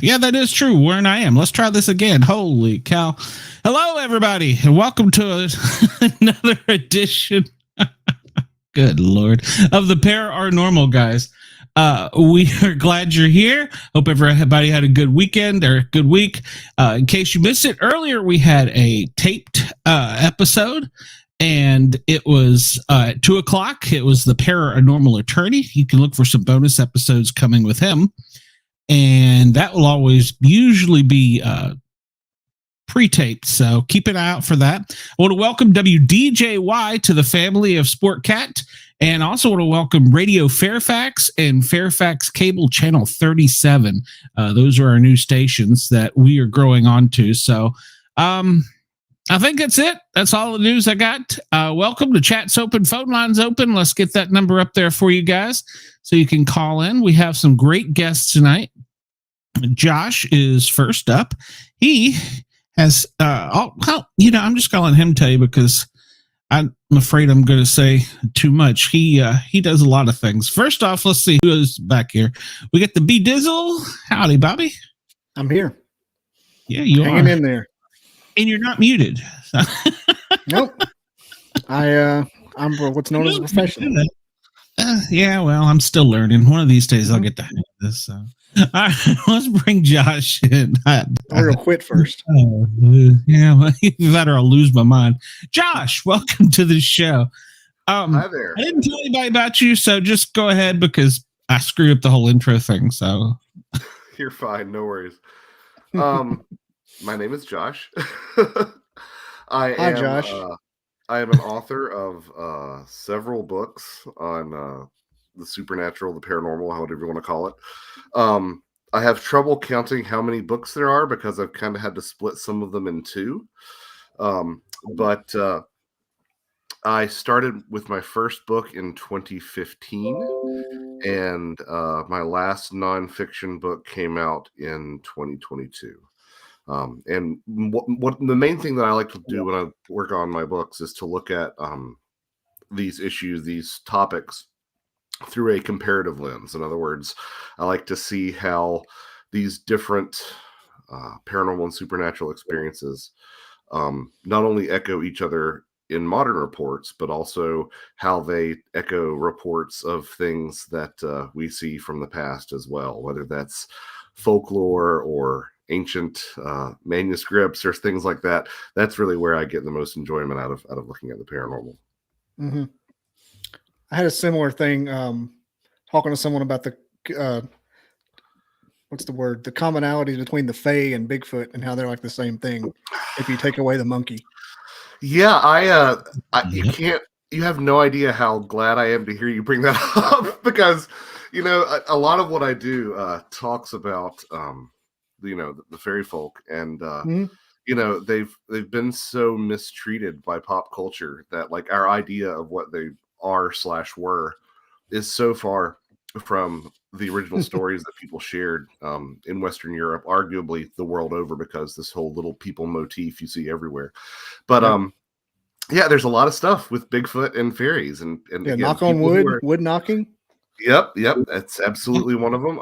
Yeah, that is true. Where I am. Let's try this again. Holy cow. Hello, everybody, and welcome to another edition. Good Lord. Of the Paranormal Guyz. We are glad you're here. Hope everybody had a good weekend or a good week. In case you missed it earlier, we had a taped episode, and it was at 2:00. It was the Paranormal Attorney. You can look for some bonus episodes coming with him. And that will always usually be pre-taped, so keep an eye out for that. I want to welcome WDJY to the family of Sportcat, and also want to welcome Radio Fairfax and Fairfax Cable Channel 37. Those are our new stations that we are growing onto. So I think that's it. That's all the news I got. Welcome to Chat's Open, phone lines open. Let's get that number up there for you guys so you can call in. We have some great guests tonight. Josh is first up. He has, I'm just going to let him tell you because I'm afraid I'm going to say too much. He does a lot of things. First off, let's see who is back here. We got the B Dizzle. Howdy, Bobby. I'm here. Yeah, you hanging are. In there. And you're not muted. Nope. I'm what's known as a professional. Yeah, well, I'm still learning. One of these days I'll get the hang of this. So. All right, let's bring Josh in. I'm going to quit first. Yeah, well, better I'll lose my mind. Josh, welcome to the show. Hi there. I didn't tell anybody about you, so just go ahead because I screwed up the whole intro thing. So you're fine, no worries. My name is Josh. Hi, Josh. I am an author of several books on the supernatural, the paranormal, however you want to call it. I have trouble counting how many books there are because I've kind of had to split some of them in two. But I started with my first book in 2015, and my last nonfiction book came out in 2022. And what the main thing that I like to do when I work on my books is to look at these issues, these topics, through a comparative lens. In other words, I like to see how these different paranormal and supernatural experiences not only echo each other in modern reports, but also how they echo reports of things that we see from the past as well, whether that's folklore or ancient manuscripts or things like that. That's really where I get the most enjoyment out of looking at the paranormal. Mm-hmm. I had a similar thing talking to someone about the what's the word? The commonalities between the Fae and Bigfoot and how they're like the same thing if you take away the monkey. Yeah, you have no idea how glad I am to hear you bring that up because, a lot of what I do talks about, the fairy folk and, they've been so mistreated by pop culture that like our idea of what they are/were is so far from the original stories that people shared in Western Europe, arguably the world over, because this whole little people motif you see everywhere. But there's a lot of stuff with Bigfoot and fairies and knock on wood, wood knocking. Yep, that's absolutely one of them.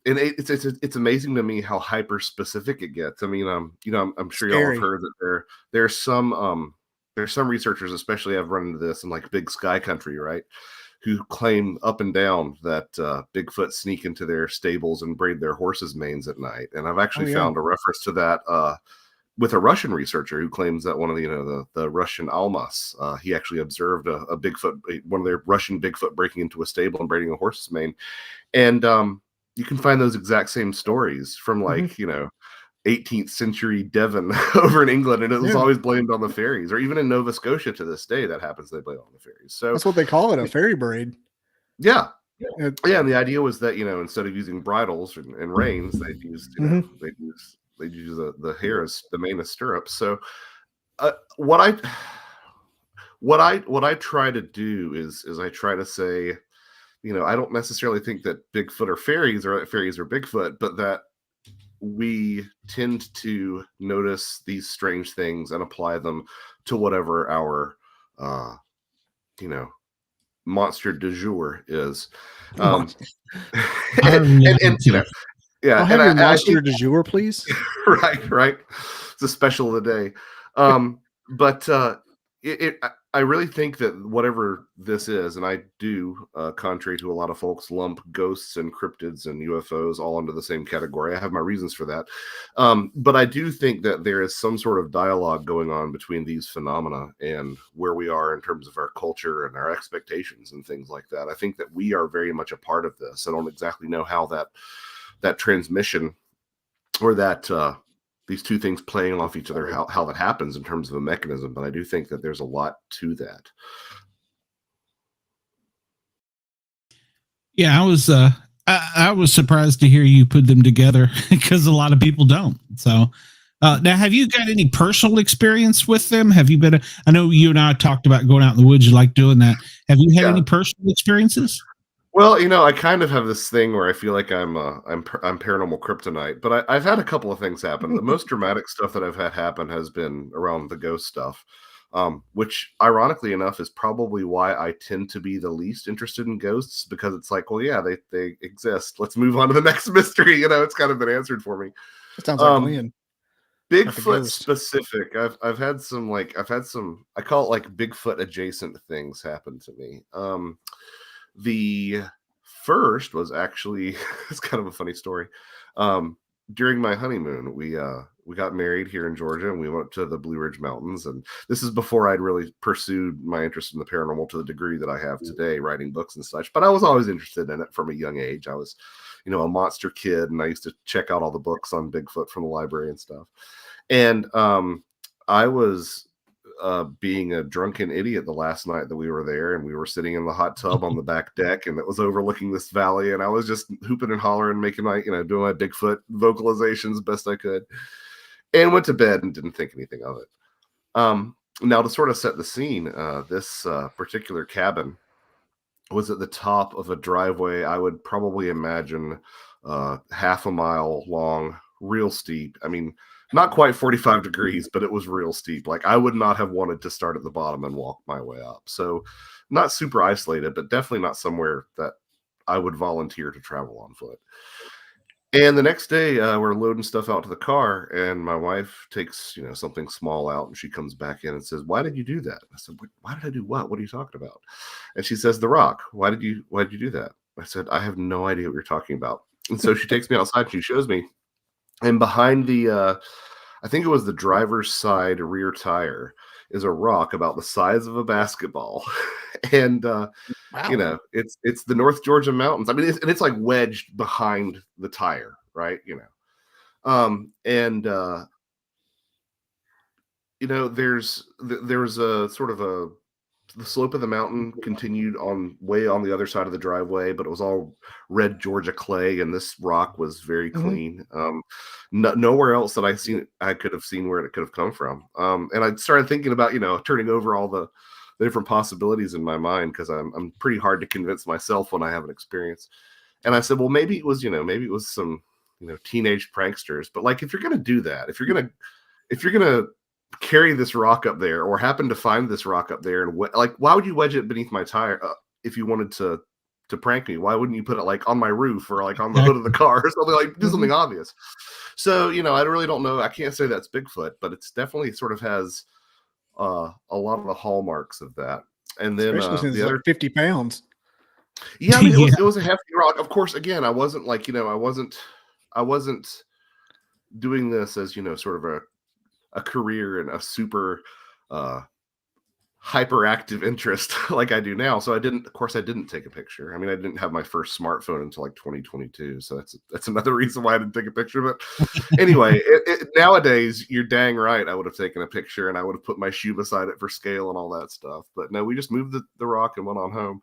And it's amazing to me how hyper specific it gets. I mean, I'm sure y'all have Scary. heard that there's some researchers, especially I've run into this in like big sky country, right, who claim up and down that Bigfoot sneak into their stables and braid their horses' manes at night. And I've actually found a reference to that with a Russian researcher who claims that one of the Russian Almas, he actually observed a Bigfoot, one of their Russian Bigfoot breaking into a stable and braiding a horse's mane. And you can find those exact same stories from 18th century Devon over in England, and it was always blamed on the fairies, or even in Nova Scotia to this day that happens. They blame it on the fairies. So that's what they call it, a fairy braid. Yeah. And the idea was that instead of using bridles and reins, they'd use they'd use the hair as the mane as stirrups. So what I try to do is I try to say, I don't necessarily think that Bigfoot are fairies or that fairies are Bigfoot, but that we tend to notice these strange things and apply them to whatever our monster du jour is. I'll have your monster du jour, please. Right. It's a special of the day. But I really think that whatever this is, and I do, contrary to a lot of folks, lump ghosts and cryptids and UFOs all into the same category. I have my reasons for that. But I do think that there is some sort of dialogue going on between these phenomena and where we are in terms of our culture and our expectations and things like that. I think that we are very much a part of this. I don't exactly know how that transmission or that these two things playing off each other, how that happens in terms of a mechanism, but I do think that there's a lot to that. Yeah, I was surprised to hear you put them together because a lot of people don't. So now, have you got any personal experience with them? Have you been? I know you and I talked about going out in the woods. You like doing that. Have you had any personal experiences? Well, I kind of have this thing where I feel like I'm paranormal kryptonite, but I've had a couple of things happen. The most dramatic stuff that I've had happen has been around the ghost stuff, which ironically enough is probably why I tend to be the least interested in ghosts, because it's like, well, yeah, they exist. Let's move on to the next mystery. It's kind of been answered for me. It sounds like Glenn. Bigfoot specific. I've had some I call it like Bigfoot adjacent things happen to me. The first was actually it's kind of a funny story. During my honeymoon, we got married here in Georgia, and we went to the Blue Ridge Mountains. And this is before I'd really pursued my interest in the paranormal to the degree that I have today, writing books and such. But I was always interested in it from a young age. I was, a monster kid, and I used to check out all the books on Bigfoot from the library and stuff. And I was being a drunken idiot the last night that we were there, and we were sitting in the hot tub on the back deck, and it was overlooking this valley, and I was just hooping and hollering, making my doing my Bigfoot vocalizations best I could, and went to bed and didn't think anything of it. Now, to sort of set the scene, this particular cabin was at the top of a driveway I would probably imagine half a mile long, real steep. I mean, not quite 45 degrees, but it was real steep. Like, I would not have wanted to start at the bottom and walk my way up. So not super isolated, but definitely not somewhere that I would volunteer to travel on foot. And the next day, we're loading stuff out to the car, and my wife takes, something small out, and she comes back in and says, "Why did you do that?" I said, "Why did I do what? What are you talking about?" And she says, "The rock. Why did you do that?" I said, "I have no idea what you're talking about." And so she takes me outside, and she shows me. And behind the, I think it was the driver's side rear tire, is a rock about the size of a basketball. And, wow. It's the North Georgia mountains. I mean, it's like wedged behind the tire, right? There's a sort of the slope of the mountain continued way on the other side of the driveway, but it was all red Georgia clay, and this rock was very clean. Nowhere else that I could have seen where it could have come from. And I started thinking about, turning over all the different possibilities in my mind, because I'm pretty hard to convince myself when I have an experience. And I said, well, maybe it was some, teenage pranksters. But like, if you're going to do that, if you're going to carry this rock up there, or happen to find this rock up there, and why would you wedge it beneath my tire if you wanted to to prank me. Why wouldn't you put it like on my roof or like on the hood of the car or something, like do something obvious? So, I really don't know. I can't say that's Bigfoot, but it's definitely sort of has a lot of the hallmarks of that. And then Especially since the it's other, like 50 pounds. yeah, I mean, it was a hefty rock. Of course, again, I wasn't like, I wasn't doing this as, sort of a career and a super hyperactive interest like I do now. So I didn't take a picture. I mean, I didn't have my first smartphone until like 2022. So that's another reason why I didn't take a picture. But anyway, nowadays, you're dang right. I would have taken a picture and I would have put my shoe beside it for scale and all that stuff. But no, we just moved the rock and went on home.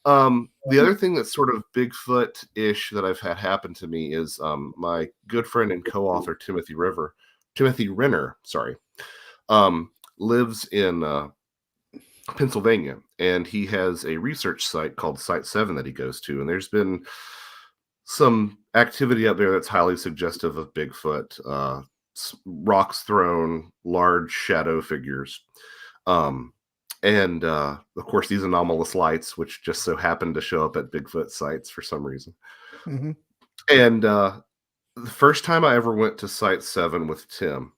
The other thing that's sort of Bigfoot-ish that I've had happen to me is my good friend and co-author Timothy Renner, lives in Pennsylvania, and he has a research site called Site 7 that he goes to, and there's been some activity up there that's highly suggestive of Bigfoot, rocks thrown, large shadow figures, and of course these anomalous lights, which just so happen to show up at Bigfoot sites for some reason. Mm-hmm. And the first time I ever went to Site 7 with Tim,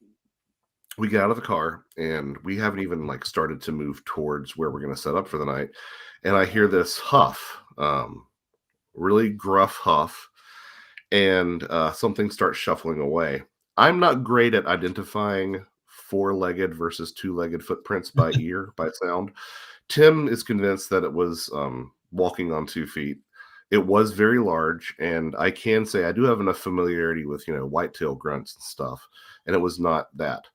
we get out of the car and we haven't even like started to move towards where we're going to set up for the night. And I hear this huff, really gruff huff, and something starts shuffling away. I'm not great at identifying 4-legged versus 2-legged footprints by ear, by sound. Tim is convinced that it was walking on 2 feet. It was very large, and I can say I do have enough familiarity with, whitetail grunts and stuff, and it was not that.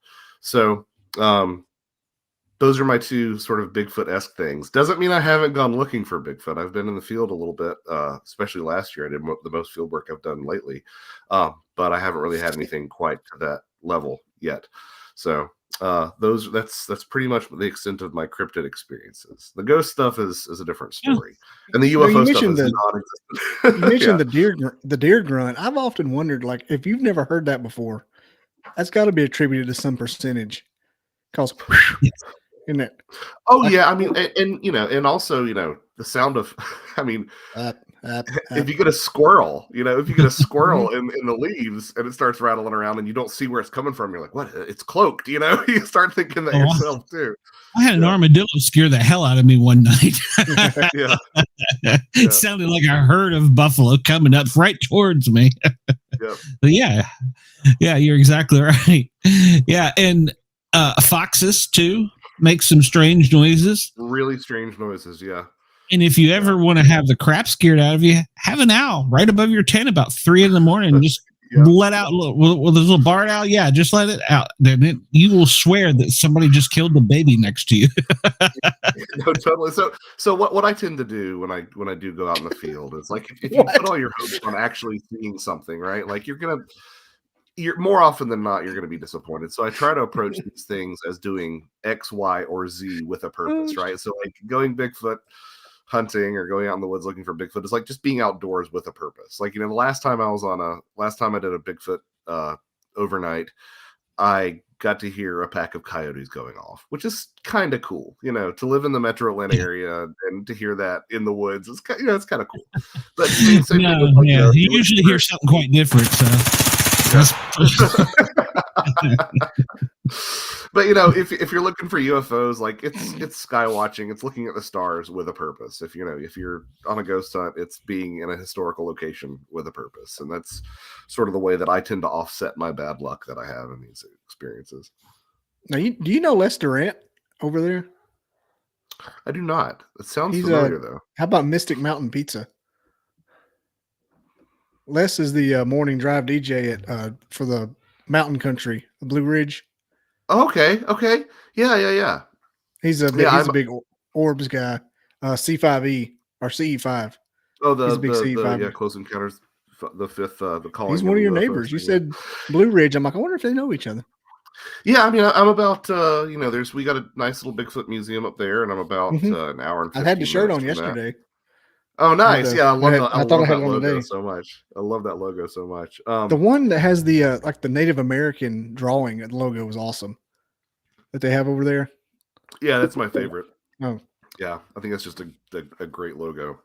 So those are my 2 sort of Bigfoot-esque things. Doesn't mean I haven't gone looking for Bigfoot. I've been in the field a little bit, especially last year. I did the most field work I've done lately, but I haven't really had anything quite to that level yet. So that's pretty much the extent of my cryptid experiences. The ghost stuff is a different story, and the UFO stuff is non-existent. You mentioned the deer grunt. I've often wondered, like, if you've never heard that before, that's got to be attributed to some percentage. Cause, isn't it? Oh yeah, I mean, and also the sound of, I mean, if you get a squirrel, in the leaves and it starts rattling around and you don't see where it's coming from, you're like, what? It's cloaked, you start thinking that yourself too. I had an armadillo scare the hell out of me one night. Yeah. It sounded like a herd of buffalo coming up right towards me. Yep. But yeah, you're exactly right. Yeah, and foxes too make some strange noises. Really strange noises, yeah. And if you ever want to have the crap scared out of you, have an owl right above your tent about 3 a.m. and just let out with a little barred owl. Yeah, just let it out. Then you will swear that somebody just killed the baby next to you. No, totally. So what I tend to do when I do go out in the field is like if you put all your hopes on actually seeing something, right? Like you're more often than not you're going to be disappointed. So I try to approach these things as doing X, Y, or Z with a purpose, right? So like going Bigfoot hunting or going out in the woods looking for Bigfoot is like just being outdoors with a purpose. Like, the last time I did a Bigfoot overnight, I got to hear a pack of coyotes going off, which is kind of cool, to live in the metro Atlanta area and to hear that in the woods. It's it's kind of cool. But you usually hear something quite different. So. But if you're looking for UFOs, like it's sky watching, it's looking at the stars with a purpose. If you're on a ghost hunt, it's being in a historical location with a purpose, and that's sort of the way that I tend to offset my bad luck that I have in these experiences. Now, do you know Les Durant over there? I do not. It sounds familiar though. How about Mystic Mountain Pizza? Les is the morning drive DJ at for the Mountain Country, the Blue Ridge. Okay. Yeah. He's a big orbs guy. C5E or CE5. Oh, the big CE5. Close Encounters, the 5th. The calling. He's one of your neighbors. You said Blue Ridge. I'm like, I wonder if they know each other. Yeah, I mean, I'm about we got a nice little Bigfoot museum up there, and I'm about an hour and 15 I had the shirt on minutes yesterday. Oh, nice! Yeah, I love that logo so much. I love that logo so much. The one that has the like the Native American drawing, that logo was awesome. That they have over there. Yeah, that's my favorite. Oh, yeah, I think that's just a great logo.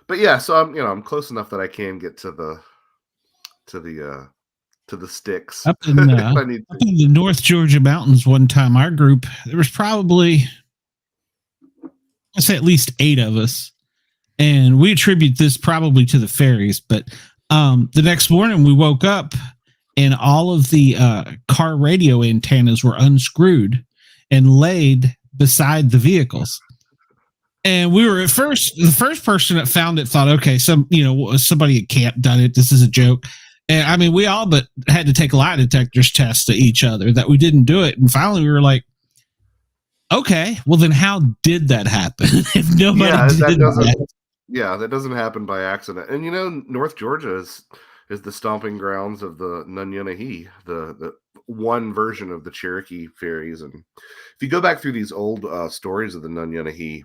but yeah, so I'm close enough that I can get to the sticks Up in if I need up to. in the North Georgia mountains, one time our group there was probably I'd say at least 8 of us, and we attribute this probably to the fairies. But the next morning we woke up and all of the car radio antennas were unscrewed and laid beside the vehicles. And we were the first person that found it thought, okay, somebody at camp done it. This is a joke. And I mean, we all but had to take lie detectors tests to each other that we didn't do it. And finally we were like, okay, well then how did that happen? If nobody did that. Yeah, that doesn't happen by accident. And North Georgia is the stomping grounds of the Nunyenahi, the one version of the Cherokee fairies. And if you go back through these old stories of the Nunyenahi,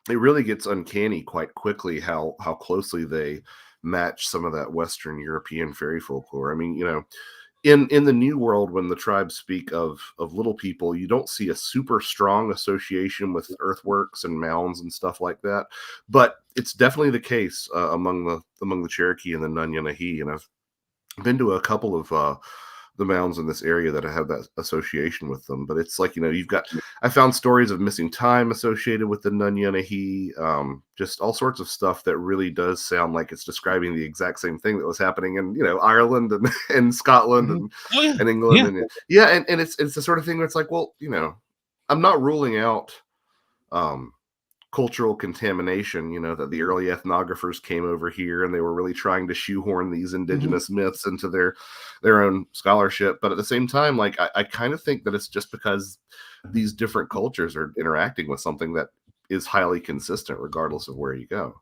it really gets uncanny quite quickly how closely they match some of that Western European fairy folklore. I mean, in the New World, when the tribes speak of little people, you don't see a super strong association with earthworks and mounds and stuff like that. But it's definitely the case among the Cherokee and the Nunyenahi. And I've been to a couple of the mounds in this area that have that association with them. But it's like, I found stories of missing time associated with the Nunyenahi, just all sorts of stuff that really does sound like it's describing the exact same thing that was happening in, Ireland and Scotland and England. Yeah. And it's the sort of thing where it's like, well, I'm not ruling out cultural contamination, that the early ethnographers came over here and they were really trying to shoehorn these indigenous myths into their own scholarship. But at the same time, like, I kind of think that it's just because these different cultures are interacting with something that is highly consistent regardless of where you go.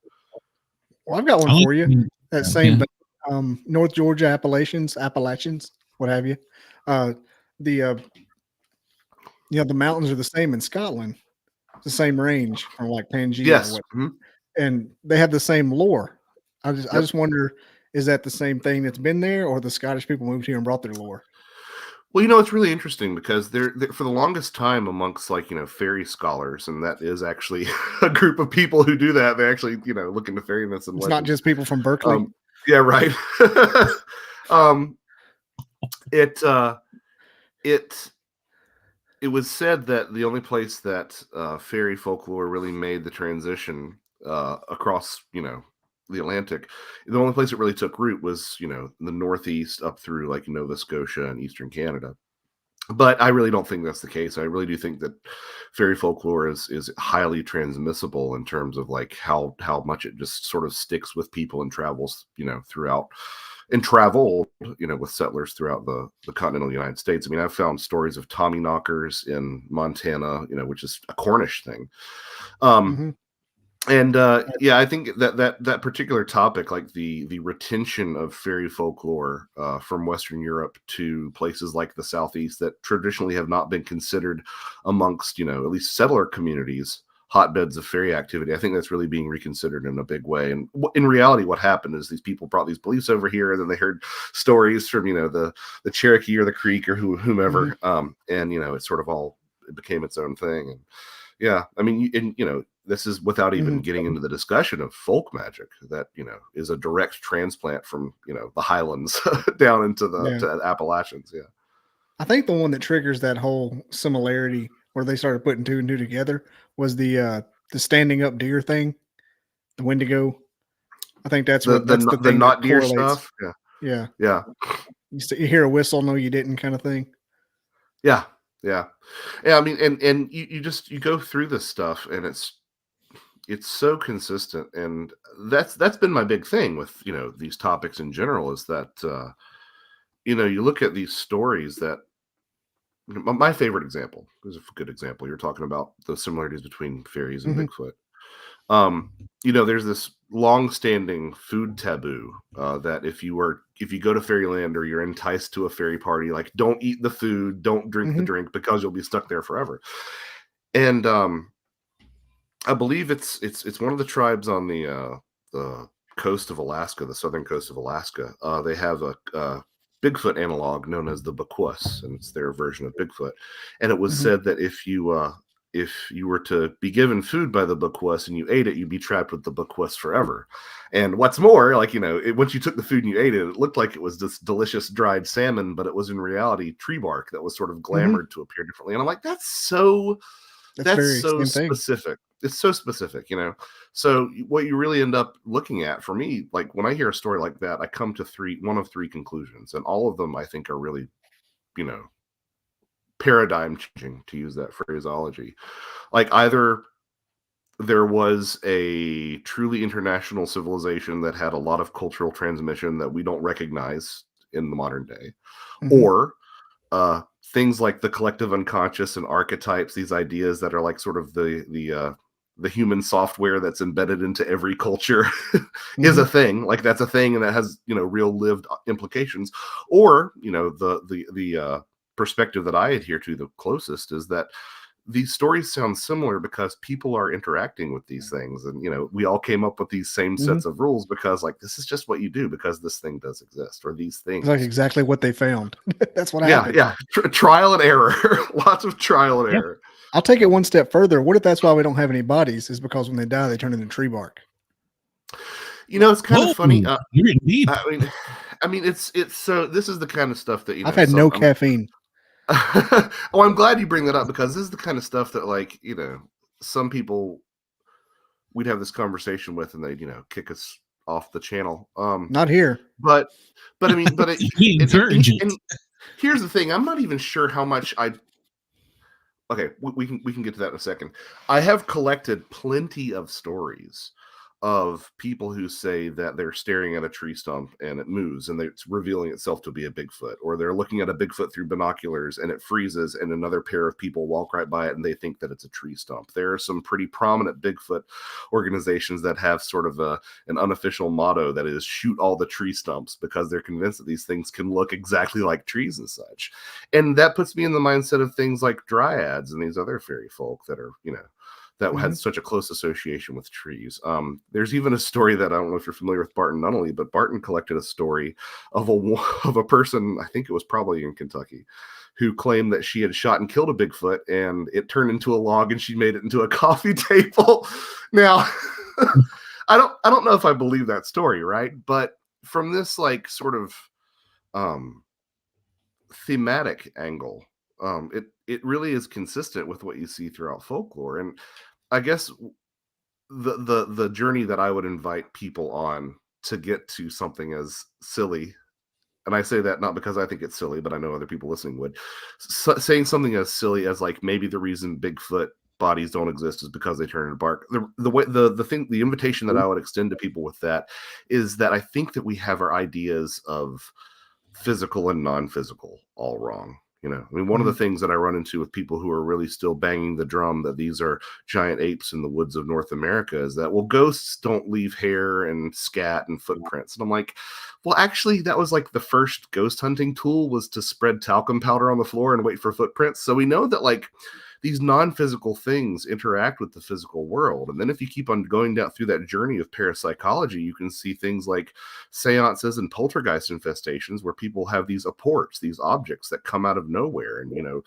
Well, I've got one for you. That same, North Georgia Appalachians, what have you. The mountains are the same in Scotland. The same range from like Pangea. Yes. And they have the same lore. I just wonder, is that the same thing that's been there, or the Scottish people moved here and brought their lore? Well, it's really interesting because they're for the longest time amongst fairy scholars, and that is actually a group of people who do that. They actually, look into fairy myths and it's legends. not just people from Berkeley. Yeah, right. It was said that the only place that fairy folklore really made the transition across, the Atlantic, the only place it really took root was, the Northeast up through like Nova Scotia and Eastern Canada. But I really don't think that's the case. I really do think that fairy folklore is highly transmissible in terms of like how much it just sort of sticks with people and travels, throughout. And traveled, with settlers throughout the continental United States. I mean, I've found stories of Tommy knockers in Montana, which is a Cornish thing. And I think that particular topic, like the retention of fairy folklore from Western Europe to places like the Southeast that traditionally have not been considered amongst, at least settler communities, hotbeds of fairy activity. I think that's really being reconsidered in a big way. And in reality, what happened is these people brought these beliefs over here, and then they heard stories from, the Cherokee or the Creek or whomever. And, it sort of it became its own thing. And yeah, I mean, this is without even getting into the discussion of folk magic that, is a direct transplant from, the Highlands down into the Appalachians. Yeah. I think the one that triggers that whole similarity where they started putting 2 and 2 together was the standing up deer thing, the Wendigo. I think that's the thing not deer stuff. Yeah. You hear a whistle, no, you didn't, kind of thing. Yeah. I mean, and you go through this stuff, and it's so consistent, and that's been my big thing with these topics in general is that you look at these stories that. My favorite example is a good example. You're talking about the similarities between fairies and Bigfoot. There's this long-standing food taboo that if you go to fairyland or you're enticed to a fairy party, like don't eat the food, don't drink the drink because you'll be stuck there forever. And I believe it's one of the tribes on the coast of Alaska, the southern coast of Alaska. They have a Bigfoot analog known as the Prowess, and it's their version of Bigfoot. And it was said that if you if you were to be given food by the Bigfoot and you ate it, you'd be trapped with the Bigfoot forever. And what's more, like, once you took the food and you ate it, it looked like it was this delicious dried salmon, but it was in reality tree bark that was sort of glamored to appear differently. And I'm like, that's so specific. It's so specific, So what you really end up looking at, for me, like when I hear a story like that, I come to one of three conclusions, and all of them I think are really, paradigm changing, to use that phraseology. Like, either there was a truly international civilization that had a lot of cultural transmission that we don't recognize in the modern day, or things like the collective unconscious and archetypes, these ideas that are like sort of the human software that's embedded into every culture is a thing. Like, that's a thing, and that has, real lived implications. Or, the perspective that I adhere to the closest is that these stories sound similar because people are interacting with these things, and we all came up with these same sets of rules because, like, this is just what you do because this thing does exist, or these things. It's like exactly what they found. That's what happened. Yeah, trial and error. Lots of trial and error. I'll take it one step further. What if that's why we don't have any bodies? Is because when they die, they turn into tree bark. It's kind of funny. You're deep. I mean, it's so. This is the kind of stuff that I've had no caffeine. Oh, I'm glad you bring that up, because this is the kind of stuff that, like, some people we'd have this conversation with, and they'd kick us off the channel. Not here. But I mean, but and here's the thing: I'm not even sure how much I. Okay, we can get to that in a second. I have collected plenty of stories of people who say that they're staring at a tree stump and it moves and it's revealing itself to be a Bigfoot, or they're looking at a Bigfoot through binoculars and it freezes and another pair of people walk right by it and they think that it's a tree stump. There are some pretty prominent Bigfoot organizations that have sort of an unofficial motto that is shoot all the tree stumps, because they're convinced that these things can look exactly like trees and such. And that puts me in the mindset of things like dryads and these other fairy folk that are, that had such a close association with trees. There's even a story that, I don't know if you're familiar with Barton Nunnally, but Barton collected a story of a person, I think it was probably in Kentucky, who claimed that she had shot and killed a Bigfoot and it turned into a log and she made it into a coffee table. Now, I don't know if I believe that story, right? But from this, like, sort of thematic angle, it really is consistent with what you see throughout folklore. And I guess the journey that I would invite people on to get to something as silly, and I say that not because I think it's silly, but I know other people listening would, saying something as silly as, like, maybe the reason Bigfoot bodies don't exist is because they turn into bark. The invitation that I would extend to people with that is that I think that we have our ideas of physical and non-physical all wrong. One of the things that I run into with people who are really still banging the drum that these are giant apes in the woods of North America is that, well, ghosts don't leave hair and scat and footprints. And I'm like, well, actually, that was like the first ghost hunting tool, was to spread talcum powder on the floor and wait for footprints. So we know that, like, these non-physical things interact with the physical world. And then if you keep on going down through that journey of parapsychology, you can see things like seances and poltergeist infestations, where people have these apports, these objects that come out of nowhere. And,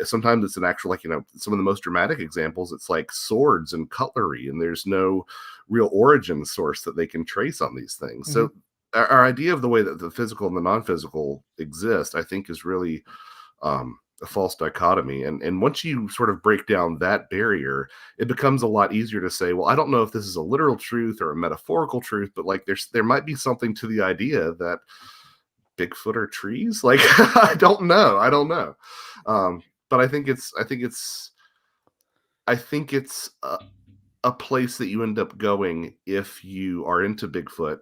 sometimes it's an actual, like, some of the most dramatic examples, it's like swords and cutlery, and there's no real origin source that they can trace on these things. So our idea of the way that the physical and the non-physical exist, I think, is really a false dichotomy. And once you sort of break down that barrier, it becomes a lot easier to say, well, I don't know if this is a literal truth or a metaphorical truth, but, like, there might be something to the idea that Bigfoot are trees. Like, I don't know. But I think it's a place that you end up going if you are into Bigfoot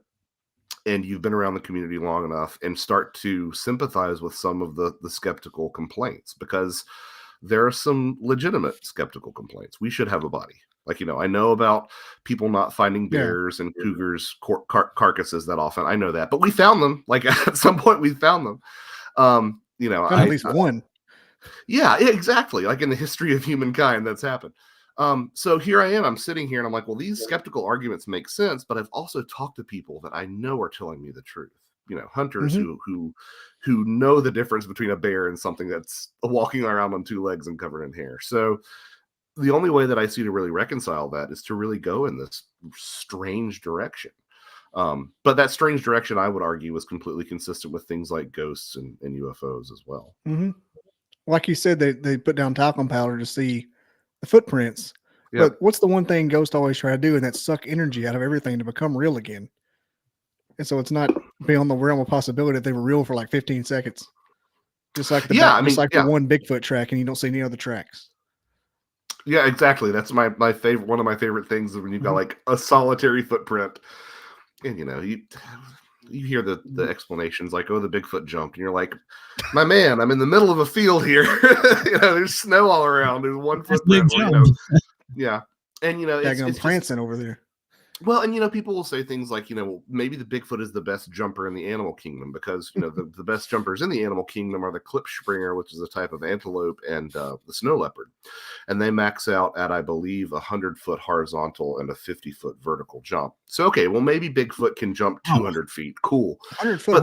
and you've been around the community long enough and start to sympathize with some of the skeptical complaints, because there are some legitimate skeptical complaints. We should have a body. Like, I know about people not finding bears and cougars carcasses that often. I know that, but we found them. Like, at some point we found them. At least one. Yeah, exactly. Like, in the history of humankind, that's happened. So here I am, I'm sitting here and I'm like, well, these skeptical arguments make sense, but I've also talked to people that I know are telling me the truth. Hunters who know the difference between a bear and something that's walking around on two legs and covered in hair. So the only way that I see to really reconcile that is to really go in this strange direction. But that strange direction, I would argue, was completely consistent with things like ghosts and UFOs as well. Mm-hmm. Like you said, they put down talcum powder to see the footprints. Yep. But what's the one thing ghosts always try to do, and that's suck energy out of everything to become real again. And so it's not beyond the realm of possibility that they were real for like 15 seconds. Just like the the one Bigfoot track, and you don't see any other tracks. Yeah, exactly. That's my favorite. One of my favorite things is when you've got like a solitary footprint, and you hear the explanations like, "Oh, the Bigfoot jumped," and you're like, "My man, I'm in the middle of a field here. There's snow all around. There's one footprint." Yeah, and it's prancing over there. Well, and people will say things like, maybe the Bigfoot is the best jumper in the animal kingdom because the best jumpers in the animal kingdom are the klipspringer, which is a type of antelope, and the snow leopard, and they max out at, I believe, 100-foot horizontal and a 50-foot vertical jump. So okay, well maybe Bigfoot can jump 200 feet. Cool, 100 foot.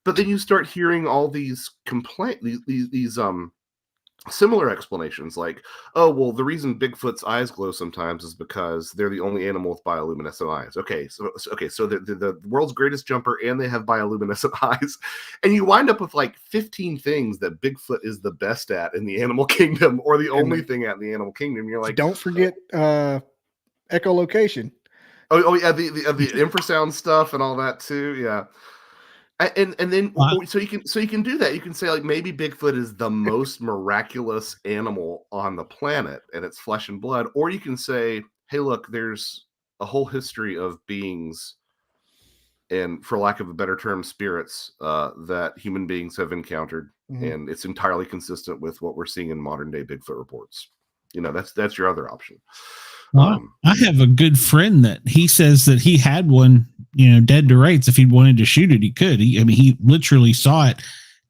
But then you start hearing all these these similar explanations like, oh, well, the reason Bigfoot's eyes glow sometimes is because they're the only animal with bioluminescent eyes. Okay, so they're the world's greatest jumper and they have bioluminescent eyes. And you wind up with like 15 things that Bigfoot is the best at in the animal kingdom or the only thing at in the animal kingdom. You're like, don't forget echolocation. Oh yeah, the infrasound stuff and all that too. Yeah. And then so you can do that. You can say like maybe Bigfoot is the most miraculous animal on the planet and it's flesh and blood, or you can say, hey, look, there's a whole history of beings and, for lack of a better term, spirits that human beings have encountered, and it's entirely consistent with what we're seeing in modern day Bigfoot reports. That's your other option. I have a good friend that he says that he had one, dead to rights. If he wanted to shoot it, he could. He literally saw it,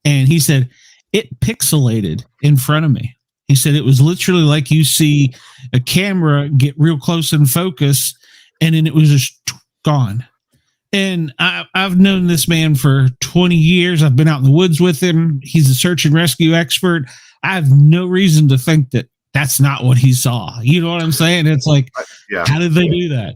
and he said it pixelated in front of me. He said it was literally like you see a camera get real close in focus, and then it was just gone. And I've known this man for 20 years. I've been out in the woods with him. He's a search and rescue expert. I have no reason to think that that's not what he saw. You know what I'm saying? It's like, how did they do that?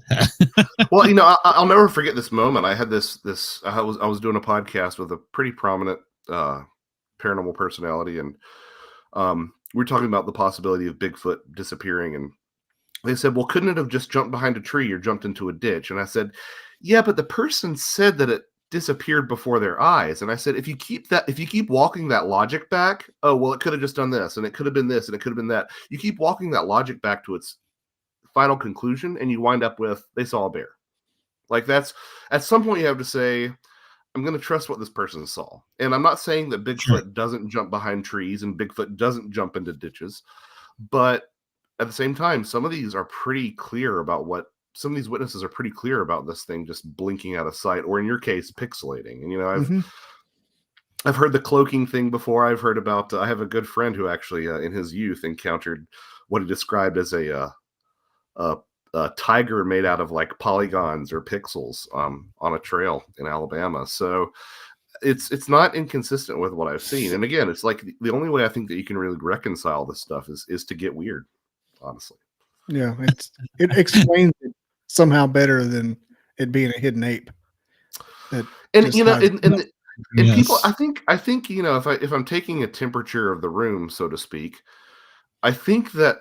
Well, I'll never forget this moment. I had this. I was doing a podcast with a pretty prominent paranormal personality, and we were talking about the possibility of Bigfoot disappearing. And they said, "Well, couldn't it have just jumped behind a tree or jumped into a ditch?" And I said, "Yeah, but the person said that it disappeared before their eyes." And I said, if you keep walking that logic back, oh, well, it could have just done this, and it could have been this, and it could have been that. You keep walking that logic back to its final conclusion, and you wind up with, they saw a bear. Like, that's, at some point you have to say, I'm going to trust what this person saw. And I'm not saying that Bigfoot doesn't jump behind trees and Bigfoot doesn't jump into ditches, but at the same time, some of these are pretty clear about some of these witnesses are pretty clear about this thing just blinking out of sight, or in your case, pixelating. And, I've heard the cloaking thing before. I've heard about, I have a good friend who actually in his youth encountered what he described as a tiger made out of like polygons or pixels on a trail in Alabama. So it's not inconsistent with what I've seen. And again, it's like the only way I think that you can really reconcile this stuff is to get weird, honestly. Yeah, it explains it somehow better than it being a hidden ape. And people, I think if I'm taking a temperature of the room, so to speak, I think that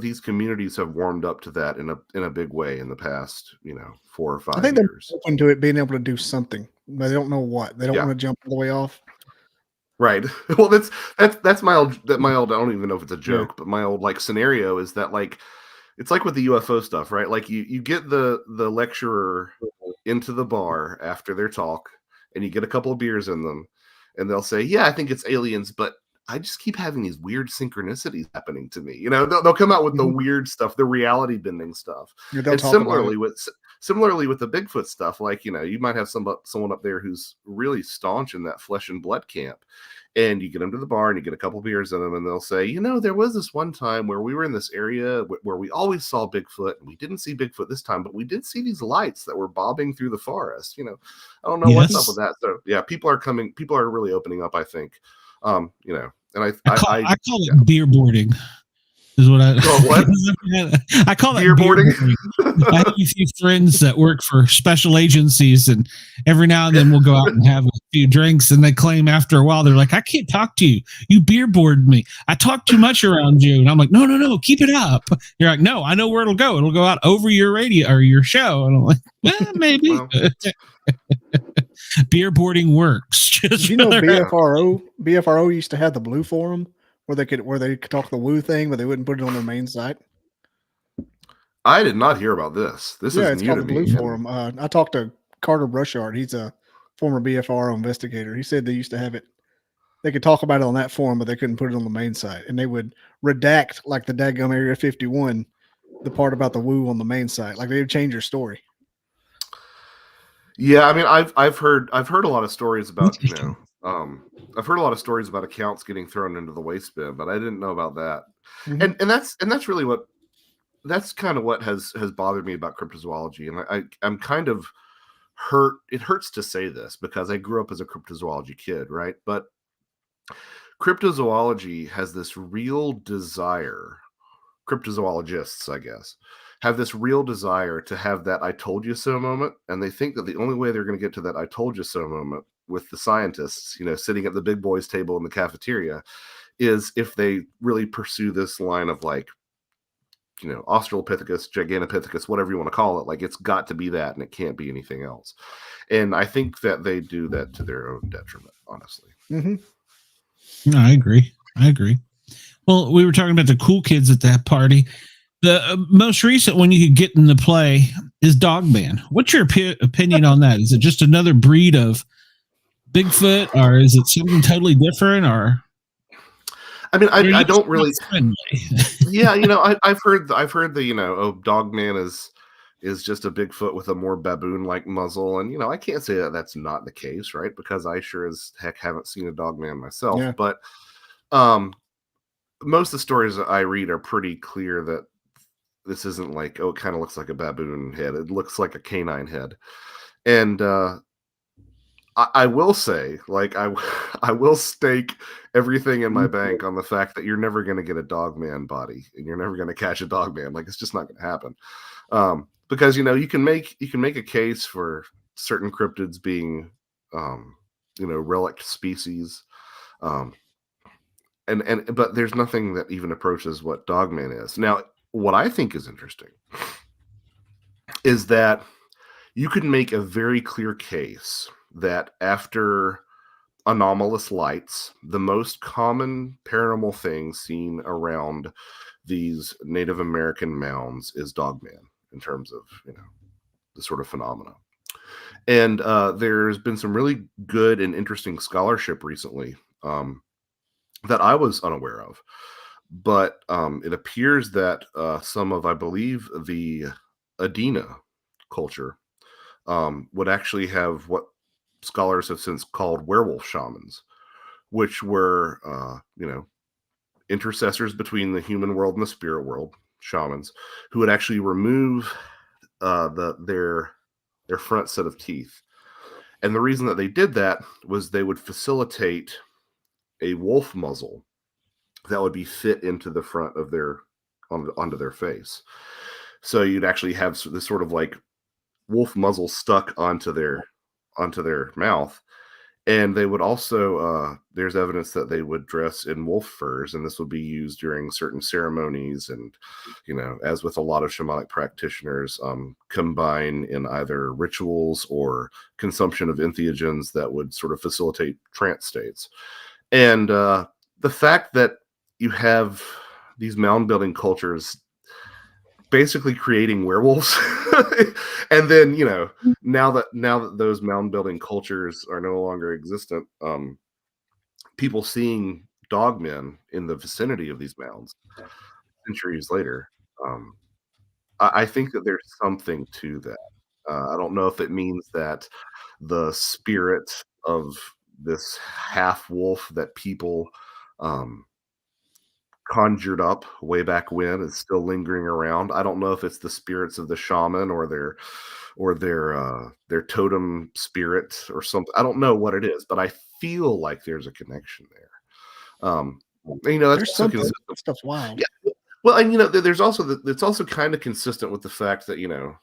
these communities have warmed up to that in a big way in the past 4 or 5 years. I think they're open to it being able to do something, but they don't know what. They don't want to jump all the way off. Right. Well, that's my old I don't even know if it's a joke, but my old like scenario is that like, it's like with the UFO stuff, right? Like you get the lecturer into the bar after their talk, and you get a couple of beers in them, and they'll say, yeah, I think it's aliens, but I just keep having these weird synchronicities happening to me. They'll come out with the weird stuff, the reality bending stuff. And similarly with the Bigfoot stuff, like, you might have someone up there who's really staunch in that flesh and blood camp. And you get them to the bar and you get a couple beers in them, and they'll say, there was this one time where we were in this area where we always saw Bigfoot, and we didn't see Bigfoot this time, but we did see these lights that were bobbing through the forest. I don't know what's up with that. So yeah, people are really opening up, I think. And I call it beer boarding. is what I what? I call that Beer boarding. I have a few friends that work for special agencies, and every now and then we'll go out and have a few drinks, and they claim after a while, they're like, I can't talk to you. You beer board me. I talk too much around you. And I'm like, no, keep it up. You're like, no, I know where it'll go. It'll go out over your radio or your show. And I'm like, well, maybe. Well. Beer boarding works. Did you know BFRO used to have the Blue Forum where they could talk the woo thing, but they wouldn't put it on their main site? I did not hear about this. This is it's new called to the me. Blue Forum. I talked to Carter Brushard. He's a former BFRO investigator. He said they used to have it. They could talk about it on that forum, but they couldn't put it on the main site, and they would redact like the daggum Area 51, the part about the woo on the main site. Like they would change your story. Yeah, I mean, I've heard a lot of stories about I've heard a lot of stories about accounts getting thrown into the waste bin, but I didn't know about that. Mm-hmm. And that's really that's kind of what has bothered me about cryptozoology, and I'm kind of hurt. It hurts to say this because I grew up as a cryptozoology kid, right? But cryptozoology has this real desire. Cryptozoologists, I guess, have this real desire to have that I told you so moment. And they think that the only way they're going to get to that I told you so moment with the scientists, sitting at the big boys table in the cafeteria, is if they really pursue this line of like, Australopithecus, Gigantopithecus, whatever you want to call it. Like it's got to be that and it can't be anything else. And I think that they do that to their own detriment, honestly. Mm-hmm. No, I agree. Well, we were talking about the cool kids at that party. The most recent one you could get into play is Dogman. What's your opinion on that? Is it just another breed of Bigfoot, or is it something totally different? Or I mean, I don't really. Yeah, I've heard the Dogman is just a Bigfoot with a more baboon-like muzzle, and I can't say that that's not the case, right? Because I sure as heck haven't seen a Dogman myself, yeah. But most of the stories that I read are pretty clear that this isn't like, it kind of looks like a baboon head. It looks like a canine head. And I will say, like, I will stake everything in my bank on the fact that you're never going to get a Dogman body and you're never going to catch a Dogman. Like, it's just not going to happen. Because, you can make a case for certain cryptids being, relic species. But there's nothing that even approaches what Dogman is. Now, what I think is interesting is that you could make a very clear case that after anomalous lights, the most common paranormal thing seen around these Native American mounds is Dogman in terms of, the sort of phenomena. And there's been some really good and interesting scholarship recently that I was unaware of. But it appears that some of, I believe, the Adena culture would actually have what scholars have since called werewolf shamans, which were, intercessors between the human world and the spirit world, shamans, who would actually remove their front set of teeth. And the reason that they did that was they would facilitate a wolf muzzle that would be fit into the front of onto their face. So you'd actually have this sort of like wolf muzzle stuck onto their mouth. And they would also, there's evidence that they would dress in wolf furs, and this would be used during certain ceremonies. And, as with a lot of shamanic practitioners, combine in either rituals or consumption of entheogens that would sort of facilitate trance states. And the fact that you have these mound building cultures basically creating werewolves, and then now that those mound building cultures are no longer existent, people seeing dogmen in the vicinity of these mounds centuries later, I think that there's something to that. I don't know if it means that the spirit of this half wolf that people conjured up way back when is still lingering around. I don't know if it's the spirits of the shaman or their totem spirit or something. I don't know what it is, but I feel like there's a connection there. That's something. Stuff's wild. Yeah. Well, and there's also it's also kind of consistent with the fact that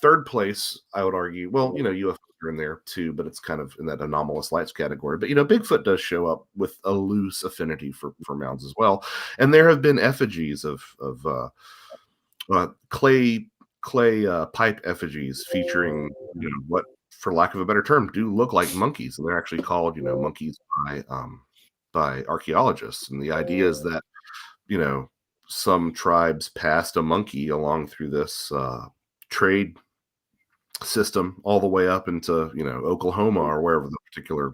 third place, I would argue. Well, UFOs are in there too, but it's kind of in that anomalous lights category. But Bigfoot does show up with a loose affinity for mounds as well, and there have been effigies of clay pipe effigies featuring what, for lack of a better term, do look like monkeys, and they're actually called monkeys by archaeologists. And the idea is that some tribes passed a monkey along through this trade system all the way up into Oklahoma or wherever the particular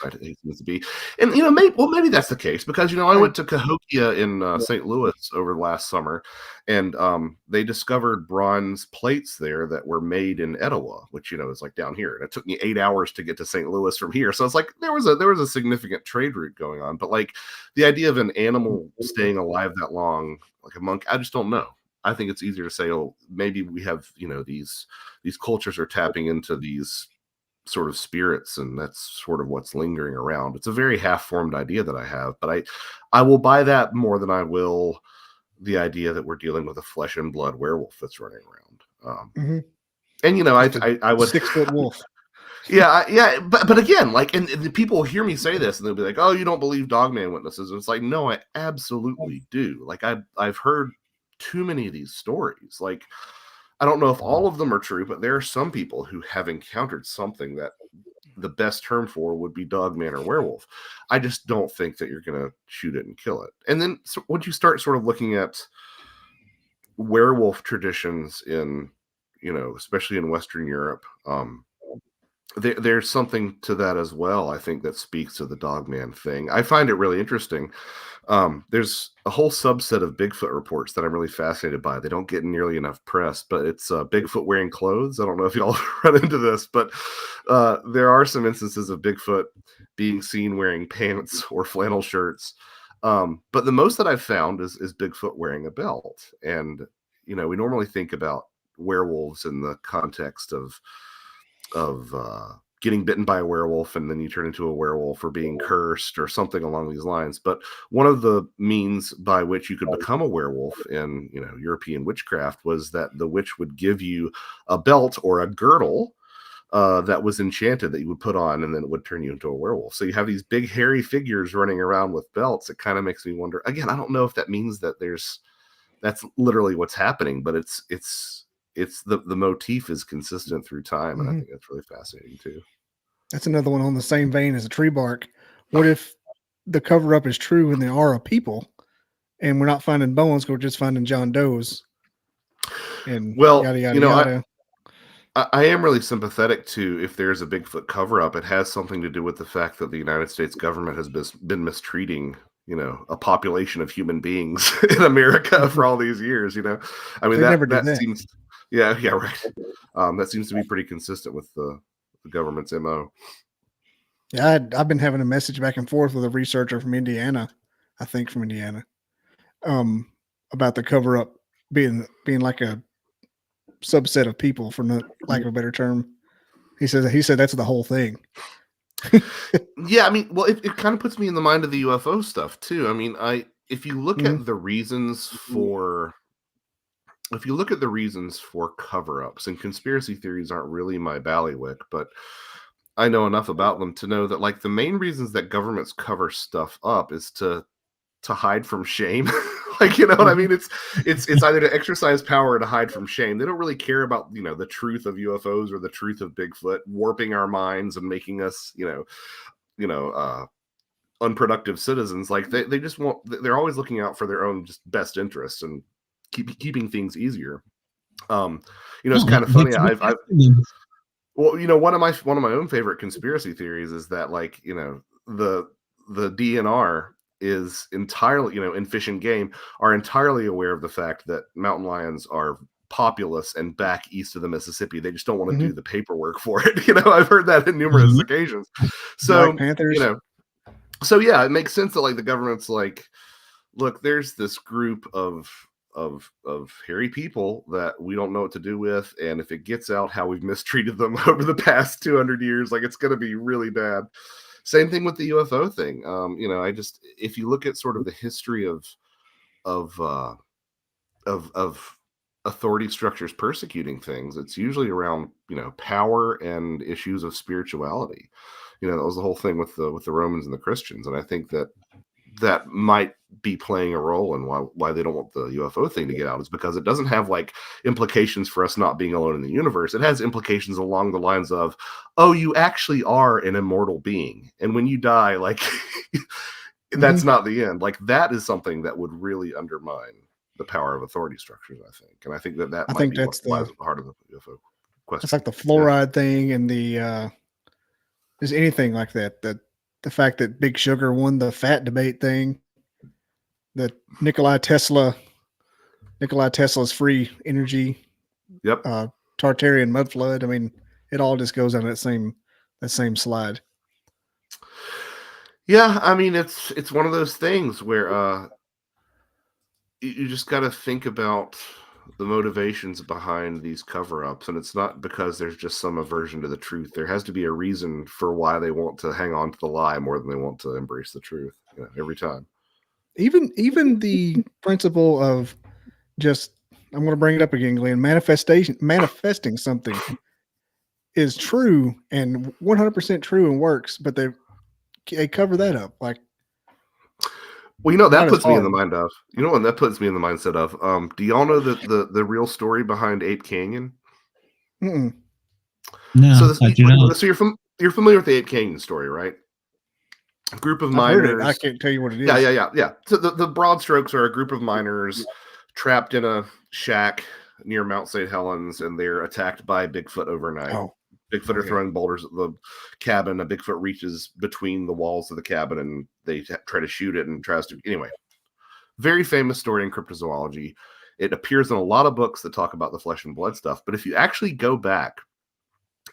site happens to be. And maybe that's the case, because I went to Cahokia in St. Louis over last summer, and they discovered bronze plates there that were made in Etowah, which is like down here, and it took me 8 hours to get to St. Louis from here. So it's like there was a significant trade route going on. But like the idea of an animal staying alive that long, like a monkey, I just don't know. I think it's easier to say, oh, maybe we have, these cultures are tapping into these sort of spirits, and that's sort of what's lingering around. It's a very half-formed idea that I have, but I will buy that more than I will the idea that we're dealing with a flesh and blood werewolf that's running around. And I would 6-foot wolf. Yeah, but again, like, and the people hear me say this, and they'll be like, "Oh, you don't believe Dogman witnesses?" And it's like, no, I absolutely do. Like, I've heard too many of these stories. Like, I don't know if all of them are true, but there are some people who have encountered something that the best term for would be Dogman or werewolf. I just don't think that you're going to shoot it and kill it. And then once you start sort of looking at werewolf traditions in, especially in Western Europe, there's something to that as well, I think, that speaks to the Dogman thing. I find it really interesting. There's a whole subset of Bigfoot reports that I'm really fascinated by. They don't get nearly enough press, but it's Bigfoot wearing clothes. I don't know if y'all run into this, but there are some instances of Bigfoot being seen wearing pants or flannel shirts. But the most that I've found is Bigfoot wearing a belt. And, we normally think about werewolves in the context of getting bitten by a werewolf and then you turn into a werewolf, or being cursed or something along these lines. But one of the means by which you could become a werewolf in European witchcraft was that the witch would give you a belt or a girdle that was enchanted that you would put on, and then it would turn you into a werewolf. So you have these big hairy figures running around with belts. It kind of makes me wonder, again, I don't know if that means that that's literally what's happening, but it's the motif is consistent through time, and I think that's really fascinating too. That's another one on the same vein as a tree bark. What if the cover up is true and there are a people, and we're not finding bones, we're just finding John Does? And yada yada yada. I am really sympathetic to, if there's a Bigfoot cover up, it has something to do with the fact that the United States government has been mistreating a population of human beings in America for all these years. I mean, that seems. Yeah, right. That seems to be pretty consistent with the government's MO. Yeah, I've been having a message back and forth with a researcher from Indiana, I think from Indiana, about the cover up being like a subset of people, for lack of a better term. He said that's the whole thing. Yeah, I mean, well, it kind of puts me in the mind of the UFO stuff too. I mean, if you look at the reasons for. If you look at the reasons for cover-ups, and conspiracy theories aren't really my bailiwick, but I know enough about them to know that, like, the main reasons that governments cover stuff up is to hide from shame. Like, you know what I mean? It's either to exercise power or to hide from shame. They don't really care about, the truth of UFOs or the truth of Bigfoot warping our minds and making us, unproductive citizens. Like, they just they're always looking out for their own just best interests and keeping things easier. It's kind of funny. I've one of my own favorite conspiracy theories is that, like, the DNR is entirely, in Fish and Game, are entirely aware of the fact that mountain lions are populous and back east of the Mississippi. They just don't want to do the paperwork for it. I've heard that in numerous occasions. So, Black Panthers. So yeah, it makes sense that, like, the government's like, look, there's this group of hairy people that we don't know what to do with, and if it gets out how we've mistreated them over the past 200 years, like, it's going to be really bad. Same thing with the UFO thing. If you look at sort of the history of of authority structures persecuting things, it's usually around, power and issues of spirituality. That was the whole thing with the Romans and the Christians, and I think that might be playing a role in why they don't want the UFO thing to get out, is because it doesn't have like implications for us not being alone in the universe. It has implications along the lines of, oh, you actually are an immortal being, and when you die, like that's not the end. Like that is something that would really undermine the power of authority structures, I think. And I think that might be what lies at the heart of the UFO question. It's like the fluoride thing and the is anything like that. The fact that Big Sugar won the fat debate thing, that Nikola Tesla's free energy, Tartarian mud flood. I mean, it all just goes on that same slide. Yeah, I mean, it's one of those things where you just got to think about the motivations behind these cover-ups, and it's not because there's just some aversion to the truth. There has to be a reason for why they want to hang on to the lie more than they want to embrace the truth, every time. Even the principle of just, I'm going to bring it up again, Glenn, manifesting something is true and 100% true and works, but they cover that up. Like, well, that puts me in the mind of, that puts me in the mindset of, do y'all know the real story behind Ape Canyon? Mm-mm. No, so you're familiar with the Ape Canyon story, right? A group of miners. I can't tell you what it is. Yeah. So the broad strokes are a group of miners trapped in a shack near Mount St. Helens, and they're attacked by Bigfoot overnight. Oh. Bigfoot are throwing boulders at the cabin. A Bigfoot reaches between the walls of the cabin, and they try to shoot it and tries to. Anyway, very famous story in cryptozoology. It appears in a lot of books that talk about the flesh and blood stuff. But if you actually go back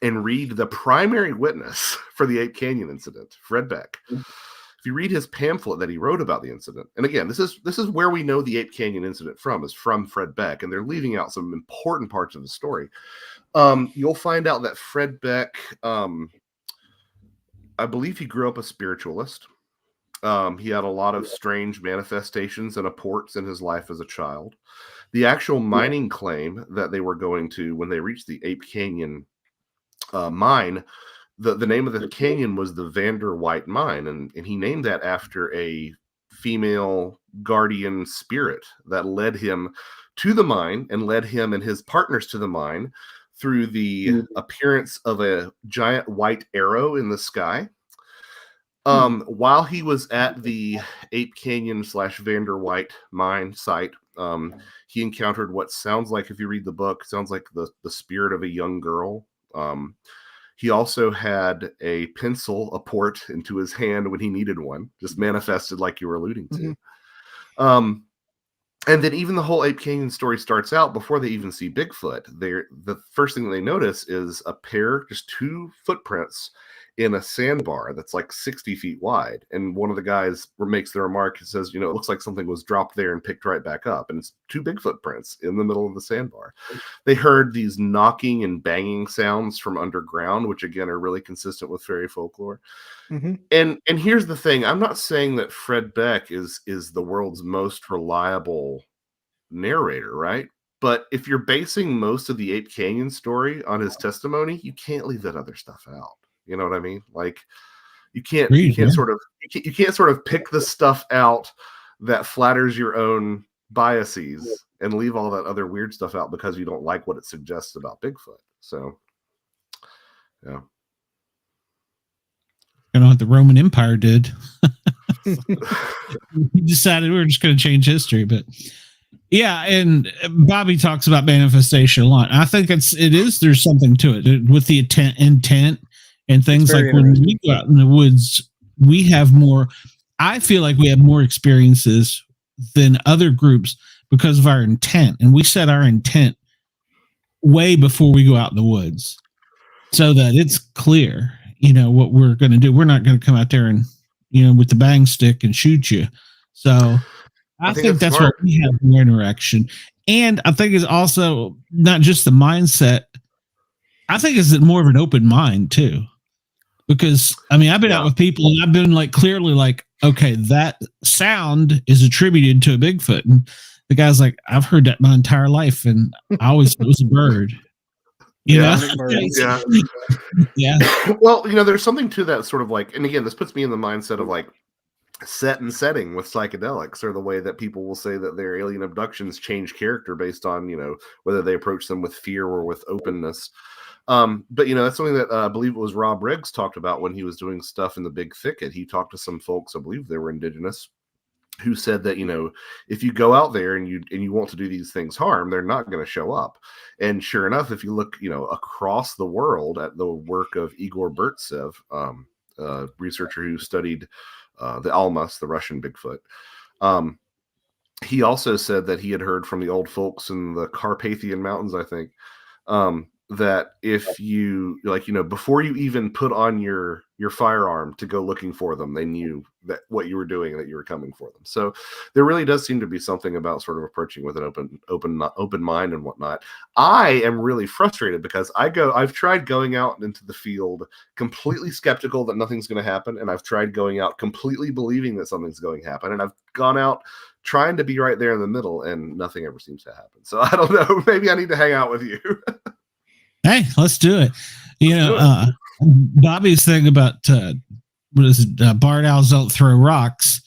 and read the primary witness for the Ape Canyon incident, Fred Beck, if you read his pamphlet that he wrote about the incident, and again, this is where we know the Ape Canyon incident is from Fred Beck, and they're leaving out some important parts of the story. You'll find out that Fred Beck, I believe he grew up a spiritualist. He had a lot of strange manifestations and apports in his life as a child. The actual mining claim that they were going to when they reached the Ape Canyon mine, the name of the canyon was the Vander White Mine, and he named that after a female guardian spirit that led him to the mine and led him and his partners to the mine through the appearance of a giant white arrow in the sky. While he was at the Ape Canyon / Vander White mine site, he encountered what sounds like, if you read the book, sounds like the spirit of a young girl. He also had a pencil, a port into his hand when he needed one, just manifested like you were alluding to. And then even the whole Ape Canyon story starts out before they even see Bigfoot. The first thing they notice is just two footprints in a sandbar that's like 60 feet wide. And one of the guys makes the remark, he says, it looks like something was dropped there and picked right back up. And it's two Bigfoot prints in the middle of the sandbar. They heard these knocking and banging sounds from underground, which again are really consistent with fairy folklore. And here's the thing. I'm not saying that Fred Beck is the world's most reliable narrator, right? But if you're basing most of the Ape Canyon story on his testimony, you can't leave that other stuff out. You know what I mean? Like you can't sort of pick the stuff out that flatters your own biases and leave all that other weird stuff out because you don't like what it suggests about Bigfoot. So, yeah. What the Roman Empire did. We decided we were just going to change history, but yeah. And Bobby talks about manifestation a lot. I think there's something to it with the intent. And things like when we go out in the woods, I feel like we have more experiences than other groups because of our intent. And we set our intent way before we go out in the woods so that it's clear, what we're going to do. We're not going to come out there and, with the bang stick and shoot you. So I think that's where we have more interaction. And I think it's also not just the mindset. I think it's more of an open mind too. Because I've been out with people and I've been like clearly like okay, that sound is attributed to a Bigfoot. And the guy's like, I've heard that my entire life, and I always thought it was a bird. You know? Yeah. Yeah. Well, there's something to that sort of like, and again, this puts me in the mindset of like set and setting with psychedelics, or the way that people will say that their alien abductions change character based on, whether they approach them with fear or with openness. But that's something that I believe it was Rob Riggs talked about when he was doing stuff in the Big Thicket. He talked to some folks, I believe they were indigenous, who said that, if you go out there and you want to do these things harm, they're not going to show up. And sure enough, if you look, across the world at the work of Igor Burtsev, a researcher who studied the Almas, the Russian Bigfoot, he also said that he had heard from the old folks in the Carpathian Mountains, I think, that if you before you even put on your firearm to go looking for them, they knew that what you were doing and that you were coming for them. So there really does seem to be something about sort of approaching with an open mind and whatnot. I am really frustrated because I've tried going out into the field completely skeptical that nothing's going to happen, and I've tried going out completely believing that something's going to happen, and I've gone out trying to be right there in the middle, and nothing ever seems to happen. So I don't know, maybe I need to hang out with you. Hey, let's do it. Bobby's thing about barred owls don't throw rocks.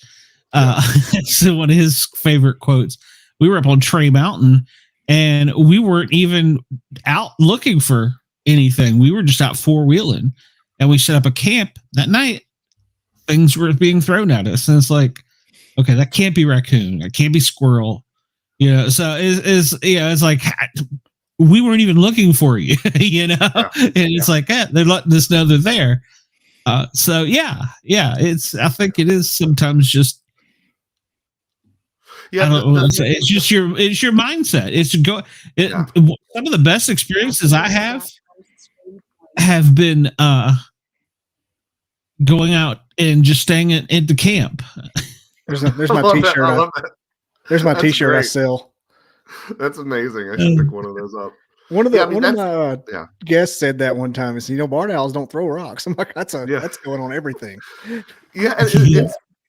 It's one of his favorite quotes. We were up on Trey Mountain, and we weren't even out looking for anything. We were just out four-wheeling, and we set up a camp that night. Things were being thrown at us, and it's like, okay, that can't be raccoon. That can't be squirrel. So it's like, we weren't even looking for you, and it's like, they're letting us know they're there. So I think it is sometimes just, it's just your mindset. It's some of the best experiences I have been going out and just staying at the camp. There's my t-shirt. There's my t-shirt I sell. That's amazing. I should pick one of those up. One of my guests said that one time. He said, barred owls don't throw rocks. I'm like, that's going on everything. Yeah,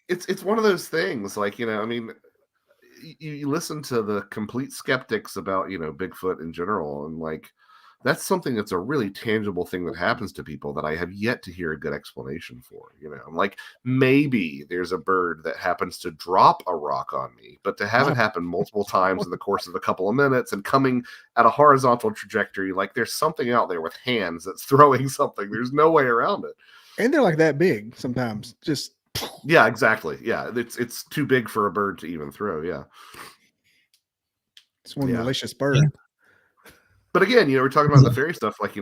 it's one of those things. Like, you listen to the complete skeptics about Bigfoot in general, and like, that's something that's a really tangible thing that happens to people that I have yet to hear a good explanation for. I'm like, maybe there's a bird that happens to drop a rock on me, but to have it happen multiple times in the course of a couple of minutes and coming at a horizontal trajectory, like there's something out there with hands that's throwing something. There's no way around it. And they're like that big sometimes. Just yeah, exactly. Yeah, it's too big for a bird to even throw. Yeah, it's one malicious bird. Yeah. But again, we're talking about the fairy stuff. Like,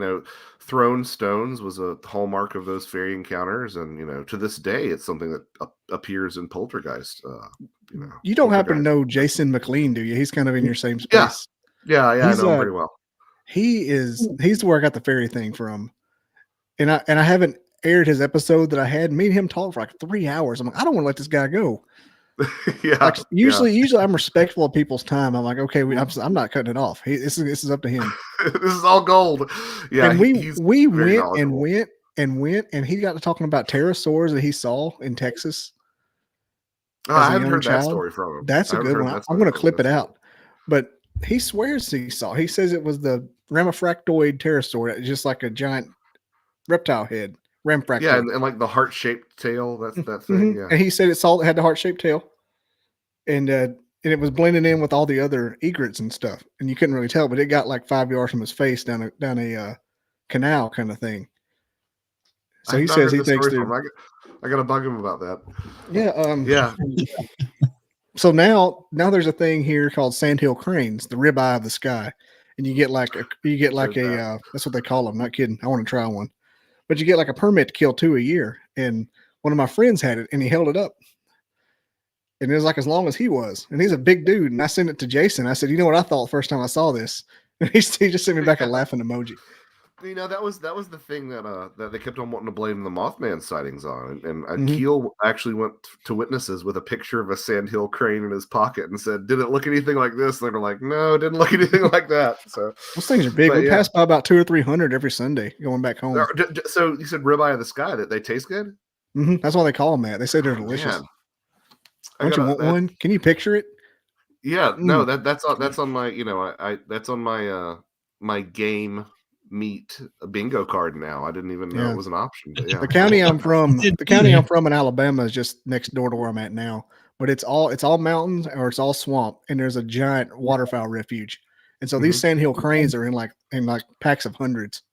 thrown stones was a hallmark of those fairy encounters, and to this day, it's something that appears in poltergeist. You don't happen to know Jason McLean, do you? He's kind of in your same space. Yeah, I know him pretty well. He's where I got the fairy thing from, and I haven't aired his episode that I had. Me and him talked for like 3 hours. I'm like, I don't want to let this guy go. Usually I'm respectful of people's time. I'm like, okay, I'm not cutting it off. This is up to him. This is all gold. Yeah, and we went, and he got to talking about pterosaurs that he saw in Texas. I haven't heard that story from him. That's a good one. I'm going to clip it out. But he swears he saw. He says it was the ramifractoid pterosaur, just like a giant reptile head. Ramfractoid. Yeah, and like the heart-shaped tail. That's that thing. Yeah. And he said it had the heart-shaped tail, and it was blending in with all the other egrets and stuff, and you couldn't really tell, but it got like 5 yards from his face down a canal kind of thing. So he says he thinks I got to bug him about that. Yeah. Yeah. So now there's a thing here called sandhill cranes, the ribeye of the sky, and you get like a that's what they call them. Not kidding. I want to try one. But you get like a permit to kill 2 a year. And one of my friends had it, and he held it up. And it was like as long as he was. And he's a big dude. And I sent it to Jason. I said, you know what I thought the first time I saw this? And he just sent me back a laughing emoji. That was the thing that they kept on wanting to blame the Mothman sightings on. And Keel actually went to witnesses with a picture of a sandhill crane in his pocket and said, did it look anything like this? And they were like, no, it didn't look anything like that. So those things are big. We pass by about 200 or 300 every Sunday going back home. So you said ribeye of the sky, that they taste good? That's why they call them that. They say they're delicious. Man. Don't you want one? Can you picture it? Yeah, no, that's on my, I that's on my my game meat bingo card now. I didn't even know it was an option. But yeah. The county I'm from in Alabama is just next door to where I'm at now. But it's all mountains or it's all swamp, and there's a giant waterfowl refuge. And so these sandhill cranes are in like packs of hundreds,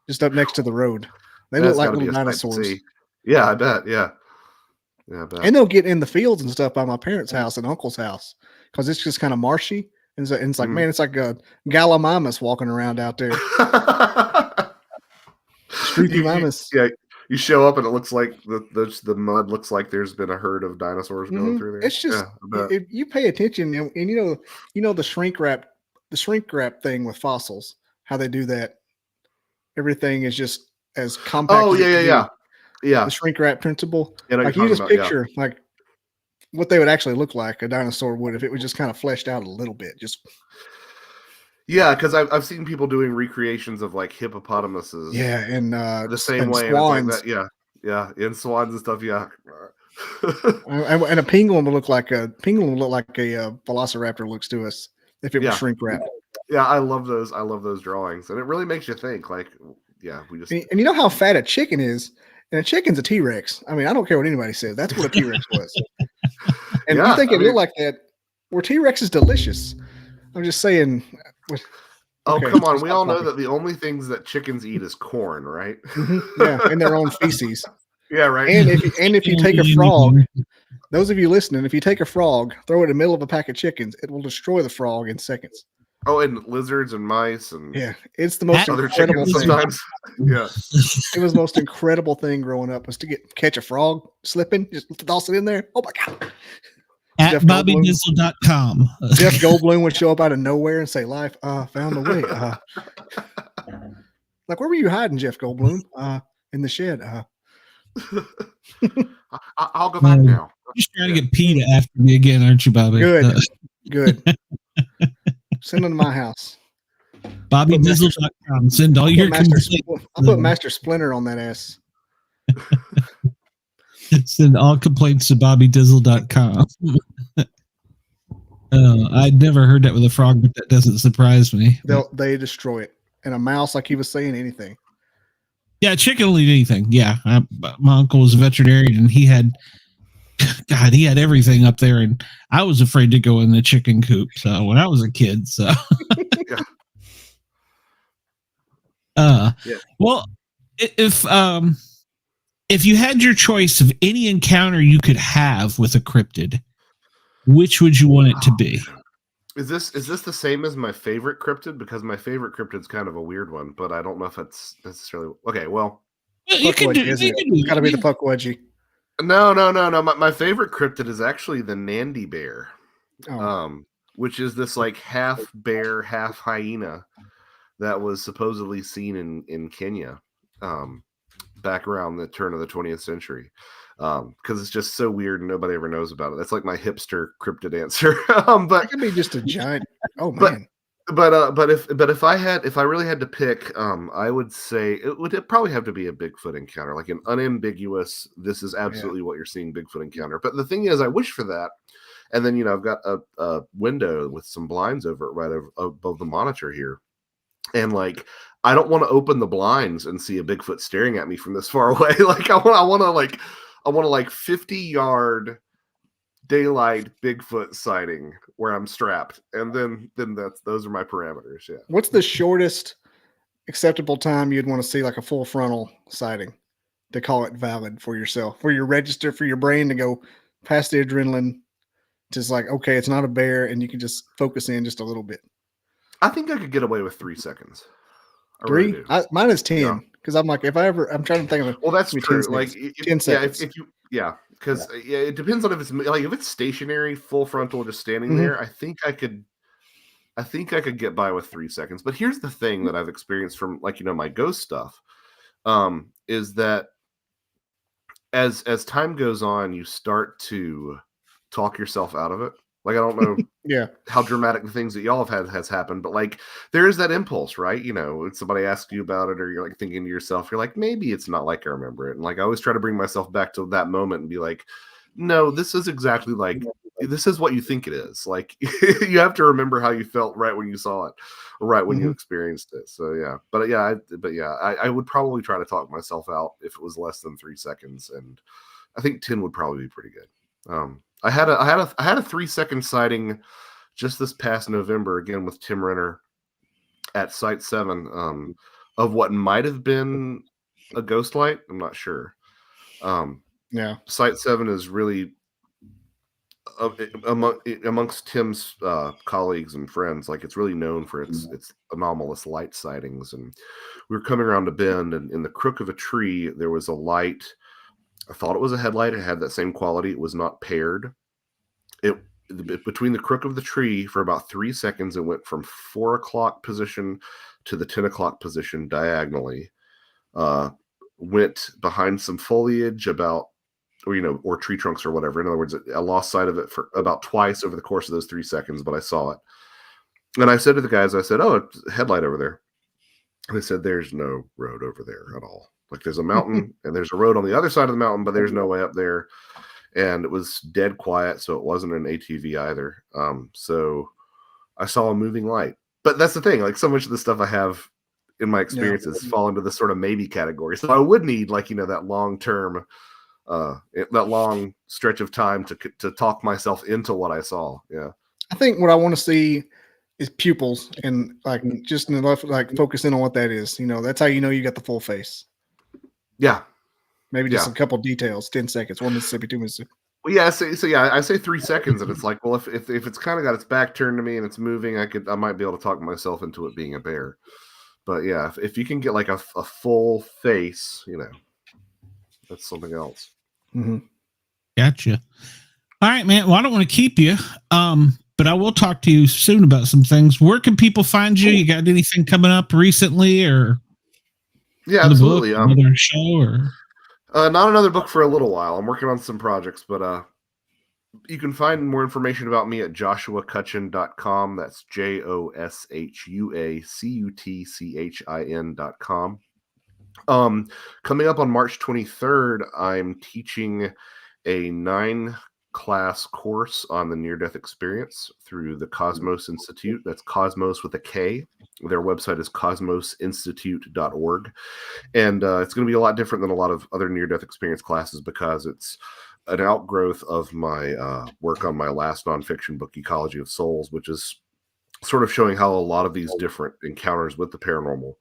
just up next to the road. They look like little dinosaurs. Yeah, I bet. Yeah. Yeah, I bet. And they'll get in the fields and stuff by my parents' house and uncle's house because it's just kind of marshy. And it's like, man, it's like a gallimimus walking around out there. Streaky-mimus. Yeah, you show up and it looks like the mud looks like there's been a herd of dinosaurs going through there. It's just if you pay attention, and you know the shrink wrap thing with fossils, how they do that. Everything is just as compact. Oh yeah. The shrink wrap principle. Like you just picture like what they would actually look like a dinosaur would if it was just kind of fleshed out a little bit. Just because I've seen people doing recreations of like hippopotamuses. Yeah, and the same way. Swans. Like that, yeah, and swans and stuff. Yeah. and a penguin would look like a velociraptor looks to us if it was shrink wrap. Yeah, I love those. I love those drawings, and it really makes you think. Like, we just and you know how fat a chicken is. And a chicken's a T-Rex. I mean, I don't care what anybody says. That's what a T-Rex was. And you think it looked like that. Where T-Rex is delicious. I'm just saying. Okay, come on. We all know that the only things that chickens eat is corn, right? Yeah, and their own feces. Yeah, right. And if you take a frog, those of you listening, if you take a frog, throw it in the middle of a pack of chickens, it will destroy the frog in seconds. Oh, and lizards and mice and it's the most incredible thing. Sometimes. Yeah, it was the most incredible thing growing up was to catch a frog slipping, just toss it in there. Oh my god! At BobbyDizzle.com. Jeff Goldblum would show up out of nowhere and say, "Life, found a way." Like, where were you hiding, Jeff Goldblum? In the shed. I'll go back now. You're just trying to get PETA after me again, aren't you, Bobby? Good. Send them to my house. BobbyDizzle.com. Send all your complaints. I'll put Master Splinter on that ass. Send all complaints to BobbyDizzle.com. I'd never heard that with a frog, but that doesn't surprise me. They destroy it. And a mouse, like he was saying, anything. Yeah, chicken will eat anything. Yeah. My uncle was a veterinarian and he had everything up there, and I was afraid to go in the chicken coop. So when I was a kid, well, if you had your choice of any encounter you could have with a cryptid, which would you want it to be? Is this the same as my favorite cryptid? Because my favorite cryptid's kind of a weird one, but I don't know if it's necessarily okay. Well, you can do it. Got to be the Puckwudgie. No. My favorite cryptid is actually the Nandi bear, which is this like half bear, half hyena that was supposedly seen in Kenya back around the turn of the 20th century. Because it's just so weird and nobody ever knows about it. That's like my hipster cryptid answer. But it could be just a giant. Oh man. But if I really had to pick, I would say it'd probably have to be a Bigfoot encounter, like an unambiguous. This is absolutely what you're seeing, Bigfoot encounter. But the thing is, I wish for that, and then I've got a window with some blinds over it right above the monitor here, and like I don't want to open the blinds and see a Bigfoot staring at me from this far away. Like I want to 50-yard daylight Bigfoot sighting where I'm strapped, and then those are my parameters. Yeah. What's the shortest acceptable time you'd want to see like a full frontal sighting to call it valid for yourself, for your register, for your brain to go past the adrenaline, just like, okay, it's not a bear, and you can just focus in just a little bit? I think I could get away with 3 seconds. Three? Mine is 10 because I'm like, I'm trying to think of it. Well, that's true. Like 10 seconds. Because it depends on if it's stationary, full frontal, just standing there. I think I could get by with 3 seconds. But here's the thing that I've experienced from my ghost stuff, is that as time goes on, you start to talk yourself out of it. Like, I don't know Yeah. how dramatic the things that y'all have had has happened, but like there is that impulse, right? You know, if somebody asks you about it, or you're like thinking to yourself, you're like, maybe it's not like I remember it. And like I always try to bring myself back to that moment and be like, no, this is exactly like this is what you think it is. Like you have to remember how you felt right when you saw it, or right when you experienced it. So yeah, I would probably try to talk myself out if it was less than 3 seconds, and I think 10 would probably be pretty good. I had a 3-second sighting just this past November, again with Tim Renner at Site 7, of what might have been a ghost light. I'm not sure. Site 7 is really amongst Tim's colleagues and friends. Like, it's really known for its anomalous light sightings. And we were coming around a bend, and in the crook of a tree there was a light. I thought it was a headlight. It had that same quality. It was not paired. Between the crook of the tree for about 3 seconds, it went from 4 o'clock position to the 10 o'clock position diagonally. Went behind some foliage or tree trunks or whatever. In other words, I lost sight of it for about twice over the course of those 3 seconds, but I saw it. And I said to the guys, I said, "Oh, it's a headlight over there." And they said, "There's no road over there at all. Like, there's a mountain and there's a road on the other side of the mountain, but there's no way up there." And it was dead quiet, so it wasn't an ATV either. So I saw a moving light. But that's the thing, like, so much of the stuff I have in my experiences fall into this sort of maybe category. So I would need, like, that long-term, that long stretch of time to talk myself into what I saw. Yeah. I think what I want to see is pupils, and like just enough, like focus in on what that is. That's how you got the full face. Yeah. Maybe just a couple details, 10 seconds, 1 Mississippi, 2 Mississippi. Well, yeah. So yeah, I say 3 seconds, and it's like, well, if it's kind of got its back turned to me and it's moving, I might be able to talk myself into it being a bear. But yeah, if you can get like a full face, that's something else. Mm-hmm. Gotcha. All right, man. Well, I don't want to keep you, but I will talk to you soon about some things. Where can people find you? You got anything coming up recently, or? Yeah, absolutely. Book, another show, or? Not another book for a little while. I'm working on some projects, but you can find more information about me at joshuacutchin.com. That's JOSHUACUTCHIN.com. Coming up on March 23rd, I'm teaching a 9-class course on the near-death experience through the Cosmos Institute. That's Cosmos with a K. Their website is cosmosinstitute.org. And it's going to be a lot different than a lot of other near-death experience classes because it's an outgrowth of my work on my last nonfiction book, Ecology of Souls, which is sort of showing how a lot of these different encounters with the paranormal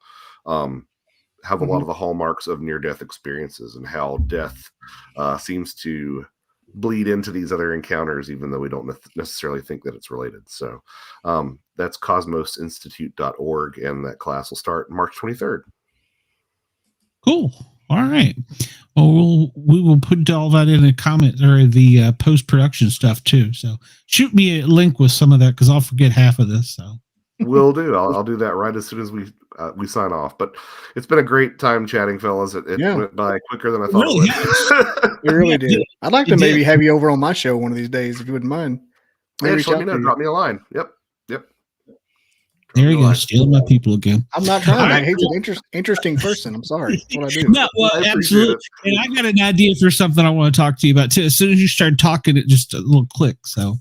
have a lot of the hallmarks of near-death experiences, and how death seems to bleed into these other encounters, even though we don't necessarily think that it's related. So that's cosmosinstitute.org, and that class will start March 23rd. Cool. All right. Well, we will put all that in the comment or the post-production stuff too. So shoot me a link with some of that, because I'll forget half of this. So will do. I'll do that right as soon as we sign off. But it's been a great time chatting, fellas. It went by quicker than I thought it would. It really did. I'd like to maybe have you over on my show one of these days, if you wouldn't mind. Just let me know. Drop me a line. Yep. There you go. Stealing my people again. I'm not trying. I hate an interesting person. I'm sorry. That's what I do. No, well, absolutely. And I got an idea for something I want to talk to you about too. As soon as you start talking, it just a little click. So,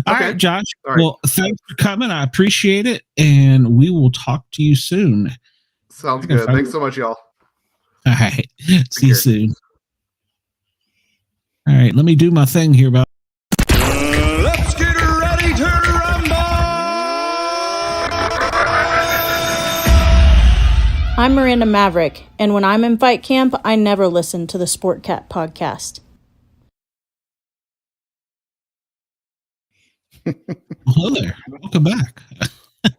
all right, Josh. All right. Well, thanks for coming. I appreciate it, and we will talk to you soon. Sounds good. Thanks so much, y'all. All right. See you soon. All right. Let me do my thing here about. Let's get ready to rumble. I'm Miranda Maverick, and when I'm in fight camp, I never listen to the Sport Cat podcast. Hello there. Welcome back. That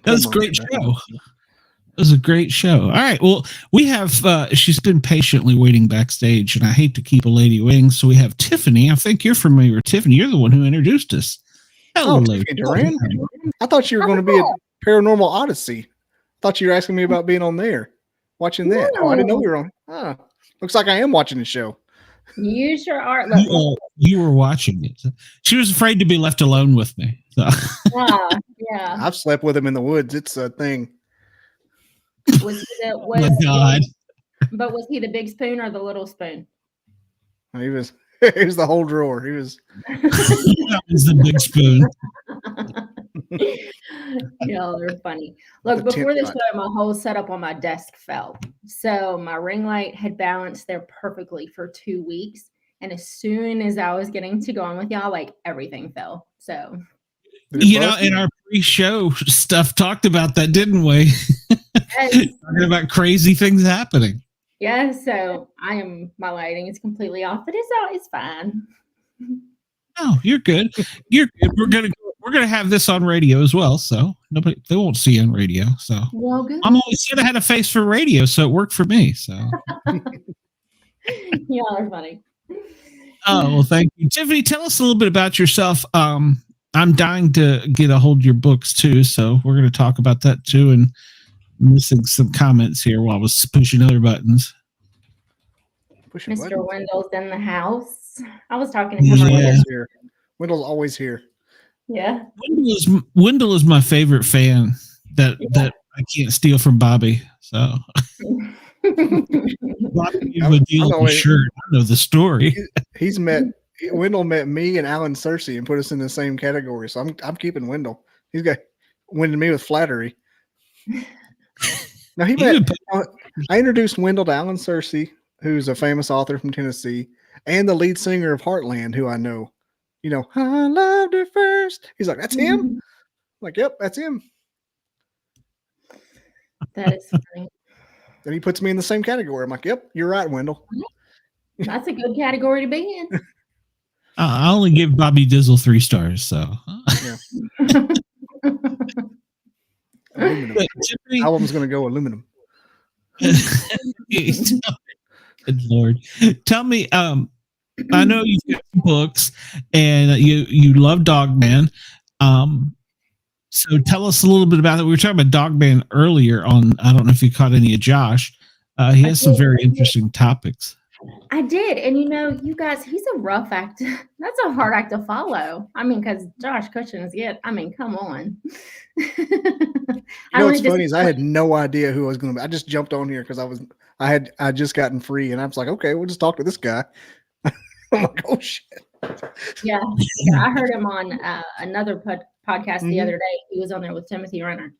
was a great show. It was a great show. All right. Well, we have, she's been patiently waiting backstage, and I hate to keep a lady waiting. So we have Tiffany. I think you're familiar with Tiffany. You're the one who introduced us. Hello, Tiffany Doran. I thought you were going to be at Paranormal Odyssey. Thought you were asking me about being on there, watching that. Oh, I didn't know we were on. Looks like I am watching the show. You sure are. You were watching it. She was afraid to be left alone with me. So. Yeah. I've slept with him in the woods. It's a thing. Was he Oh my God. But was he the big spoon or the little spoon? He was the whole drawer. He was That was the big spoon. Y'all are funny. Look, The before the tent show, my whole setup on my desk fell. So my ring light had balanced there perfectly for 2 weeks. And as soon as I was getting to go on with y'all, like everything fell. So You know, in our pre-show stuff talked about that, didn't we? yes, Talking about crazy things happening. yeah, so my lighting is completely off, but it's fine. Oh, you're good. You're good. We're gonna have this on radio as well, so they won't see you on radio. So Well, good. I'm always said I had a face for radio, so it worked for me. So Y'all are funny. oh well, thank you, Tiffany. Tell us a little bit about yourself. I'm dying to get a hold of your books too, so we're going to talk about that too. And missing some comments here while I was pushing other buttons. pushing Mr. buttons. Wendell's in the house. I was talking to him. Yeah. earlier. Wendell's here. Wendell's always here. Yeah. Wendell is my favorite fan that I can't steal from Bobby. So Bobby gave a deal on the shirt. I know the story. Wendell met me and Alan Cersei and put us in the same category. So I'm keeping Wendell. He's got winded me with flattery. Now I introduced Wendell to Alan Cersei, who's a famous author from Tennessee, and the lead singer of Heartland, who I know. You know, I loved her first. He's like, that's him? I'm like, yep, that's him. That is funny. And he puts me in the same category. I'm like, yep, you're right, Wendell. That's a good category to be in. I only give Bobby Dizzle 3 stars. So Aluminum. Tiffany, Album's going to go aluminum. good Lord, tell me. I know you've got books, and you love Dogman. So tell us a little bit about it. We were talking about Dogman earlier on. I don't know if you caught any of Josh. He has some very interesting topics. I did. And you guys, he's a rough act. That's a hard act to follow. I mean, because Josh Cutchin is come on. What's funny is I had no idea who I was going to be. I just jumped on here because I just gotten free, and I was like, okay, we'll just talk to this guy. I'm like, oh shit. Yeah, I heard him on another podcast the other day. He was on there with Timothy Renner.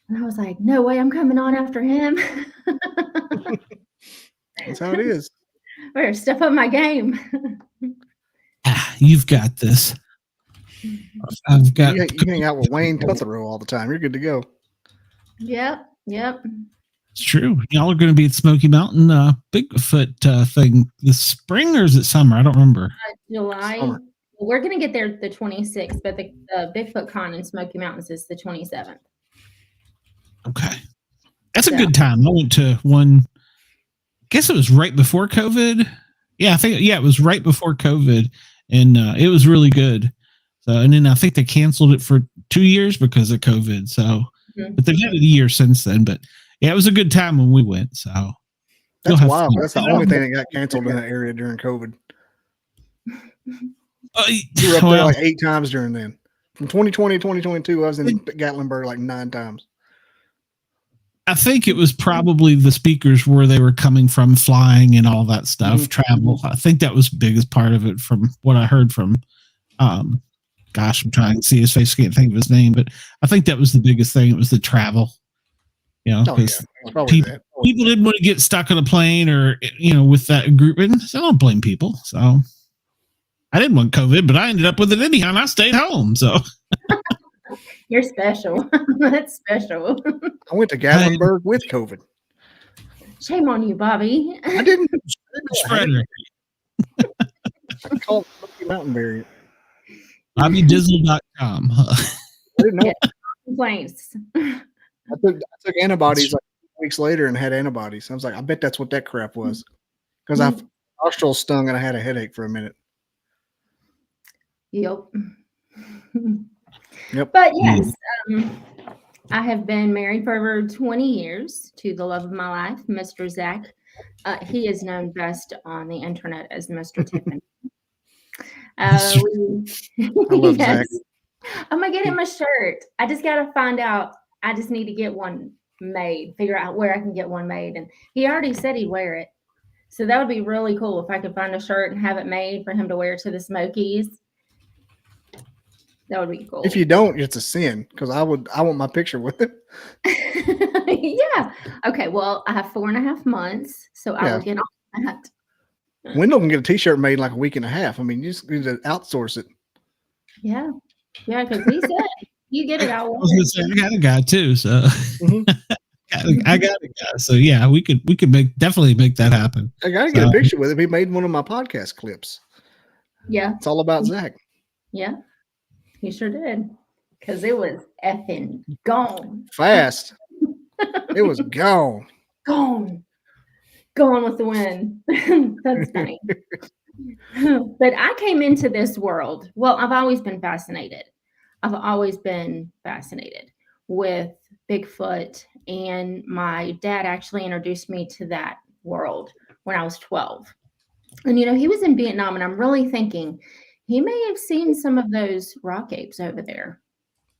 And I was like, no way, I'm coming on after him. That's how it is. Better step up my game. You've got this. I've got. You hang out with Wayne Cutherow all the time. You're good to go. Yep. It's true. Y'all are going to be at Smoky Mountain Bigfoot thing this spring, or is it summer? I don't remember. July. Summer. We're going to get there the 26th, but the Bigfoot Con in Smoky Mountains is the 27th. Okay. That's a good time. I went to one, I guess it was right before COVID. Yeah, it was right before COVID, and it was really good. So, and then I think they canceled it for 2 years because of COVID. So, but they've had it a year since then. But yeah, it was a good time when we went. So that's wild. That's the only thing that got canceled in that area during COVID. You were up there like 8 times during then. From 2020 to 2022, I was in Gatlinburg like 9 times. I think it was probably the speakers where they were coming from, flying and all that stuff, travel. I think that was the biggest part of it from what I heard from, gosh, I'm trying to see his face. Can't think of his name, but I think that was the biggest thing. It was the travel, because people didn't want to get stuck on a plane or, with that group. And so I don't blame people. So I didn't want COVID, but I ended up with it anyhow, and I stayed home. So you're special. That's special. I went to Gatlinburg with COVID. Shame on you, Bobby. I didn't spread it. I called it Smoky Mountain variant. BobbyDizzle.com. I didn't know. Complaints. I took antibodies like 2 weeks later and had antibodies. I was like, I bet that's what that crap was. Because I nostrils stung and I had a headache for a minute. Yep. Yep. But yes, I have been married for over 20 years to the love of my life, Mr. Zach. He is known best on the internet as Mr. Tiffany. Uh, I love Zach. I'm gonna get him a shirt. I just gotta find out. I just need to get one made. Figure out where I can get one made, and he already said he'd wear it. So that would be really cool if I could find a shirt and have it made for him to wear to the Smokies. That would be cool. If you don't, it's a sin because I want my picture with it. Yeah. Okay. Well, I have 4.5 months, so I will get on that. Wendell can get a T-shirt made in like a week and a half. I mean, you just need to outsource it. Yeah. Yeah, because he said you get it out. I was gonna say I got a guy too, so I got a guy. So yeah, we could definitely make that happen. I gotta get a picture with him. He made one of my podcast clips. Yeah. It's all about Zach. Yeah. He sure did. Because it was effing gone. Fast. It was gone. Gone with the wind. That's funny. But I came into this world. Well, I've always been fascinated. With Bigfoot, and my dad actually introduced me to that world when I was 12. And he was in Vietnam, and I'm really thinking he may have seen some of those rock apes over there.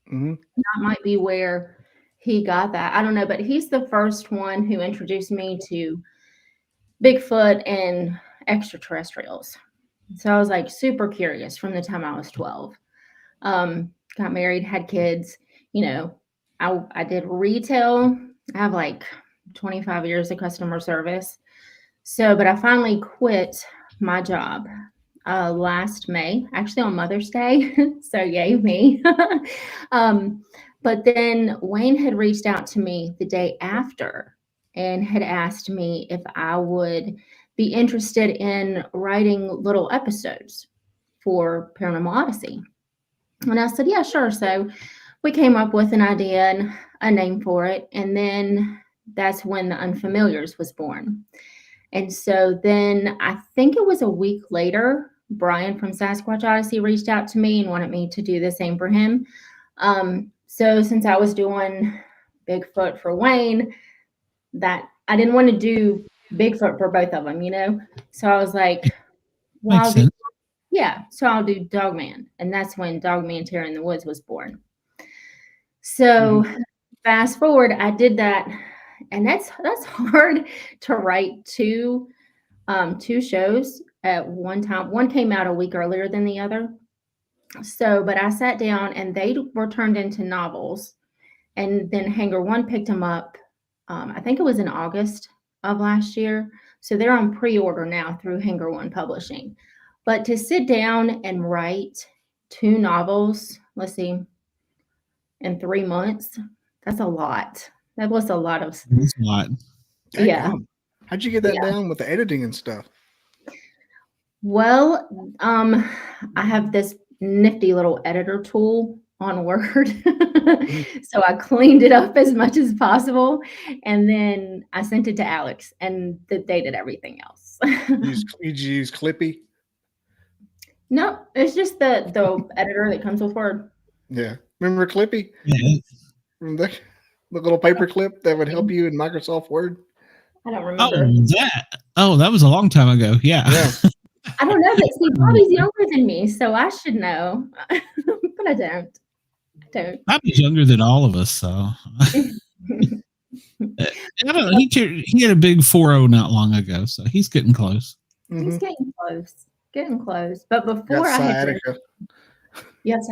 Mm-hmm. That might be where he got that. I don't know, but he's the first one who introduced me to Bigfoot and extraterrestrials. So I was like super curious from the time I was 12. Got married, had kids. I did retail. I have like 25 years of customer service. But I finally quit my job last May, actually on Mother's Day. So yay me. But then Wayne had reached out to me the day after and had asked me if I would be interested in writing little episodes for Paranormal Odyssey. And I said, yeah, sure. So we came up with an idea and a name for it. And then that's when the Unfamiliars was born. And so then I think it was a week later, Brian from Sasquatch Odyssey reached out to me and wanted me to do the same for him. So since I was doing Bigfoot for Wayne, that I didn't want to do Bigfoot for both of them, So I was like, well, I'll do Dogman. And that's when Dogman Terror in the Woods was born. So fast forward, I did that. And that's hard to write two shows at one time. One came out a week earlier than the other. But I sat down and they were turned into novels. And then Hanger One picked them up. I think it was in August of last year. So they're on pre-order now through Hanger One Publishing. But to sit down and write 2 novels, let's see, in 3 months, that's a lot. That was a lot of. That's a lot. Yeah. How'd you get that down with the editing and stuff? Well, I have this nifty little editor tool on Word. So I cleaned it up as much as possible. And then I sent it to Alex and they did everything else. Did you use Clippy? No, it's just the editor that comes with Word. Yeah. Remember Clippy? Yeah. Remember the little paper clip that would help you in Microsoft Word? I don't remember. That was a long time ago. Yeah. I don't know, but see, Bobby's younger than me, so I should know. But I don't. Bobby's younger than all of us, so. I don't know. He had a big 4.0 not long ago, so he's getting close. He's getting close. But before I had yes,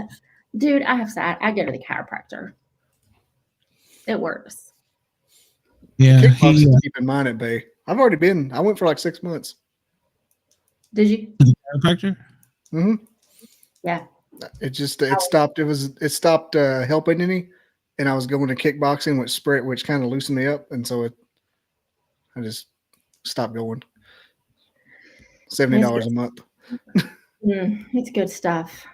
dude, I have I go to the chiropractor. It works. Yeah. Keep in mind at Bay. I've already been. I went for like 6 months. Did you? The chiropractor? Mm-hmm. Yeah. It stopped. It stopped helping any, and I was going to kickboxing, which kind of loosened me up, and so I just stopped going. $70 a month. It's good stuff.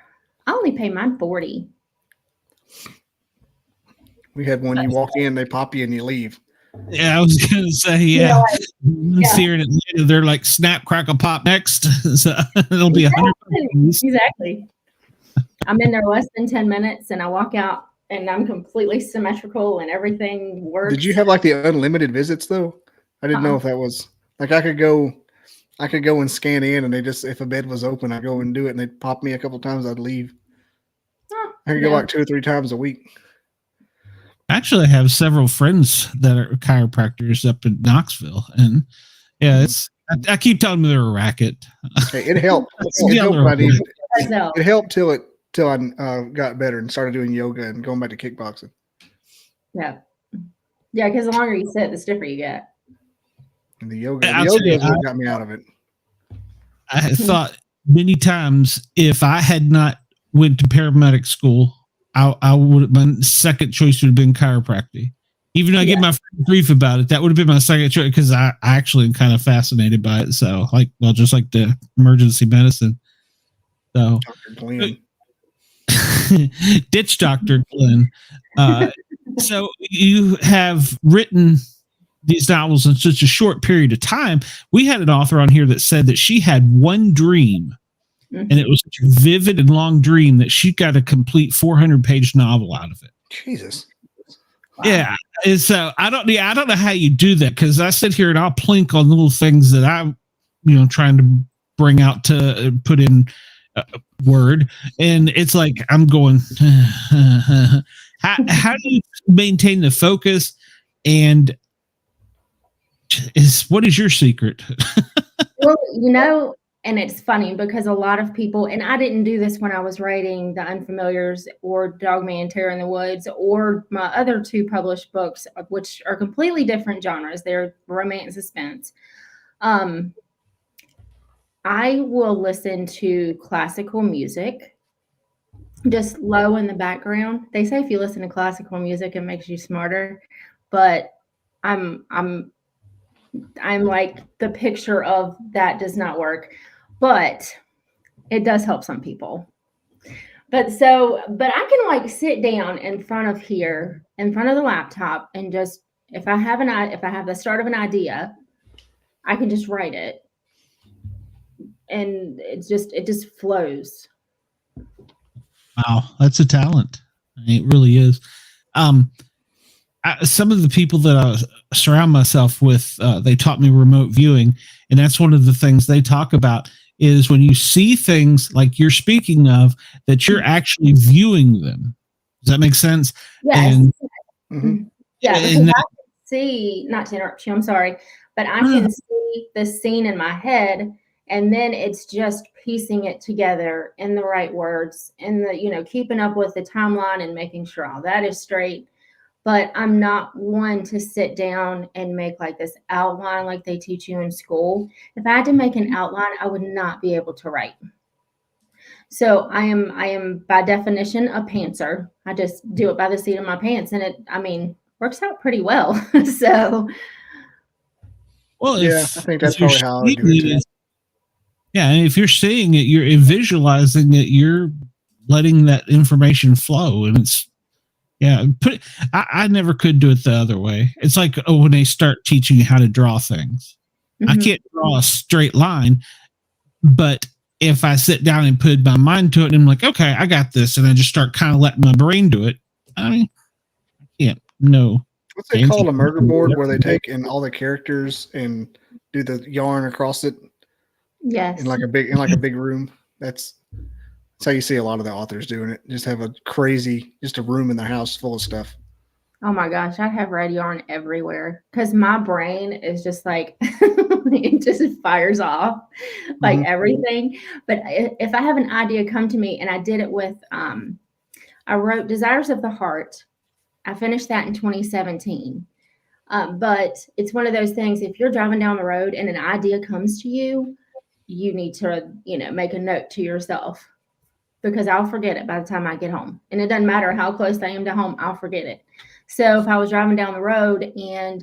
I only pay mine $40. We had one. You walk in, they pop you, and you leave. Yeah, I was gonna say, yeah. Here in Atlanta, they're like snap, crackle, pop next. So it'll be $100. Exactly. I'm in there less than 10 minutes, and I walk out, and I'm completely symmetrical, and everything works. Did you have like the unlimited visits though? I didn't know if that was like I could go I could go and scan in, and if a bed was open, I'd go and do it, and they'd pop me a couple times. I'd leave. I could go like 2 or 3 times a week. Actually, I have several friends that are chiropractors up in Knoxville, and yeah, I keep telling them they're a racket. Hey, it helped. It helped when I needed it. It helped till I got better and started doing yoga and going back to kickboxing. Yeah, because the longer you sit, the stiffer you get. And the yoga is what got me out of it. I had thought many times if I had not went to paramedic school, I would, my second choice would have been chiropractic. Even though I get my grief about it, that would have been my second choice because I actually am kind of fascinated by it. So, just like the emergency medicine. So, Dr. Glenn. Ditch Dr. Glenn. So you have written these novels in such a short period of time. We had an author on here that said that she had one dream. And it was such a vivid and long dream that she got a complete 400-page novel out of it. Jesus. Wow. Yeah. And so I don't know how you do that, because I sit here and I'll plink on little things that I'm, trying to bring out to put in word. And it's like, I'm going, how do you maintain the focus? And what is your secret? Well, and it's funny because a lot of people, and I didn't do this when I was writing The Unfamiliars or Dogman, Terror in the Woods, or my other 2 published books, which are completely different genres. They're romance suspense. I will listen to classical music, just low in the background. They say if you listen to classical music, it makes you smarter, but I'm like the picture of that does not work, but it does help some people. But I can sit down in front of the laptop, and just, if I have the start of an idea, I can just write it. And it just flows. Wow. That's a talent. It really is. Some of the people that I surround myself with, they taught me remote viewing. And that's one of the things they talk about is when you see things like you're speaking of, that you're actually viewing them. Does that make sense? Yes. And, yeah, because I can see, not to interrupt you, I'm sorry, but I can see the scene in my head, and then it's just piecing it together in the right words, and keeping up with the timeline and making sure all that is straight. But I'm not one to sit down and make this outline like they teach you in school. If I had to make an outline, I would not be able to write. So I am by definition a pantser. I just do it by the seat of my pants, and it works out pretty well. So. Well, I think that's probably how I would do it too. Yeah, and if you're seeing it, you're visualizing it, you're letting that information flow, and it's. Yeah, I never could do it the other way. It's like when they start teaching you how to draw things. I can't draw a straight line, but if I sit down and put my mind to it, and I'm like, okay, I got this, and I just start kind of letting my brain do it. I can't. No. What's they call a murder board, where they take in all the characters and do the yarn across it? Yes. In like a big room. That's how you see a lot of the authors doing it. Just have just a room in their house full of stuff. Oh my gosh, I have red yarn everywhere because my brain is just it just fires off everything. But if I have an idea come to me, and I did it with, I wrote Desires of the Heart. I finished that in 2017. But it's one of those things, if you're driving down the road and an idea comes to you, you need to, make a note to yourself. Because I'll forget it by the time I get home. And it doesn't matter how close I am to home, I'll forget it. So if I was driving down the road and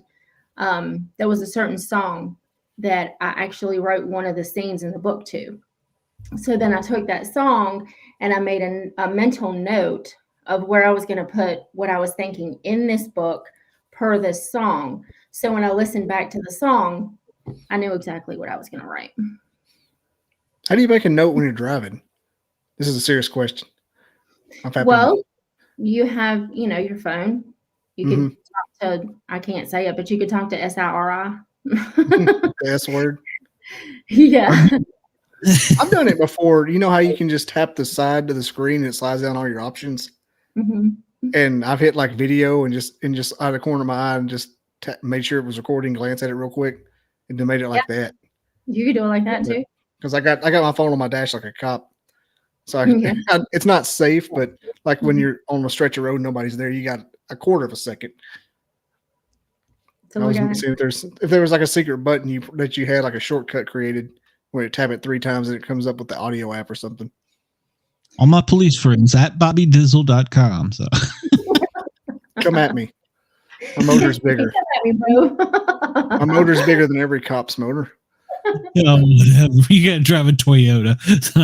there was a certain song that I actually wrote one of the scenes in the book to. So then I took that song and I made a mental note of where I was going to put what I was thinking in this book per this song. So when I listened back to the song, I knew exactly what I was going to write. How do you make a note when you're driving? This is a serious question. Well, you have, your phone. You could talk to, I can't say it, but you could talk to SIRI. The S word. Yeah. I've done it before. You know how you can just tap the side to the screen and it slides down all your options. Hmm. And I've hit like video and just out of the corner of my eye and just made sure it was recording, glance at it real quick, and then made it like that. You could do it like that too. Because I got my phone on my dash like a cop. So Yeah. it's not safe, but like when you're on a stretch of road, nobody's there. You got a quarter of a second. So I was we got- seeing if there was like a secret button that you had like a shortcut created where you tap it 3 times and it comes up with the audio app or something. All my police friends at BobbyDizzle.com. So Come at me. My motor's bigger. Come at me, bro. My motor's bigger than every cop's motor. whatever. You gotta drive a Toyota. It's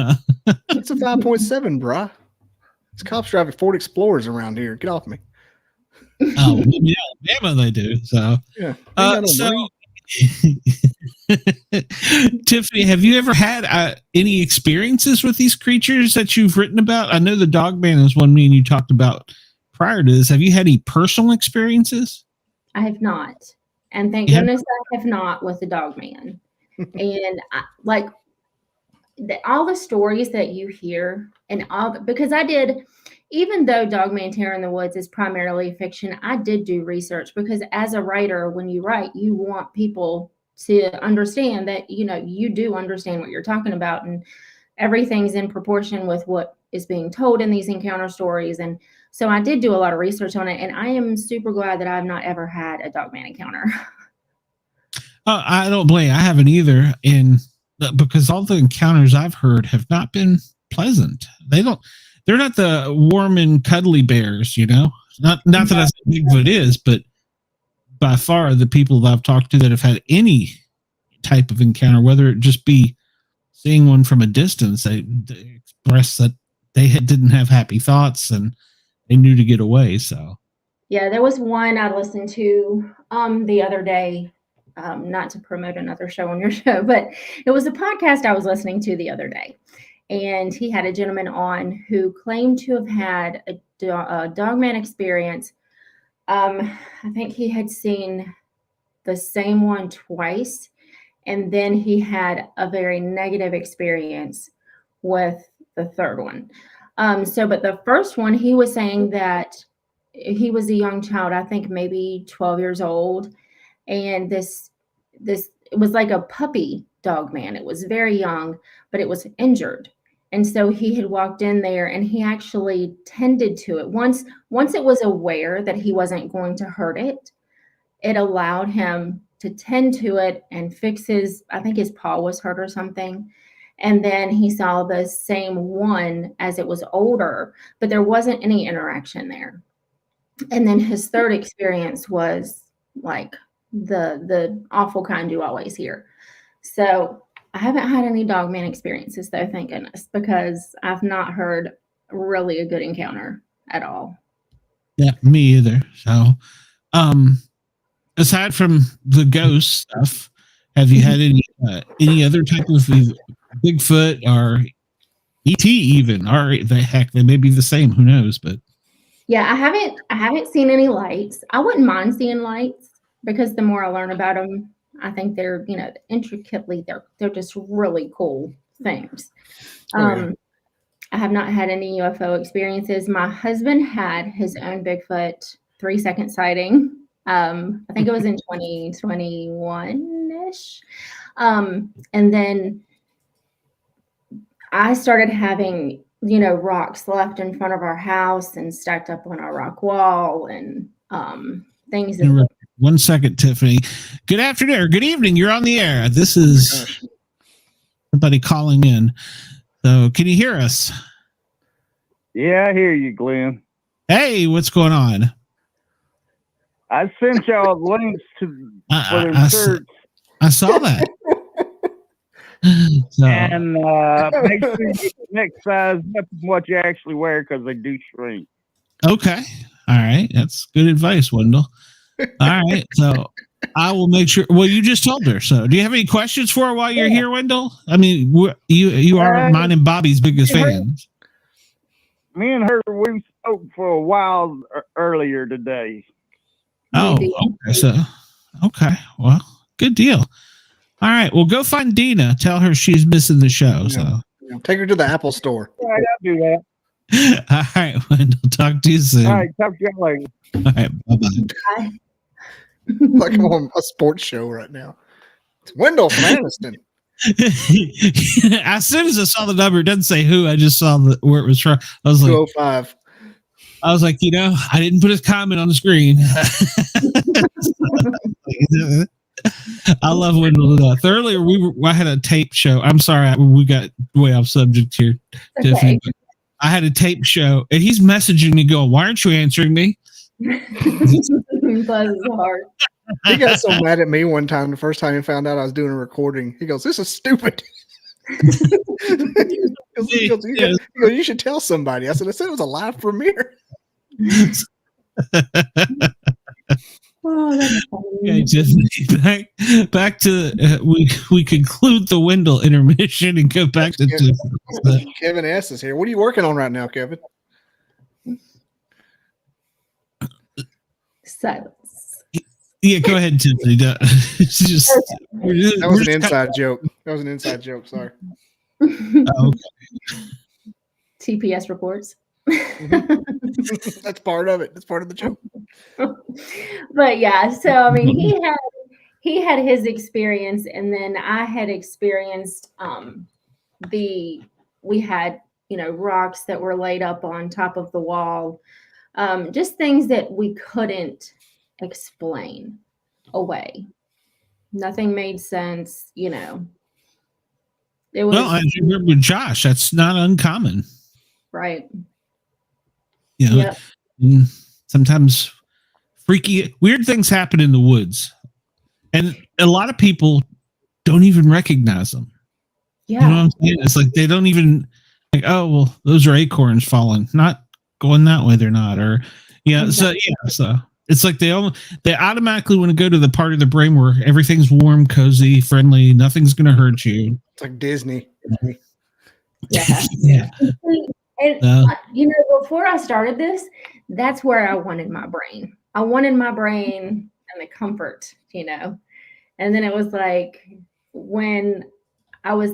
a 5.7, brah. These cops driving Ford Explorers around here. Get off me. Oh, yeah, Alabama they do. So Yeah. Tiffany, have you ever had any experiences with these creatures that you've written about? I know the Dogman is one me and you talked about prior to this. Have you had any personal experiences? I have not. And thank goodness I have not with the Dogman. And all the stories that you hear and because I did, even though Dogman Terror in the Woods is primarily fiction, I did do research because as a writer, when you write, you want people to understand that, you do understand what you're talking about and everything's in proportion with what is being told in these encounter stories. And so I did do a lot of research on it, and I am super glad that I've not ever had a Dogman encounter. I don't blame. I haven't either, because all the encounters I've heard have not been pleasant. They're not the warm and cuddly bears, Not that I say Bigfoot is, but by far the people that I've talked to that have had any type of encounter, whether it just be seeing one from a distance, they express that they didn't have happy thoughts and they knew to get away. So yeah, there was one I listened to the other day. Not to promote another show on your show, but it was a podcast I was listening to the other day. And he had a gentleman on who claimed to have had a Dogman experience. I think he had seen the same one twice. And then he had a very negative experience with the third one. But the first one, he was saying that he was a young child, I think maybe 12 years old. And this it was like a puppy Dogman. It was very young, but it was injured. And so he had walked in there and he actually tended to it. Once it was aware that he wasn't going to hurt it, it allowed him to tend to it and fix I think his paw was hurt or something. And then he saw the same one as it was older, but there wasn't any interaction there. And then his third experience was like the awful kind you always hear. So I haven't had any Dogman experiences though, thank goodness, because I've not heard really a good encounter at all. Yeah, me either. So, aside from the ghost stuff, have you had any other type of Bigfoot or ET even, or they may be the same, who knows? But yeah, I haven't seen any lights. I wouldn't mind seeing lights because the more I learn about them, I think they're, intricately, they're just really cool things. I have not had any UFO experiences. My husband had his own Bigfoot 3-second sighting. I think it was in 2021-ish. And then I started having, rocks left in front of our house and stacked up on our rock wall and things. 1 second, Tiffany. Good afternoon or good evening. You're on the air. This is somebody calling in. So can you hear us? Yeah, I hear you, Glenn. Hey, what's going on? I sent y'all links to for the shirts. I saw that. So. And make sure you get the next size up from what you actually wear because they do shrink. Okay. All right. That's good advice, Wendell. All right. So I will make sure. Well, you just told her. So do you have any questions for her while you're here, Wendell? I mean, you are mine and Bobby's biggest fans. Me and her, we spoke for a while earlier today. Oh, okay. So, okay. Well, good deal. All right. Well, go find Dina. Tell her she's missing the show. So Take her to the Apple store. All right, I'll do that. all right, Wendell. Talk to you soon. All right, talk to you later. All right. Bye-bye. Like I'm on a sports show right now. It's Wendell from Anniston. As soon as I saw the number, it doesn't say who. I just saw where it was from. I was like, 205. I didn't put his comment on the screen. I love Wendell to death. Earlier, I had a tape show. I'm sorry, we got way off subject here, Tiffany. But I had a tape show, and he's messaging me, going, "Why aren't you answering me?" Bless his heart. He got so mad at me one time. The first time he found out I was doing a recording, he goes, "This is stupid." He goes, "You should tell somebody." I said it was a live premiere. Oh, that's funny. Okay, Tiffany, back to we conclude the Wendell intermission and go back to Tiffany. Kevin S is here. What are you working on right now, Kevin? Silence. Yeah, go ahead, Tiffany. It's just, That was an inside joke. That was an inside joke. Sorry. Okay. TPS reports. That's part of it. That's part of the joke. But yeah, so I mean, he had his experience, and then I had experienced we had rocks that were laid up on top of the wall, just things that we couldn't explain away. Nothing made sense, It was Well, as you remember, Josh, that's not uncommon. right. Yep. Sometimes freaky, weird things happen in the woods, and a lot of people don't even recognize them. Yeah. You know what I'm saying? It's like they don't even oh, well, those are acorns falling, not going that way. They're not, or exactly. So it's like they automatically want to go to the part of the brain where everything's warm, cozy, friendly, nothing's going to hurt you. It's like Disney. Yeah. Yeah. And before I started this, that's where I wanted my brain. I wanted my brain and the comfort, And then it was like when I was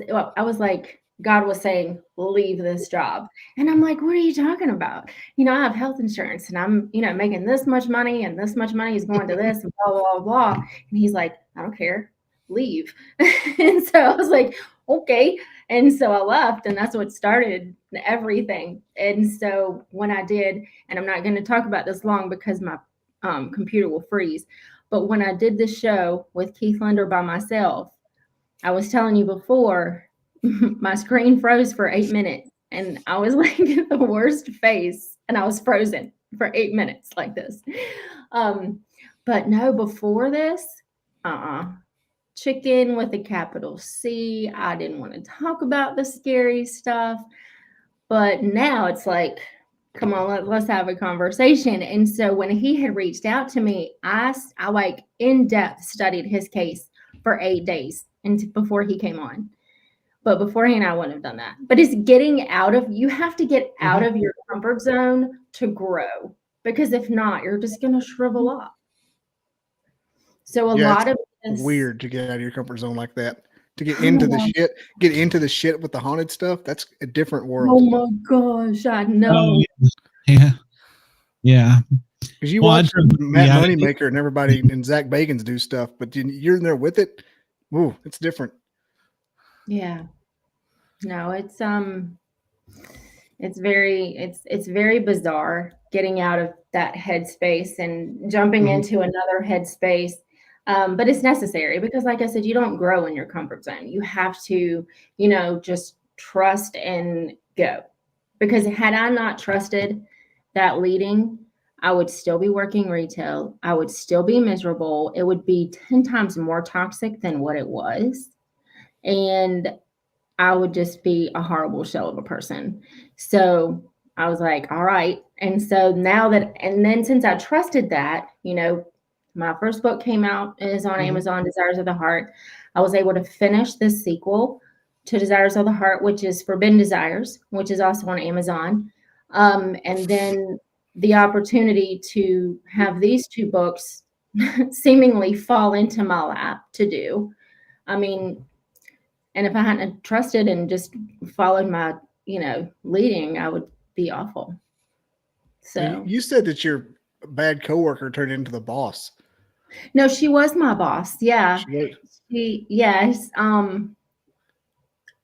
like, God was saying, leave this job. And I'm like, what are you talking about? I have health insurance and I'm, making this much money and this much money is going to this and blah, blah, blah. And he's like, I don't care, leave. And so I was like, okay. And so I left, and that's what started everything. And so when I did, and I'm not going to talk about this long because my computer will freeze, but when I did this show with Keith Linder by myself, I was telling you before, my screen froze for 8 minutes, and I was like in the worst face, and I was frozen for 8 minutes like this. But no, before this, chicken with a capital C. I didn't want to talk about the scary stuff, but now it's like, come on, let's have a conversation. And so when he had reached out to me, I like in depth studied his case for 8 days before he came on. But beforehand, I wouldn't have done that. But it's you have to get out of your comfort zone to grow, because if not, you're just going to shrivel up. So a lot of it's weird to get out of your comfort zone like that. To get into the shit with the haunted stuff, that's a different world. Oh my gosh, I know. Yeah. Because you watch Matt Moneymaker and everybody and Zach Bagans do stuff, but you're in there with it. Ooh, it's different. Yeah. No, it's very bizarre getting out of that headspace and jumping into another headspace. But it's necessary because, like I said, you don't grow in your comfort zone. You have to, just trust and go. Because had I not trusted that leading, I would still be working retail. I would still be miserable. It would be 10 times more toxic than what it was. And I would just be a horrible shell of a person. So I was like, all right. And so then since I trusted that, my first book came out, is on Amazon, Desires of the Heart. I was able to finish this sequel to Desires of the Heart, which is Forbidden Desires, which is also on Amazon. And then the opportunity to have these two books seemingly fall into my lap to do. I mean, and if I hadn't trusted and just followed my, leading, I would be awful. So you said that your bad coworker turned into the boss. no, she was my boss. Yeah. Yes.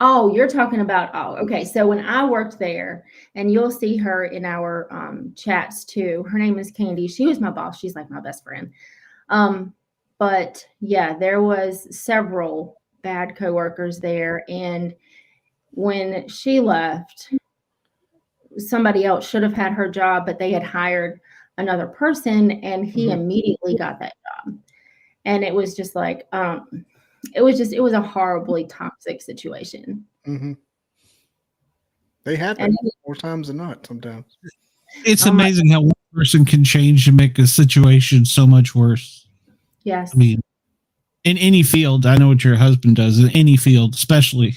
Oh, you're talking about, okay. So when I worked there, and you'll see her in our chats too, her name is Candy. She was my boss. She's like my best friend. But yeah, there was several bad coworkers there. And when she left, somebody else should have had her job, but they had hired another person, and he immediately got that job. And it was just like, it was a horribly toxic situation. Mm-hmm. They happen more times than not sometimes. It's amazing how one person can change to make a situation so much worse. Yes. I mean, in any field, I know what your husband does, in any field, especially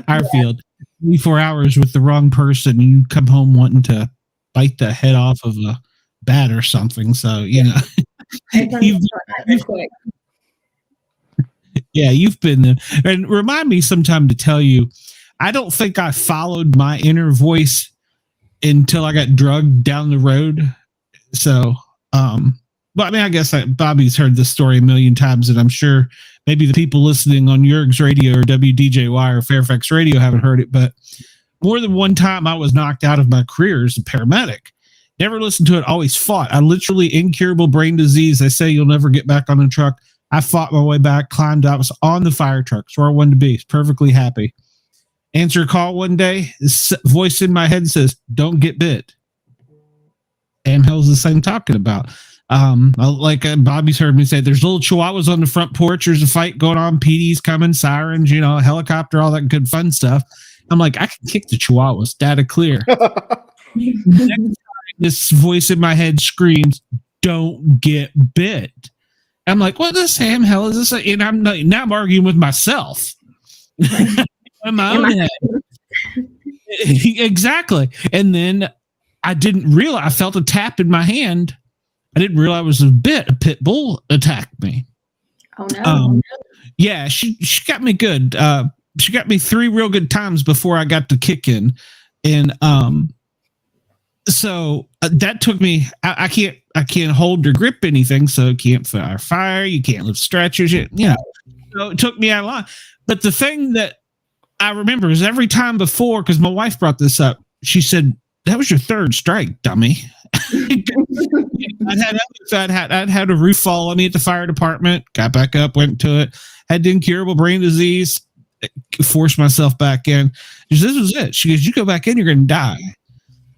our field. 24 hours with the wrong person, and you come home wanting to bite the head off of a bat or something. So, you've been there. And remind me sometime to tell you, I don't think I followed my inner voice until I got drugged down the road. So, but I mean, I guess Bobby's heard this story a million times, and I'm sure maybe the people listening on Yerg's Radio or WDJY or Fairfax Radio haven't heard it, but more than one time I was knocked out of my career as a paramedic. Never listened to it, always fought. I literally, incurable brain disease. They say you'll never get back on a truck. I fought my way back, climbed out, was on the fire truck. It's where I wanted to be. Perfectly happy. Answer a call one day. This voice in my head says, "Don't get bit." And hell's this thing talking about? Like Bobby's heard me say, there's little chihuahuas on the front porch. There's a fight going on. PD's coming, sirens, helicopter, all that good fun stuff. I'm like, I can kick the chihuahuas. Data clear. Next time, this voice in my head screams, "Don't get bit." I'm like, what the Sam hell is this? And now I'm arguing with myself. In my own head. Exactly. And then I didn't realize, I felt a tap in my hand. I didn't realize it was a pit bull attacked me. Oh no. Yeah, she got me good. She got me 3 real good times before I got the kick in. And so that took me, I can't hold or grip anything, so can't fire, you can't lift stretchers, so it took me out a lot. But the thing that I remember is every time before, because my wife brought this up, she said, "That was your 3rd strike, dummy." I'd had a roof fall on me at the fire department, got back up, went to it, had the incurable brain disease, forced myself back in. This was it. She goes, "You go back in, you're going to die."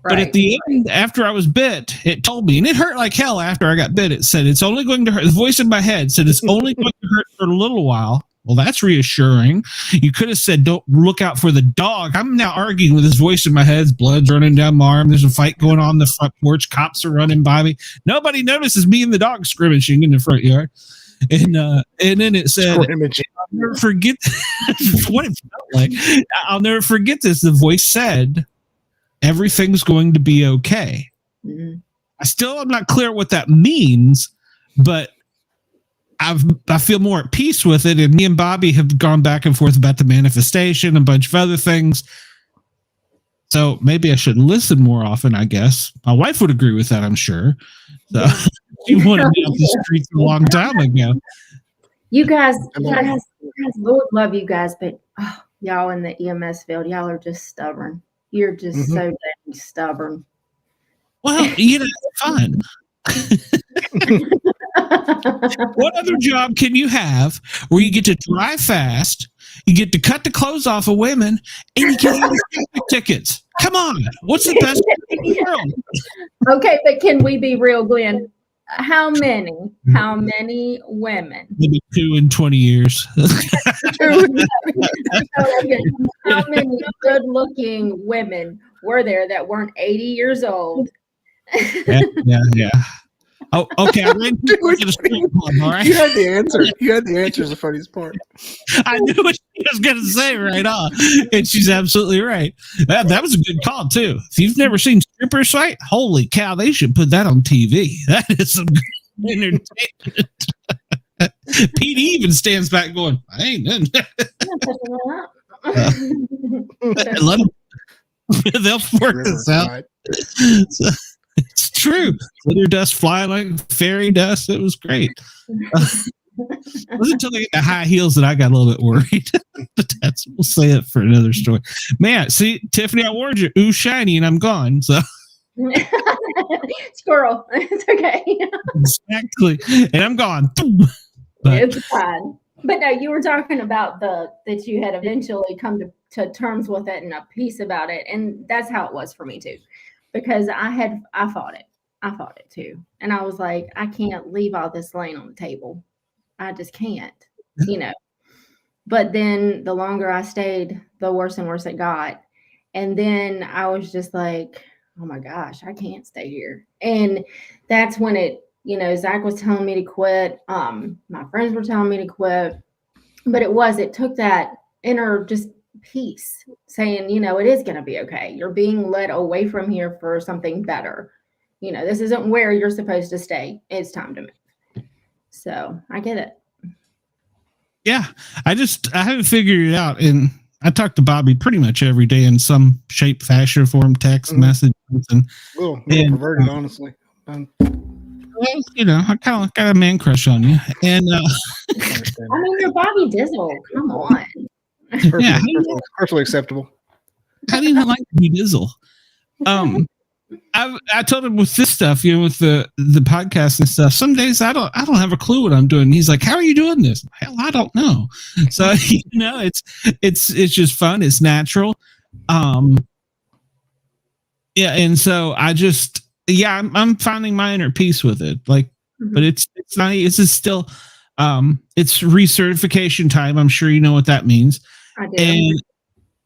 Right. But at the end, after I was bit, it told me, and it hurt like hell after I got bit. It said, "It's only going to hurt." The voice in my head said, "It's only going to hurt for a little while." Well, that's reassuring. You could have said, "Don't look out for the dog." I'm now arguing with this voice in my head. Blood's running down my arm. There's a fight going on the front porch. Cops are running by me. Nobody notices me and the dog scrimmaging in the front yard. And then it said, "I'll never forget." What it felt like. "I'll never forget this." The voice said, "Everything's going to be okay." Mm-hmm. I'm not clear what that means, but I feel more at peace with it. And me and Bobby have gone back and forth about the manifestation, a bunch of other things. So maybe I should listen more often, I guess. My wife would agree with that, I'm sure. So she wanted me off the streets a long time ago. You guys, Lord love you guys, but y'all in the EMS field, y'all are just stubborn. You're just so dang stubborn. Well, it's fun. What other job can you have where you get to drive fast, you get to cut the clothes off of women, and you get tickets? Come on. What's the best in the world? Okay, but can we be real, Glenn? How many women? Maybe 2 in 20 years. How many good-looking women were there that weren't 80 years old? Yeah. Oh, okay. I ran to the strip club, all right? You had the answer. You had the answer is the funniest part. I knew what she was going to say right on. And she's absolutely right. That was a good call, too. If you've never seen Strippers Fight, holy cow, they should put that on TV. That is some good entertainment. Pete even stands back going, I ain't done. Let them, they'll work this out. Right. So, it's true. Glitter dust flying like fairy dust. It was great. It wasn't until they get the high heels that I got a little bit worried. But we'll say it for another story. Man, see, Tiffany, I warned you. Ooh, shiny, and I'm gone. So Squirrel. It's okay. exactly. And I'm gone. But, it's fine. But no, you were talking about that you had eventually come to terms with it and a peace about it. And that's how it was for me too. Because I fought it. I fought it too. And I was like, I can't leave all this laying on the table. I just can't, But then the longer I stayed, the worse and worse it got. And then I was just like, oh my gosh, I can't stay here. And that's when it, Zach was telling me to quit. My friends were telling me to quit. But it took that inner just peace saying, it is going to be okay. You're being led away from here for something better. This isn't where you're supposed to stay. It's time to move. So I get it. Yeah, I haven't figured it out. And I talk to Bobby pretty much every day in some shape, fashion, form, text, messages. And, a little perverted, honestly. Well, I kind of got a man crush on you. And you're Bobby Dizzle. Come on. Perfectly acceptable. How do you not like to be Dizzle? I told him with this stuff, with the podcast and stuff. Some days I don't have a clue what I'm doing. He's like, "How are you doing this?" Hell, I don't know. So it's just fun. It's natural. Yeah, and so I'm finding my inner peace with it. Like, but it's not. It's just still. It's recertification time. I'm sure you know what that means. I do. And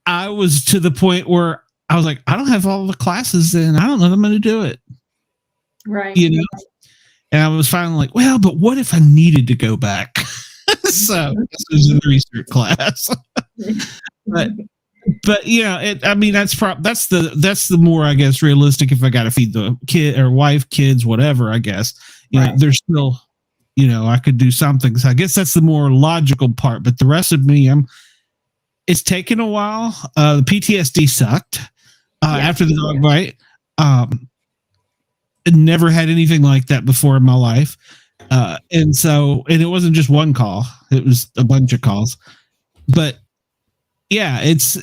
I was to the point where I was like, I don't have all the classes and I don't know if I'm going to do it. Right. And I was finally like, well, but what if I needed to go back? So this was a research class. but that's the more, I guess, realistic. If I got to feed the kid or wife, kids, whatever, I guess, there's still, I could do something. So I guess that's the more logical part, but the rest of me, it's taken a while. The PTSD sucked after the dog bite. I never had anything like that before in my life. And it wasn't just one call, it was a bunch of calls, but yeah, it's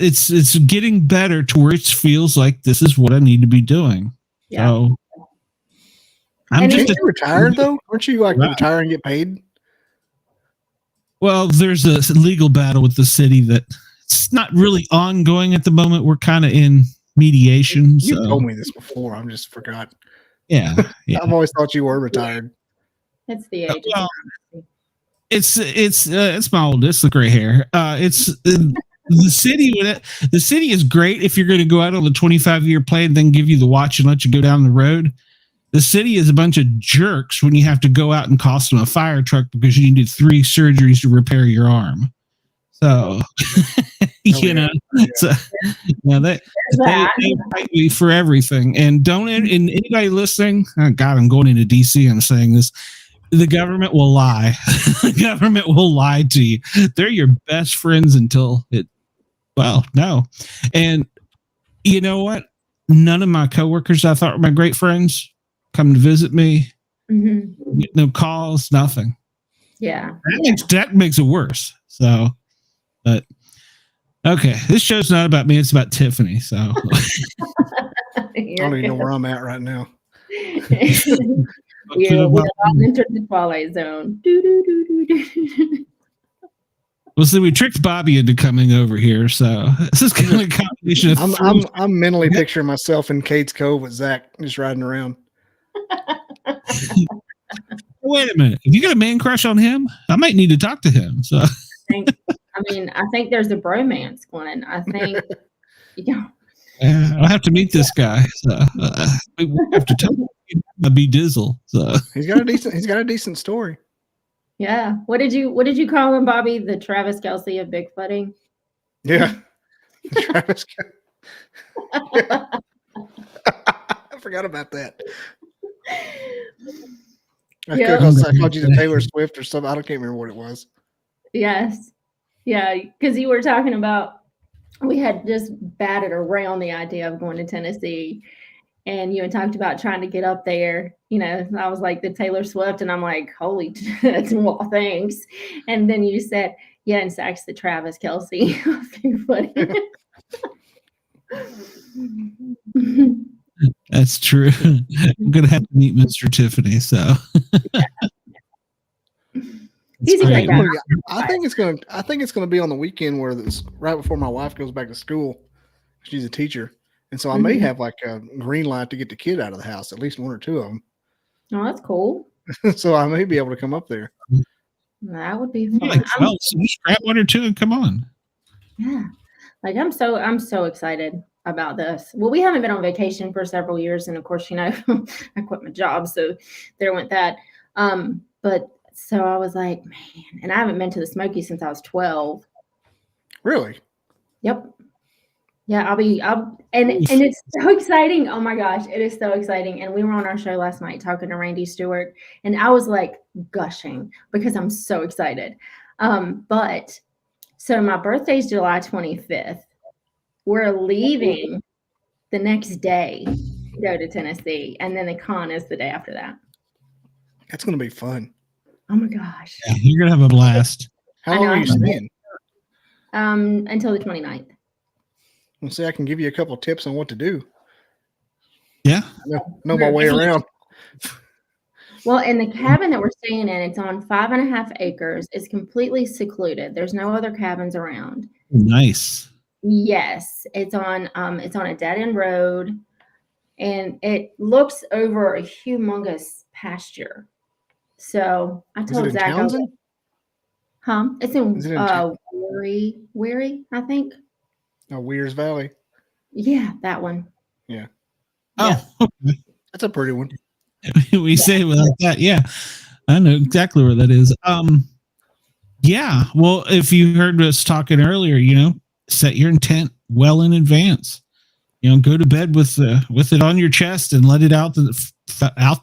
getting better to where it feels like this is what I need to be doing. Yeah. So I'm just retired though. Aren't you retire and get paid? Well, there's a legal battle with the city that it's not really ongoing at the moment. We're kind of in mediation. You told me this before. I just forgot. Yeah. I've always thought you were retired. It's the age. Well, it's my oldest, the gray hair. It's the city. The city is great if you're going to go out on the 25-year plan, then give you the watch and let you go down the road. The city is a bunch of jerks when you have to go out and cost them a fire truck because you needed 3 surgeries to repair your arm. So, so they fight me for everything. And anybody listening, oh God, I'm going into DC. I'm saying this. The government will lie. The government will lie to you. They're your best friends until no. And you know what? None of my coworkers I thought were my great friends come to visit me. Mm-hmm. No calls, nothing. Yeah. That makes it worse. So, but okay, this show's not about me. It's about Tiffany. So I don't even know where I'm at right now. We have entered the twilight zone. Well, see, we tricked Bobby into coming over here, so this is kind of a combination of. I'm mentally picturing myself in Kate's Cove with Zach just riding around. Wait a minute! If you got a man crush on him, I might need to talk to him. So, I think there's a bromance, Glenn. I think, I'll have to meet this guy. So we have to tell him to be Dizzle. So he's got a decent story. Yeah. What did you call him, Bobby? The Travis Kelce of Bigfooting? Yeah. Travis. Yeah. I forgot about that. Yeah. I called you the Taylor Swift or something. I can't remember what it was. Yes. Yeah, because you were talking about we had just batted around the idea of going to Tennessee, and you had talked about trying to get up there. You know, I was like the Taylor Swift, and I'm like, holy, well, thanks. And then you said, yeah, and Sax the Travis Kelsey. That's true. I'm gonna have to meet Mr. Tiffany. So He's a great guy. I think it's gonna be on the weekend where it's right before my wife goes back to school. She's a teacher, and so I may have like a green light to get the kid out of the house, at least one or two of them. Oh, that's cool. So I may be able to come up there. That would be fun. like, well, so just grab one or two and come on. Yeah, like I'm so excited about this. Well, we haven't been on vacation for several years, and of course, you know, I quit my job, so there went that. But so I was like, man, and I haven't been to the Smoky since I was 12. Really? Yep. Yeah, and it's so exciting. Oh my gosh, it is so exciting. And we were on our show last night talking to Randy Stewart, and I was like gushing because I'm so excited. But so my birthday's July 25th. We're leaving the next day to go to Tennessee, and then the con is the day after that. That's gonna be fun. Oh my gosh. Yeah, you're gonna have a blast. How long are you staying? Until the 29th. Well, see, I can give you a couple of tips on what to do. Yeah. Know my way around. Well, and the cabin that we're staying in, it's on 5.5 acres. It's completely secluded. There's no other cabins around. Nice. Yes, it's on a dead end road, and it looks over a humongous pasture. So I told Zach, it's in Weary, I think. Oh, Weir's Valley. Yeah, that one. Yeah. Oh, okay. That's a pretty one. We say it like that. Yeah, I know exactly where that is. Yeah. Well, if you heard us talking earlier, you know, set your intent well in advance. You know, go to bed with it on your chest and let it out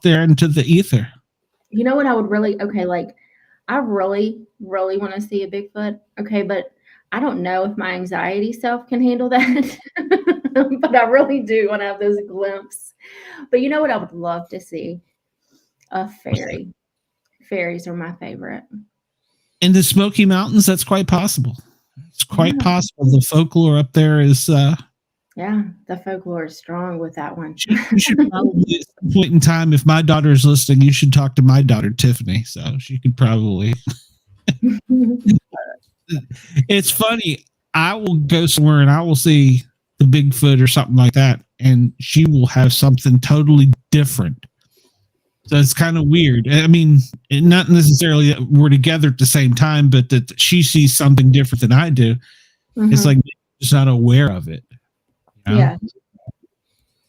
there into the ether. You know what I would really I really want to see a Bigfoot. Okay, but I don't know if my anxiety self can handle that. But I really do want to have those glimpses. But you know what I would love to see? A fairy. Fairies are my favorite. In the Smoky Mountains, that's quite possible. It's quite possible. The folklore up there is yeah, the folklore is strong with that one. You should probably, at some point in time, if my daughter is listening, you should talk to my daughter, Tiffany. So she could probably. It's funny. I will go somewhere and I will see the Bigfoot or something like that, and she will have something totally different. So it's kind of weird. I mean, not necessarily that we're together at the same time, but that she sees something different than I do. Mm-hmm. It's like she's not aware of it. You know?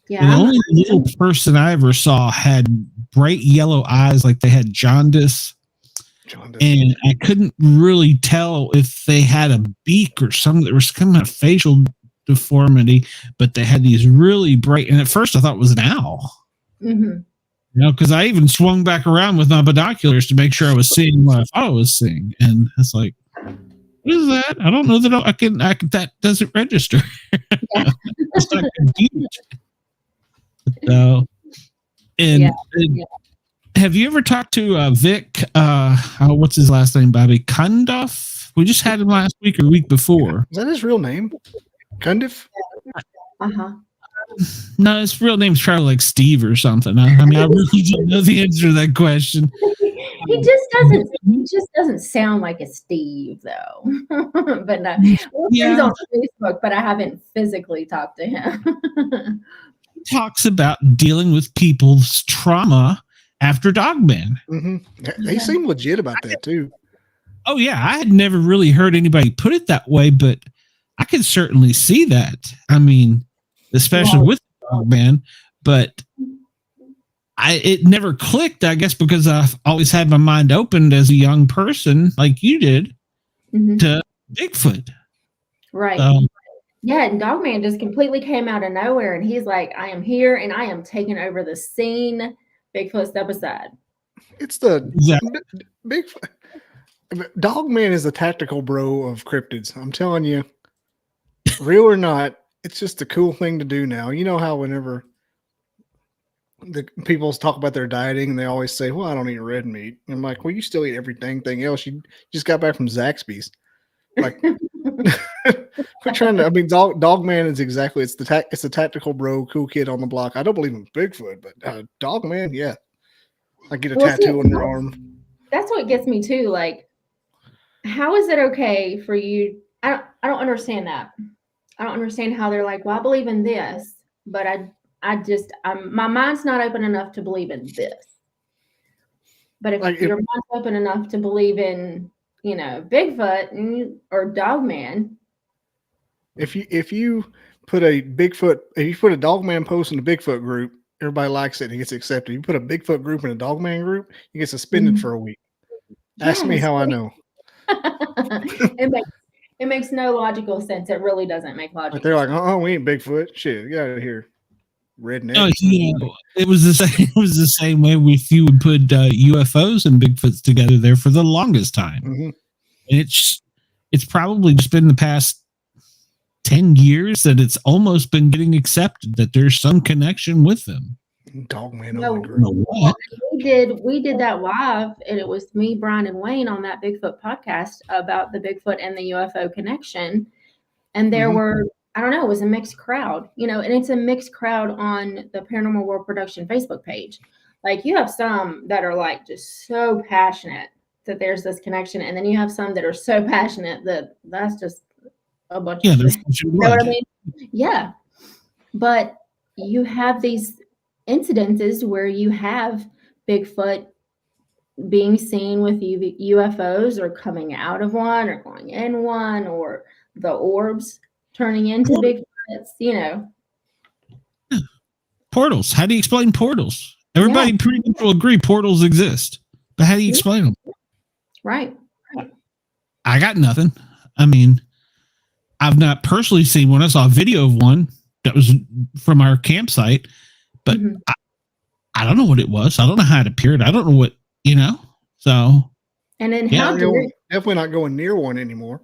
Yeah. The only little person I ever saw had bright yellow eyes, like they had jaundice. And I couldn't really tell if they had a beak or something. There was some kind of facial deformity, but they had these really bright. And at first I thought it was an owl. Mm-hmm. You know, because I even swung back around with my binoculars to make sure I was seeing what I thought I was seeing. And it's like, what is that? I don't know that I can that doesn't register. It's not confused. So, and have you ever talked to Vic? What's his last name, Bobby? Cundiff? We just had him last week or the week before. Is that his real name? Cundiff? Uh-huh. No, his real name's probably like Steve or something. I mean, I really don't know the answer to that question. He just doesn't sound like a Steve though. But no, we're on Facebook, but I haven't physically talked to him. He talks about dealing with people's trauma after Dogman. Mm-hmm. They seem legit about that too. Oh yeah, I had never really heard anybody put it that way, but I can certainly see that. I mean, especially with Dogman, but it never clicked, I guess, because I've always had my mind opened as a young person, like you did, to Bigfoot. Right. Yeah, and Dogman just completely came out of nowhere, and he's like, I am here, and I am taking over the scene. Bigfoot, step aside. It's the Exactly. big Dogman is the tactical bro of cryptids. I'm telling you, real or not, it's just a cool thing to do now. You know how whenever the people talk about their dieting, they always say, "Well, I don't eat red meat." And I'm like, "Well, you still eat everything else. You just got back from Zaxby's." Like, we're trying to. I mean, Dogman is exactly. It's the tactical bro, cool kid on the block. I don't believe in Bigfoot, but Dogman, yeah. I get a tattoo on your arm. That's what gets me too. Like, how is it okay for you? I don't understand that. I don't understand how they're like, well, I believe in this, but my mind's not open enough to believe in this. But if your mind's open enough to believe in, Bigfoot or Dogman. If you put a Dogman post in the Bigfoot group, everybody likes it and it gets accepted. You put a Bigfoot group in a Dogman group, you get suspended for a week. Ask me how I know. It makes no logical sense. It really doesn't make logical sense. They're like, oh, we ain't Bigfoot. Shit, get out of here. Redneck. No, it was the same. It was the same way if you would put UFOs and Bigfoots together there for the longest time. Mm-hmm. It's probably just been the past 10 years that it's almost been getting accepted that there's some connection with them. Dogman. We did that live, and it was me, Brian, and Wayne on that Bigfoot podcast about the Bigfoot and the UFO connection. And there were, I don't know, it was a mixed crowd, and it's a mixed crowd on the Paranormal World Production Facebook page. Like, you have some that are like just so passionate that there's this connection, and then you have some that are so passionate that that's just a bunch of shit. You know what I mean? Yeah. But you have these incidences where you have Bigfoot being seen with UFOs or coming out of one or going in one, or the orbs turning into Bigfoots, Portals. How do you explain portals? Everybody pretty much will agree portals exist, but how do you explain them? Right. I got nothing. I mean, I've not personally seen one. I saw a video of one that was from our campsite, but I don't know what it was. I don't know how it appeared. I don't know what, so. And then definitely not going near one anymore.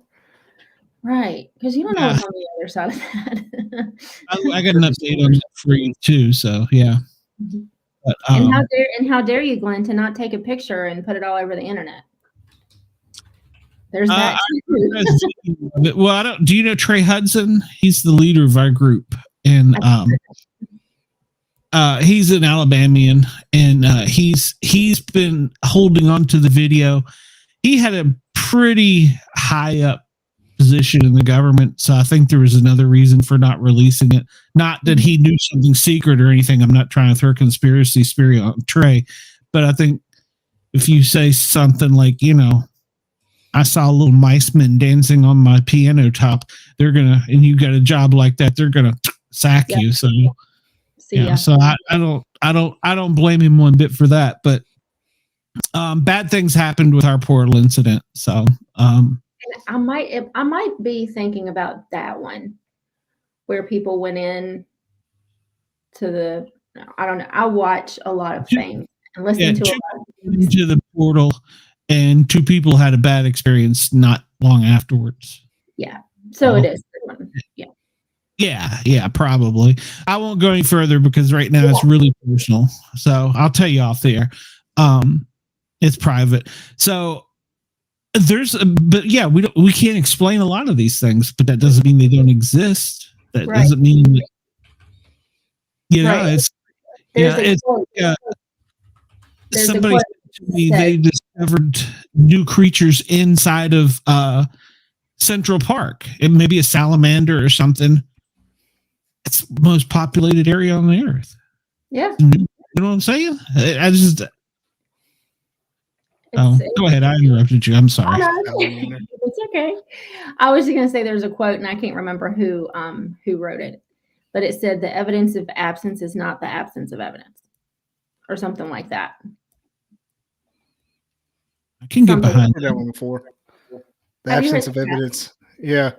Right. Because you don't know what's on the other side of that. I got an update on that for you too. So yeah. But, and how dare you, Glenn, to not take a picture and put it all over the internet? There's that. Well, do you know Trey Hudson? He's the leader of our group, and he's an Alabamian, and he's been holding on to the video. He had a pretty high up position in the government, so I think there was another reason for not releasing it. Not that he knew something secret or anything. I'm not trying to throw conspiracy theory on Trey, but I think if you say something like, I saw a little mice men dancing on my piano top, and you got a job like that, they're gonna sack you. So, so I don't blame him one bit for that. But bad things happened with our portal incident. So, I might be thinking about that one where people went in to I don't know. I watch a lot of things and listen to a lot of things. Into the portal. And 2 people had a bad experience not long afterwards. Yeah. So it is. Yeah, probably. I won't go any further because right now it's really personal. So I'll tell you off the air. It's private. So we can't explain a lot of these things, but that doesn't mean they don't exist. That doesn't mean that, somebody said to me they discovered new creatures inside of Central Park. It may be a salamander or something. It's the most populated area on the earth. Yeah. You know what I'm saying? I just go ahead. I interrupted you. I'm sorry. It's okay. I was just going to say there's a quote, and I can't remember who wrote it, but it said the evidence of absence is not the absence of evidence, or something like that. I can get behind that one before. The absence of evidence. Yeah.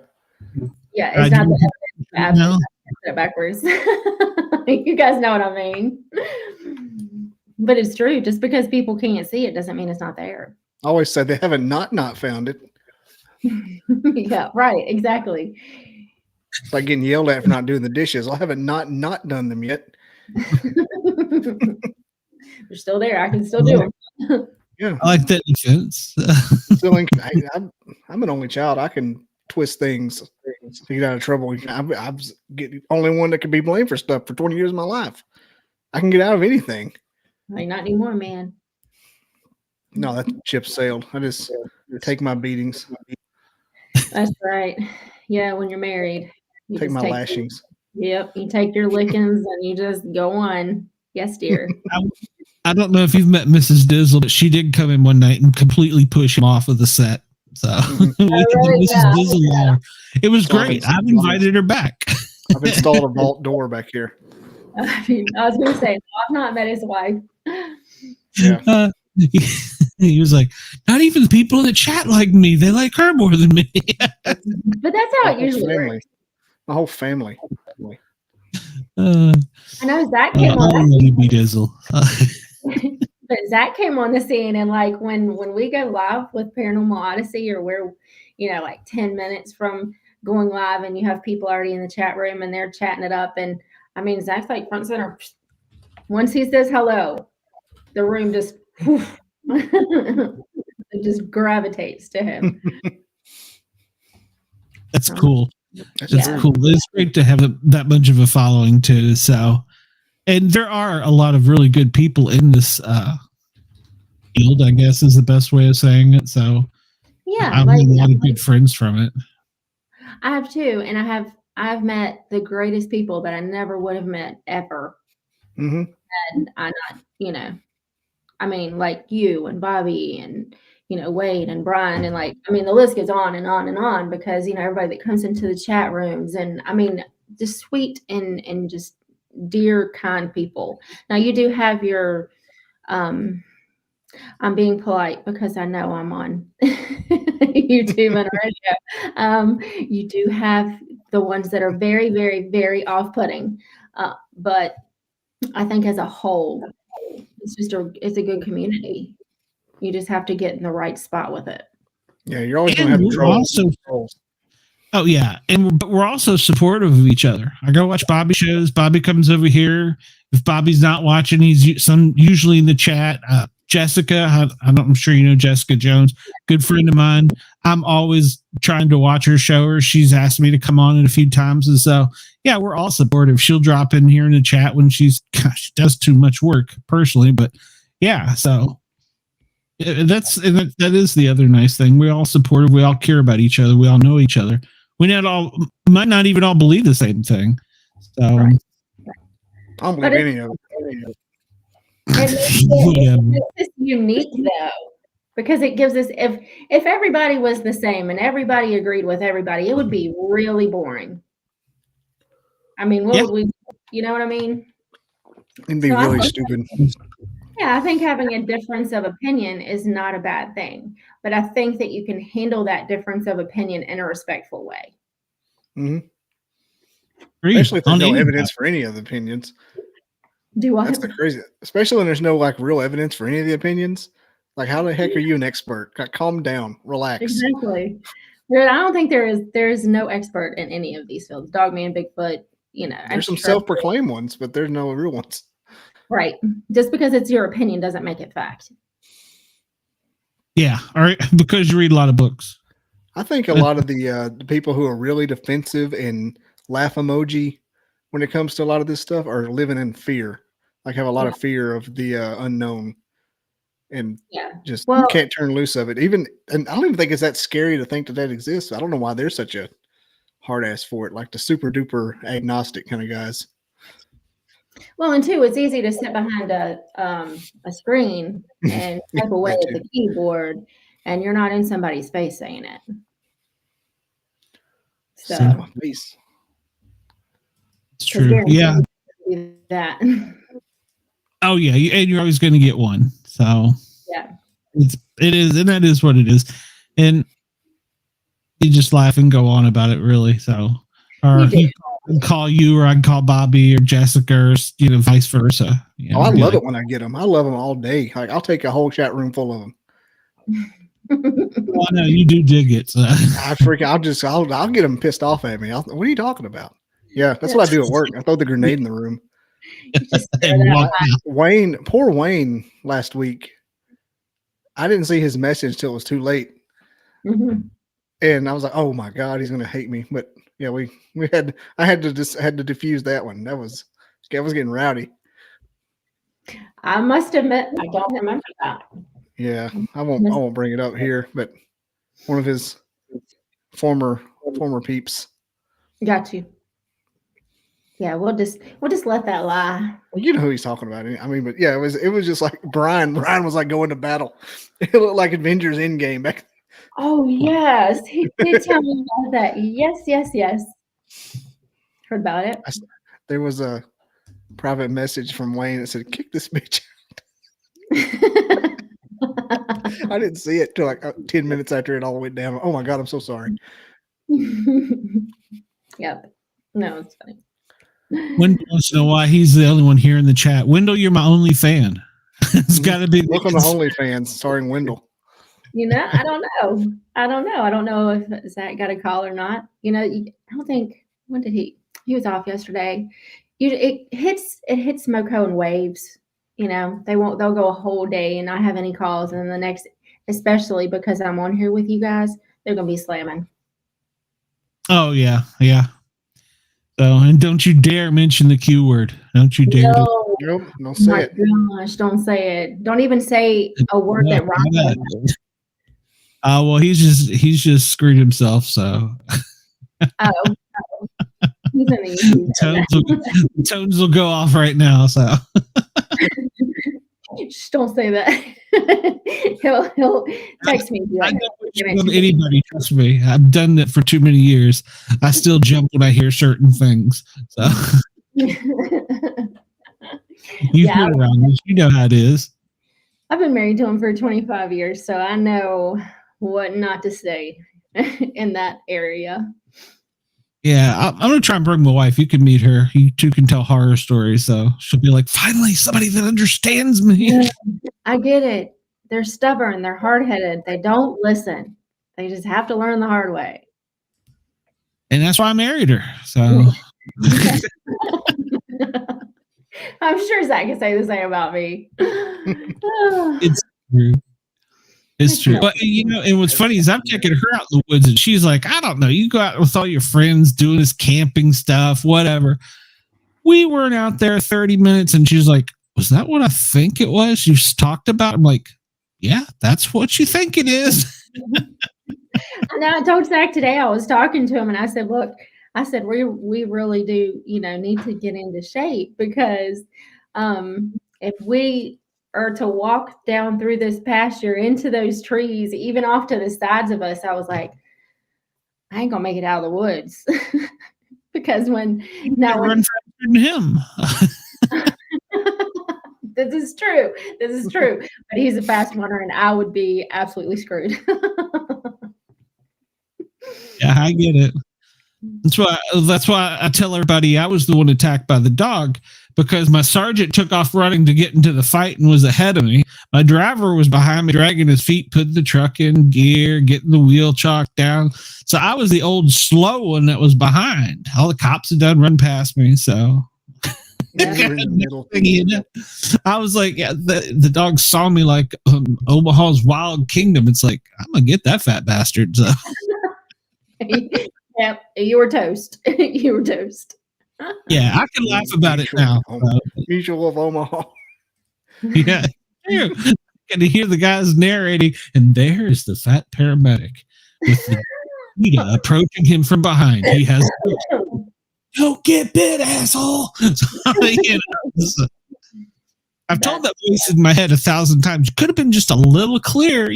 Yeah, it's not the evidence of absence. I said it backwards. You guys know what I mean. But it's true. Just because people can't see it doesn't mean it's not there. I always say they haven't not found it. Yeah, right. Exactly. It's like getting yelled at for not doing the dishes. I haven't not done them yet. They're still there. I can still do them. Yeah, I like that defense. I'm an only child. I can twist things to get out of trouble. I'm the only one that can be blamed for stuff for 20 years of my life. I can get out of anything. Like, not anymore, man. No, that ship sailed. I just take my beatings, That's right. Yeah, when you're married, you take just my lashings. Yep, you take your lickings and you just go on. Yes, dear. I don't know if you've met Mrs. Dizzle, but she did come in one night and completely push him off of the set. So really? Mrs. Dizzle, it was great. I've invited her back. I've installed a vault door back here. I was going to say, I've not met his wife. Yeah. He was like, not even the people in the chat like me. They like her more than me. But that's how it usually works. My whole family. I know Zach came on. Dizzle. But Zach came on the scene, and like when we go live with Paranormal Odyssey, or we're, like 10 minutes from going live, and you have people already in the chat room and they're chatting it up, and I mean Zach's like front center. Once he says hello, the room just it just gravitates to him. That's cool. That's cool. It's great to have that much of a following too. So, and there are a lot of really good people in this field, I guess is the best way of saying it. So Yeah, I've made a lot of good friends from it. I have too, and I've met the greatest people that I never would have met ever. Mm-hmm. And I'm not, I mean, like you and Bobby and Wade and Brian, and the list goes on and on and on, because everybody that comes into the chat rooms, and I mean, just sweet and just dear, kind people. Now you do have your I'm being polite because I know I'm on YouTube and radio. You do have the ones that are very, very, very off-putting, but I think as a whole, it's a good community. You just have to get in the right spot with it. Yeah, you're always going to have trolls. Oh yeah, but we're also supportive of each other. I go watch Bobby shows. Bobby comes over here. If Bobby's not watching, he's usually in the chat. Jessica, I'm sure you know Jessica Jones, good friend of mine. I'm always trying to watch her show. Her, she's asked me to come on it a few times, and so yeah, we're all supportive. She'll drop in here in the chat when she does too much work personally, but yeah, so that is the other nice thing. We're all supportive. We all care about each other. We all know each other. We might not even all believe the same thing. So right. I don't believe any of it. It's unique though, because it gives us, if everybody was the same and everybody agreed with everybody, it would be really boring. I mean, what would we, you know what I mean? It'd be really stupid. Yeah, I think having a difference of opinion is not a bad thing, but I think that you can handle that difference of opinion in a respectful way. Mm-hmm. Especially if there's no evidence for any of the opinions. That's the crazy. Especially when there's no real evidence for any of the opinions. Like, how the heck are you an expert? Calm down, relax. Exactly. I don't think there is no expert in any of these fields. Dogman, Bigfoot, There's some self-proclaimed ones, but there's no real ones. Right. Just because it's your opinion doesn't make it fact. Yeah. All right. Because you read a lot of books. I think a lot of the people who are really defensive and laugh emoji when it comes to a lot of this stuff are living in fear. Have a lot of fear of the unknown, and you can't turn loose of it. And I don't even think it's that scary to think that exists. I don't know why they're such a hard ass for it, like the super duper agnostic kind of guys. Well, and two, it's easy to sit behind a screen and type away at the keyboard, and you're not in somebody's face saying it. So it's true. Yeah. That. Oh yeah, and you're always going to get one. So yeah, it is, and that is what it is, and you just laugh and go on about it. Really, so I'd call you, or I'd call Bobby or Jessica, or vice versa. Oh, I love it when I get them. I love them all day. Like I'll take a whole chat room full of them. Well, I know you do dig it. So. I'll get them pissed off at me. What are you talking about? Yeah, that's what I do at work. I throw the grenade in the room. Poor Wayne last week. I didn't see his message till it was too late. Mm-hmm. And I was like, oh my God, he's going to hate me. But yeah, I had to diffuse that one. I was getting rowdy. I must admit, I don't remember that. Yeah, I won't bring it up here, but one of his former peeps. Got you. Yeah, we'll just let that lie. Well, you know who he's talking about. I mean, but yeah, it was just like Brian. Brian was like going to battle. It looked like Avengers Endgame back. Oh yes, he did tell me about that. Yes. Heard about it. There was a private message from Wayne that said, "Kick this bitch out." I didn't see it till like 10 minutes after it all went down. Oh my God, I'm so sorry. Yep. No, it's funny. Wendell wants to know why he's the only one here in the chat. Wendell, you're my only fan. It's got to be. Look on the OnlyFans starring Wendell. I don't know. I don't know if Zach got a call or not. I don't think. When did he? He was off yesterday. It hits Moco in waves. They'll go a whole day and not have any calls, and then the next, especially because I'm on here with you guys, they're gonna be slamming. Oh yeah. So, and don't you dare mention the Q word. Don't you dare. Nope, don't say it. Gosh, don't say it. Don't even say a word that rhymes. Well, he's just screwed himself. So. The tones will go off right now. So. Just don't say that. he'll text me. I don't love anybody. Trust me, I've done it for too many years. I still jump when I hear certain things. So you've been around this. You know how it is. I've been married to him for 25 years, so I know what not to say in that area. Yeah, I'm going to try and bring my wife. You can meet her. You two can tell horror stories. So she'll be like, finally, somebody that understands me. Yeah, I get it. They're stubborn. They're hard-headed. They don't listen. They just have to learn the hard way. And that's why I married her. So I'm sure Zach can say the same about me. It's true. It's true. But, and what's funny is I'm taking her out in the woods and she's like, I don't know, you go out with all your friends doing this camping stuff, whatever. We weren't out there 30 minutes and she's like, was that what I think it was? You talked about? I'm like, yeah, that's what you think it is. Now I told Zach today, I was talking to him and I said, look, we really do, need to get into shape because if we or to walk down through this pasture into those trees, even off to the sides of us, I was like, I ain't gonna make it out of the woods. Because run faster than him. This is true. But he's a fast runner and I would be absolutely screwed. Yeah, I get it. That's why I tell everybody I was the one attacked by the dog, because my sergeant took off running to get into the fight and was ahead of me. My driver was behind me, dragging his feet, putting the truck in gear, getting the wheel chalked down. So I was the old slow one that was behind. All the cops had done run past me. So I was like, yeah, the dog saw me like Omaha's Wild Kingdom. It's like, I'm going to get that fat bastard. So. Yep, you were toast. You were toast. Yeah, I can laugh about it now. Mutual of Omaha. Yeah. And to hear the guys narrating, and there is the fat paramedic with the cheetah approaching him from behind. He has, don't get bit, asshole. I've told that voice in my head 1,000 times. Could have been just a little clear,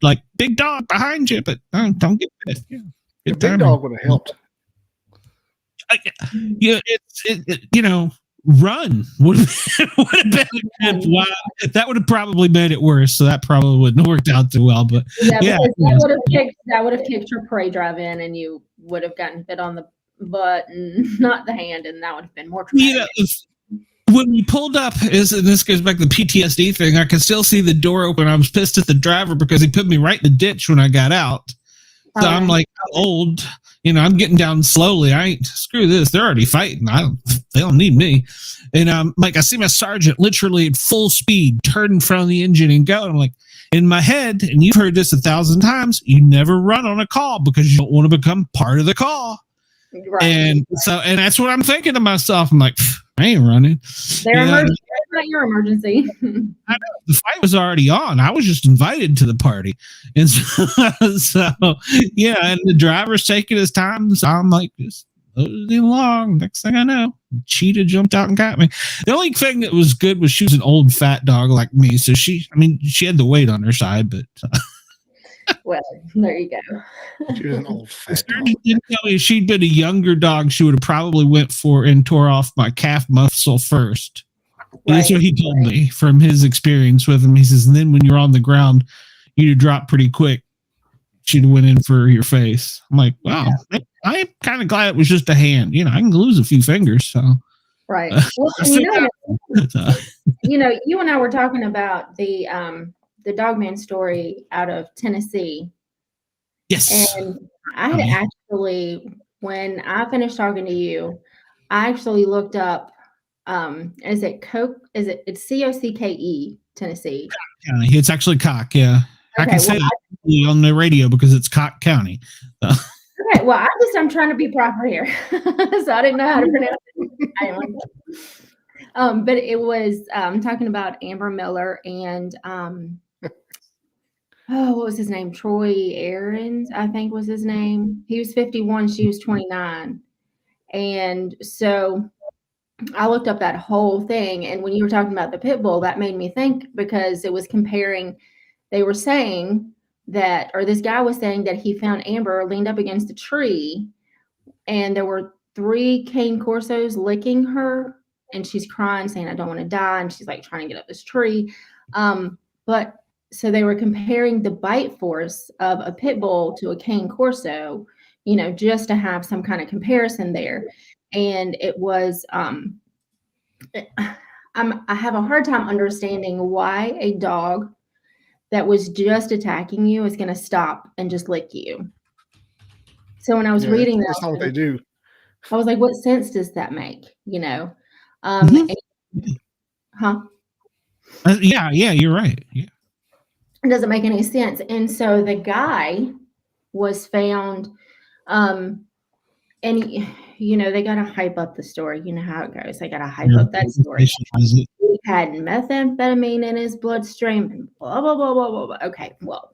like big dog behind you, but don't get bit. Yeah. The big dog would have helped. Run would have been wow. That would have probably made it worse. So that probably wouldn't have worked out too well. But that would have kicked your prey drive in, and you would have gotten bit on the but not the hand, and that would have been more traumatic. When we pulled up, and this goes back to the PTSD thing, I could still see the door open. I was pissed at the driver because he put me right in the ditch when I got out. So I'm like, old, I'm getting down slowly. Screw this. They're already fighting. They don't need me. And I see my sergeant literally at full speed turn in front of the engine and go. And I'm like, in my head, and you've heard this 1,000 times, you never run on a call because you don't want to become part of the call. Right. And that's what I'm thinking to myself. I'm like, I ain't running. They're emergency. That's not your emergency. I know, the fight was already on. I was just invited to the party. And so and the driver's taking his time. So I'm like, just moving along. Next thing I know, cheetah jumped out and got me. The only thing that was good was she was an old fat dog like me. So she had the weight on her side, but well, there you go. She was an old fat dog. If she'd been a younger dog, she would have probably went for and tore off my calf muscle first. Right. That's what he told me from his experience with him. He says, and then when you're on the ground, you'd drop pretty quick. She'd went in for your face. I'm like, wow, I'm kind of glad it was just a hand. I can lose a few fingers. So right. Well, you and I were talking about the Dogman story out of Tennessee. Yes. And I had actually, when I finished talking to you, I actually looked up, it's Cockeke, Tennessee. County. It's actually Cock, yeah. Okay, I can say that on the radio because it's Cock County. Okay, well, I'm trying to be proper here. So I didn't know how to pronounce it. But it was talking about Amber Miller and what was his name? Troy Aarons, I think was his name. He was 51, she was 29. And so I looked up that whole thing. And when you were talking about the pit bull, that made me think because it was comparing, they were saying that, or this guy was saying that he found Amber leaned up against a tree and there were 3 cane corsos licking her and she's crying, saying, I don't want to die. And she's like trying to get up this tree. But so they were comparing the bite force of a pit bull to a cane corso, just to have some kind of comparison there. And it was, I have a hard time understanding why a dog that was just attacking you is going to stop and just lick you. So when I was reading that, that's not what they do. I was like, what sense does that make? Yeah, you're right. Yeah. It doesn't make any sense. And so the guy was found, and they got to hype up the story. You know how it goes. They got to hype up that story. He had methamphetamine in his bloodstream and blah, blah, blah, blah, blah, blah. Okay, well,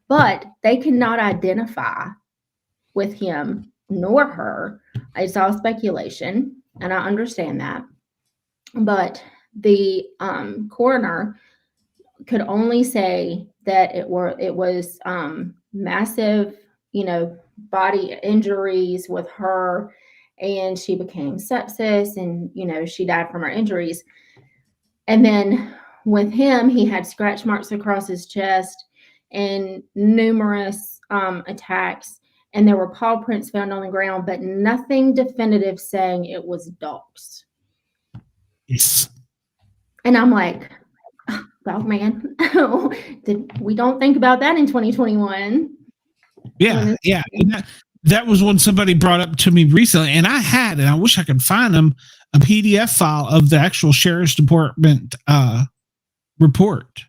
but they cannot identify with him nor her. It's all speculation, and I understand that. But the coroner could only say that it was massive, body injuries with her, and she became sepsis, and she died from her injuries. And then with him, he had scratch marks across his chest and numerous attacks, and there were paw prints found on the ground, but nothing definitive saying it was dogs. Yes. And I'm like, Dogman, we don't think about that in 2021. Yeah. That was when somebody brought up to me recently, and I wish I could find them, a PDF file of the actual sheriff's department report,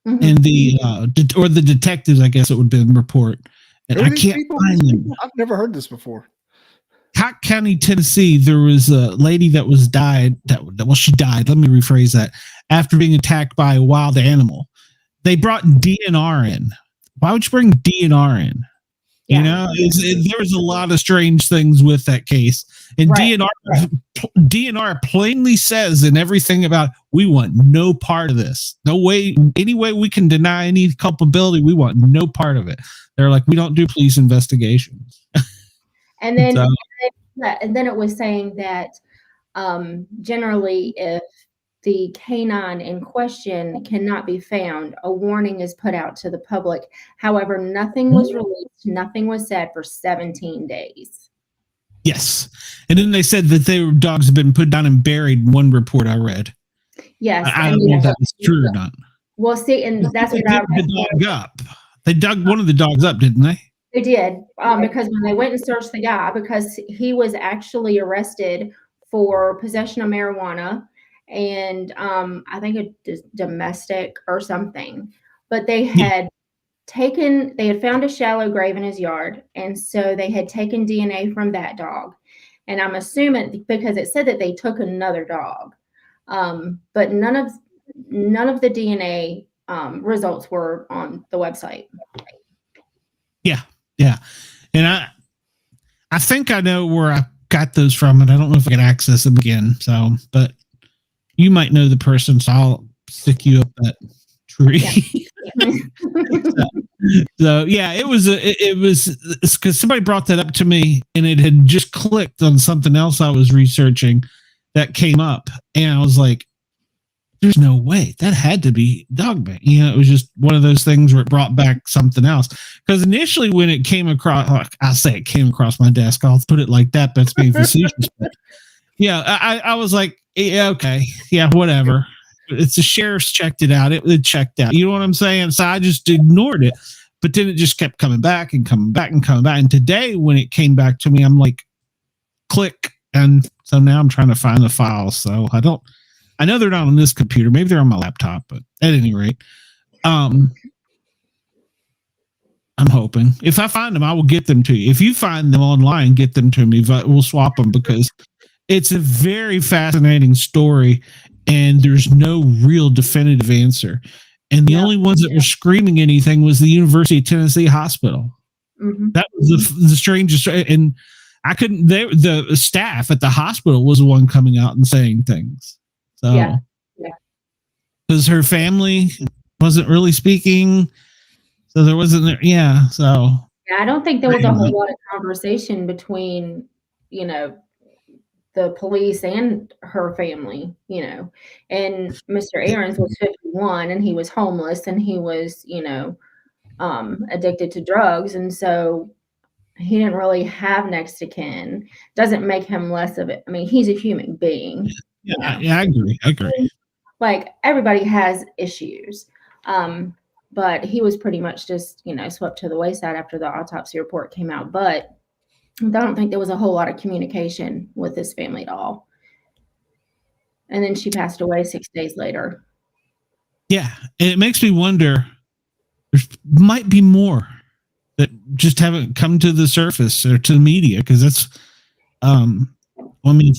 and the detectives, I guess it would have been report. And I can't find them. I've never heard this before. Cock County, Tennessee, there was a lady that she died. Let me rephrase that. After being attacked by a wild animal. They brought DNR in. Why would you bring DNR in? Yeah. There was a lot of strange things with that case. And DNR plainly says in everything about, we want no part of this. No way, any way we can deny any culpability, we want no part of it. They're like, we don't do police investigations. And then, and then it was saying that generally, if the canine in question cannot be found, a warning is put out to the public. However, nothing was released, nothing was said for 17 days. Yes. And then they said that their dogs have been put down and buried in one report I read. Yes. I don't know if that was true or not. Well, see, and that's They what I dug read. the dog up. They dug one of the dogs up, didn't they? They did, because when they went and searched the guy, because he was actually arrested for possession of marijuana and I think a domestic or something. But they had found a shallow grave in his yard, and so they had taken DNA from that dog. And I'm assuming because it said that they took another dog, but none of the DNA results were on the website. Yeah. And I think I know where I got those from, and I don't know if I can access them again. So, but you might know the person, so I'll stick you up that tree. So yeah, it was because somebody brought that up to me, and it had just clicked on something else I was researching that came up, and I was like, there's no way that had to be Dogman. It was just one of those things where it brought back something else. Because initially, when it came across, it came across my desk. I'll put it like that. That's being facetious. But yeah, I was like, yeah, okay, yeah, whatever. It's the sheriff's checked it out. It checked out. You know what I'm saying? So I just ignored it. But then it just kept coming back and coming back and coming back. And today, when it came back to me, I'm like, click. And so now I'm trying to find the files. So I know they're not on this computer. Maybe they're on my laptop, but at any rate, I'm hoping if I find them, I will get them to you. If you find them online, get them to me. We'll swap them because it's a very fascinating story and there's no real definitive answer. And the only ones that were screaming anything was the University of Tennessee Hospital. Mm-hmm. That was the strangest. And I couldn't, the staff at the hospital was the one coming out and saying things. So, because her family wasn't really speaking, so there wasn't there. Yeah, so I don't think there was a whole lot of conversation between, the police and her family, and Mr. Aarons was 51 and he was homeless and he was, addicted to drugs. And so he didn't really have next to kin. Doesn't make him less of it. I mean, he's a human being. Yeah, I agree. Like everybody has issues. But he was pretty much just, swept to the wayside after the autopsy report came out. But I don't think there was a whole lot of communication with his family at all. And then she passed away 6 days later. Yeah. And it makes me wonder, there might be more that just haven't come to the surface or to the media. Cause that's,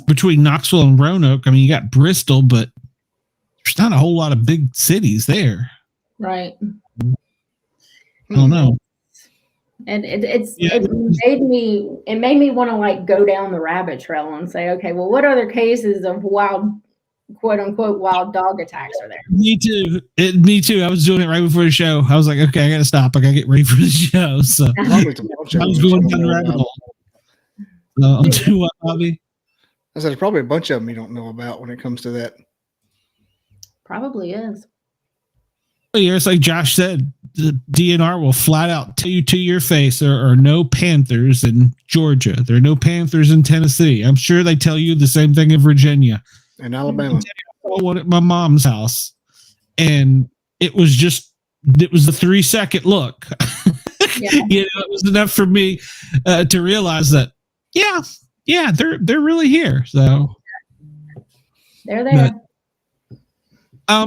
between Knoxville and Roanoke, you got Bristol, but there's not a whole lot of big cities there. Right. I don't know. And it made me want to go down the rabbit trail and say, okay, well, what other cases of quote unquote wild dog attacks are there? Me too. Me too. I was doing it right before the show. I was like, okay, I gotta stop. I gotta get ready for the show. So I was going down the rabbit hole. Do what, Bobby? I said there's probably a bunch of them you don't know about when it comes to that. Probably is. Yeah, it's like Josh said, the DNR will flat out tell you to your face there are no Panthers in Georgia. There are no Panthers in Tennessee. I'm sure they tell you the same thing in Virginia. And Alabama. One at my mom's house. And it was the 3-second look. Yeah. It was enough for me to realize that, yeah, they're really here. So they're there. But,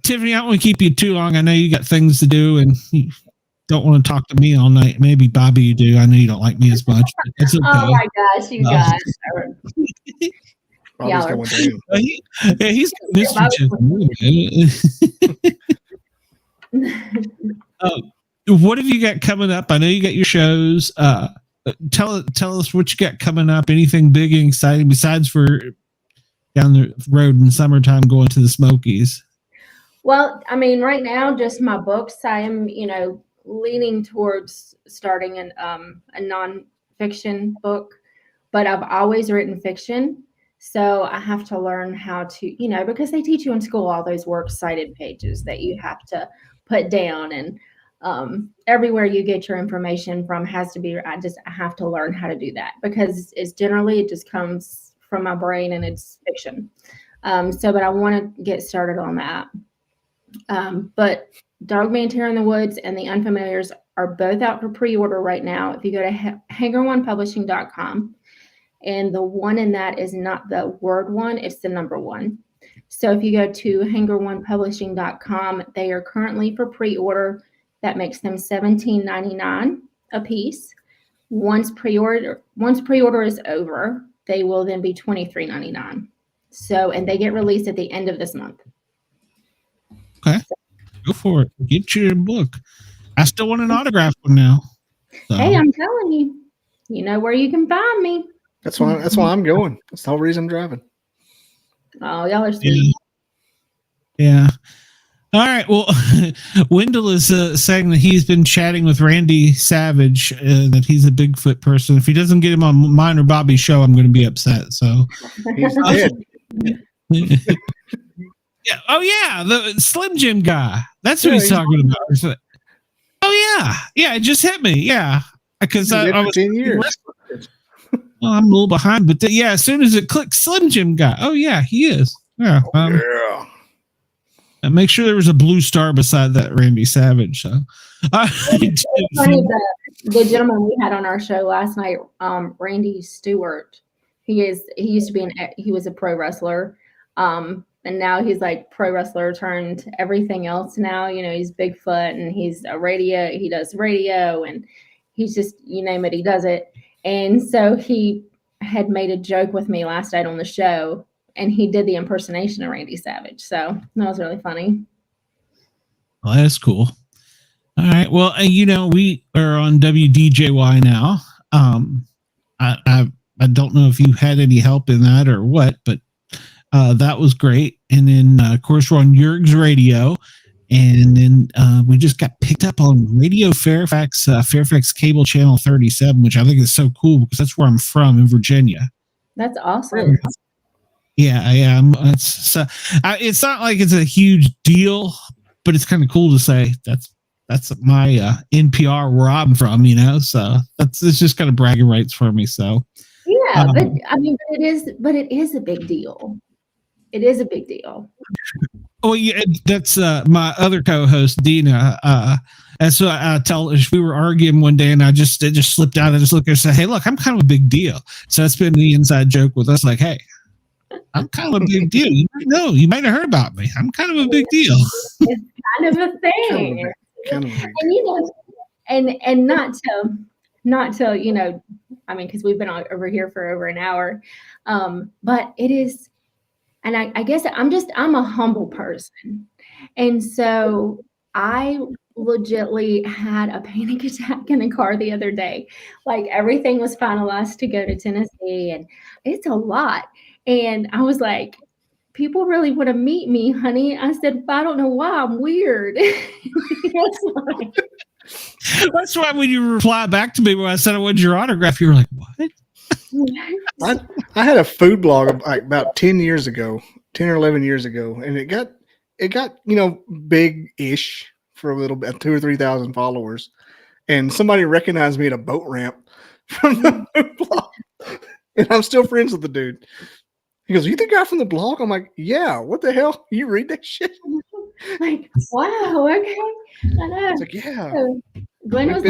Tiffany, I don't want to keep you too long. I know you got things to do and you don't want to talk to me all night. Maybe Bobby, you do. I know you don't like me as much. But it's okay. Oh my gosh, you guys. He's mischief. What have you got coming up? I know you got your shows. Tell us what you got coming up. Anything big and exciting besides for down the road in summertime going to the Smokies? Well, right now, just my books. I am, leaning towards starting a nonfiction book, but I've always written fiction. So I have to learn how to, because they teach you in school all those works cited pages that you have to put down. And Everywhere you get your information from has to be, I have to learn how to do that because it's generally, it just comes from my brain and it's fiction. But I want to get started on that. But Dogman, Terror in the Woods and The Unfamiliars are both out for pre-order right now. If you go to hangar1publishing.com, and the one in that is not the word one, it's the number one. So if you go to hangar1publishing.com, they are currently for pre-order. That makes them $17.99 a piece. Once pre-order is over, they will then be $23.99. So, and they get released at the end of this month. Okay. Go for it. Get your book. I still want an autograph one now. So. Hey, I'm telling you, you know where you can find me. That's why I'm going. That's the whole reason I'm driving. Oh, y'all are sweet. Yeah. All right. Well, Wendell is saying that he's been chatting with Randy Savage, that he's a Bigfoot person. If he doesn't get him on mine or Bobby's show, I'm going to be upset. So he's dead. Yeah. Oh yeah, the Slim Jim guy. That's what he's talking about. Oh yeah, yeah. It just hit me. Yeah, because I was 10 years. Well, I'm a little behind, but yeah, as soon as it clicks, Slim Jim guy. Oh yeah, he is. Yeah. Yeah. And make sure there was a blue star beside that Randy Savage. So, it's funny, the gentleman we had on our show last night, Randy Stewart. He used to be he was a pro wrestler, and now he's like pro wrestler turned everything else. Now he's Bigfoot and he's a radio. He does radio and he's just, you name it, he does it. And so he had made a joke with me last night on the show. And he did the impersonation of Randy Savage. So that was really funny. Well, that's cool. All right. Well, we are on WDJY now. I don't know if you had any help in that or what, but that was great. And then, of course, we're on Yerg's Radio. And then we just got picked up on Radio Fairfax, Fairfax Cable Channel 37, which I think is so cool because that's where I'm from in Virginia. That's awesome. Yeah, I am. It's not like it's a huge deal, but it's kind of cool to say that's my NPR where I'm from, So it's just kind of bragging rights for me. So yeah, but it is a big deal. It is a big deal. Oh yeah, that's my other co-host Dina. That's what I tell. We were arguing one day, and it just slipped out. I just looked at her and said, "Hey, look, I'm kind of a big deal." So that's been the inside joke with us. Like, hey, I'm kind of a big deal. You might have heard about me. I'm kind of a big deal. It's kind of a thing. And not to because we've been over here for over an hour, but it is. And I guess I'm a humble person. And so I legitly had a panic attack in the car the other day. Like everything was finalized to go to Tennessee and it's a lot. And I was like, people really want to meet me, honey. I said, but I don't know why I'm weird. That's why when you reply back to me when I said I wanted your autograph, you were like, what? I had a food blog like about 10 or 11 years ago, and it got big-ish for a little bit, 2,000 or 3,000 followers, and somebody recognized me at a boat ramp from the food blog, and I'm still friends with the dude. He goes, "You the guy from the blog?" I'm like, "Yeah." What the hell? You read that shit? Like, wow, okay. I know. It's like, yeah. So, Glenn was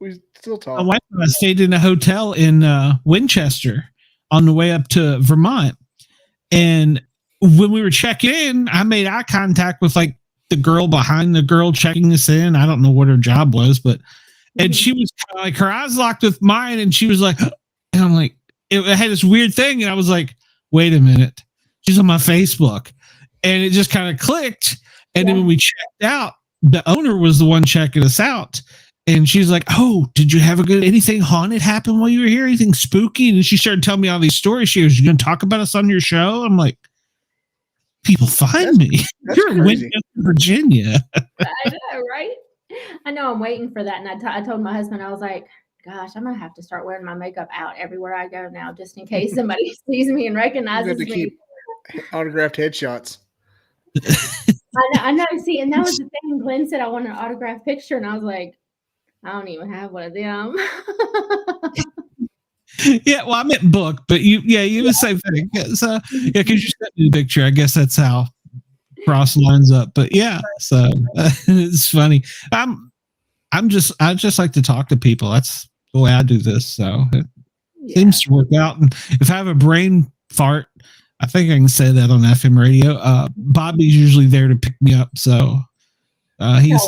we still talk. My wife and I stayed in a hotel in Winchester on the way up to Vermont. And when we were checking in, I made eye contact with like the girl behind the girl checking us in. I don't know what her job was, and she was kind of like, her eyes locked with mine. And she was like, and I'm like, it had this weird thing. And I was like, wait a minute. She's on my Facebook. And it just kind of clicked. And then when we checked out, the owner was the one checking us out. And she's like, "Oh, did you have anything haunted happen while you were here? Anything spooky?" And she started telling me all these stories. She goes, "You going to talk about us on your show?" I'm like, "People find me. You're in Winchester, Virginia." I know, right? I know. I'm waiting for that. And I told my husband, I was like, "Gosh, I'm gonna have to start wearing my makeup out everywhere I go now, just in case somebody sees me and recognizes me." Keep autographed headshots. I know. See, and that was the thing. Glenn said I want an autographed picture, and I was like, I don't even have one of them. Yeah, well, I meant book, but you the same thing. So yeah, because you sent me the picture. I guess that's how cross lines up. But yeah, so it's funny. I just like to talk to people. That's the way I do this. So it seems to work out. And if I have a brain fart, I think I can say that on FM radio. Bobby's usually there to pick me up. So he's.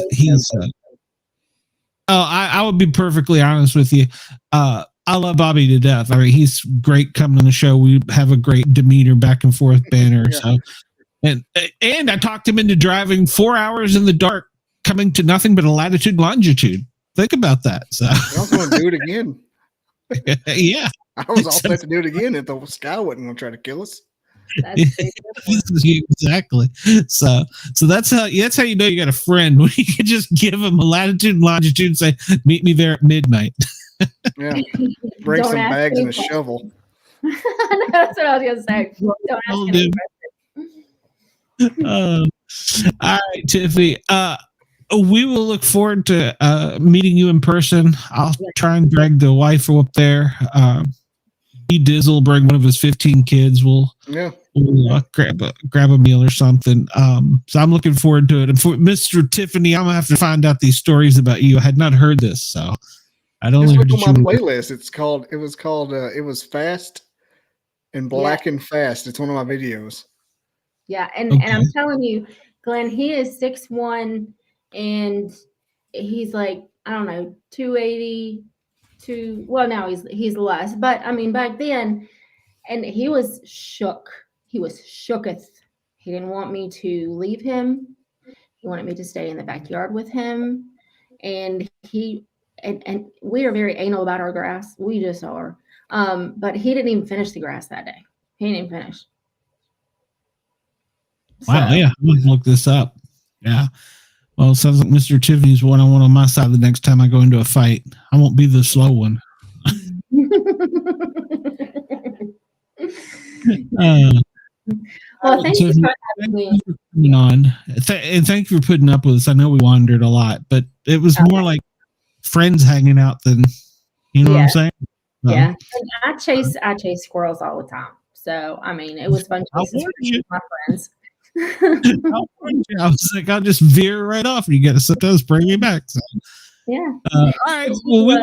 I would be perfectly honest with you. I love Bobby to death. I mean, he's great coming on the show. We have a great demeanor, back and forth banner. Yeah. So, and I talked him into driving 4 hours in the dark, coming to nothing but a latitude and longitude. Think about that. So I was going to do it again. Yeah, I was all set to do it again if the sky wasn't going to try to kill us. Exactly. So that's how you know you got a friend, when you can just give them a latitude and longitude and say, meet me there at midnight. Yeah, bring some bags and a shovel. That's what I was gonna say. Don't ask any questions. All right, Tiffany. We will look forward to meeting you in person. I'll try and drag the wife up there. Dizzle bring one of his 15 kids. We'll grab a meal or something. So I'm looking forward to it. And for Mr. Tiffany, I'm gonna have to find out these stories about you. I had not heard this, so I don't look on my playlist. It was Fast and Black and Fast. It's one of my videos. Yeah, and I'm telling you, Glenn, he is 6'1", and he's like, I don't know, 280. Well, now he's less, but I mean back then, and he was shook. He was shooketh. He didn't want me to leave him. He wanted me to stay in the backyard with him, and and we are very anal about our grass. We just are. But he didn't even finish the grass that day. He didn't even finish. Wow, yeah, I'm gonna look this up. Yeah. Well, it sounds like Mr. Tiffany's one I want on my side the next time I go into a fight. I won't be the slow one. Well, thank you for having me on. And thank you for putting up with us. I know we wandered a lot, but it was more like friends hanging out than, you know what I'm saying? Yeah. And I chase squirrels all the time. So, I mean, it was fun chasing my friends. I was like, I'll just veer right off and you got to sometimes bring me back. So. Yeah. All right. Well,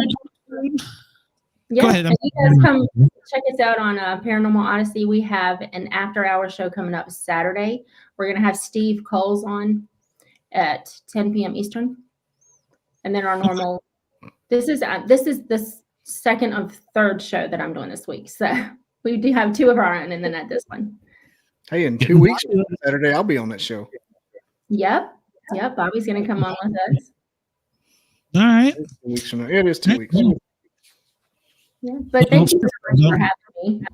yeah. Go ahead. And you guys come check us out on Paranormal Odyssey. We have an after-hour show coming up Saturday. We're going to have Steve Coles on at 10 p.m. Eastern. And then our normal, this is the second of third show that I'm doing this week. So we do have two of our own and then at this one. Hey, in 2 weeks Saturday, I'll be on that show. Yep. Bobby's going to come on with us. All right. 2 weeks from now. It is 2 weeks. Yeah, but thank you so much for having me.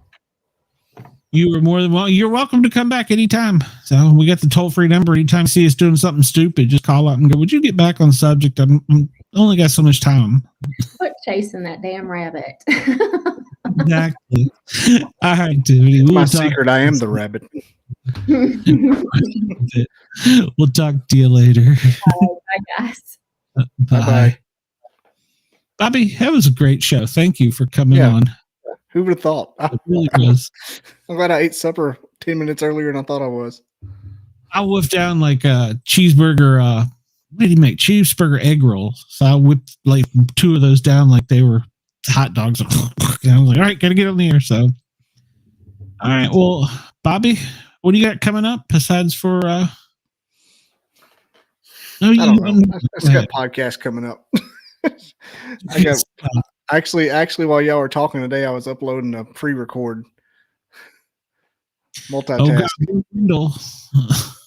You were more than welcome. You're welcome to come back anytime. So we got the toll-free number. Anytime you see us doing something stupid, just call out and go, would you get back on subject? I'm only got so much time. Quit chasing that damn rabbit. Exactly. All right, Tiffany. My secret, I am the rabbit. We'll talk to you later. Bye, guys. Bye. Bobby, that was a great show. Thank you for coming on. Who would have thought? It really was. I'm glad I ate supper 10 minutes earlier than I thought I was. I whipped down like a cheeseburger. What did he make? Cheeseburger egg roll. So I whipped like 2 of those down like they were hot dogs. And I was like, all right, got to get on the air. So, all right. Well, Bobby, what do you got coming up besides for? I don't know. I just got a podcast coming up. I got actually while y'all were talking today, I was uploading a pre-record. Multitask.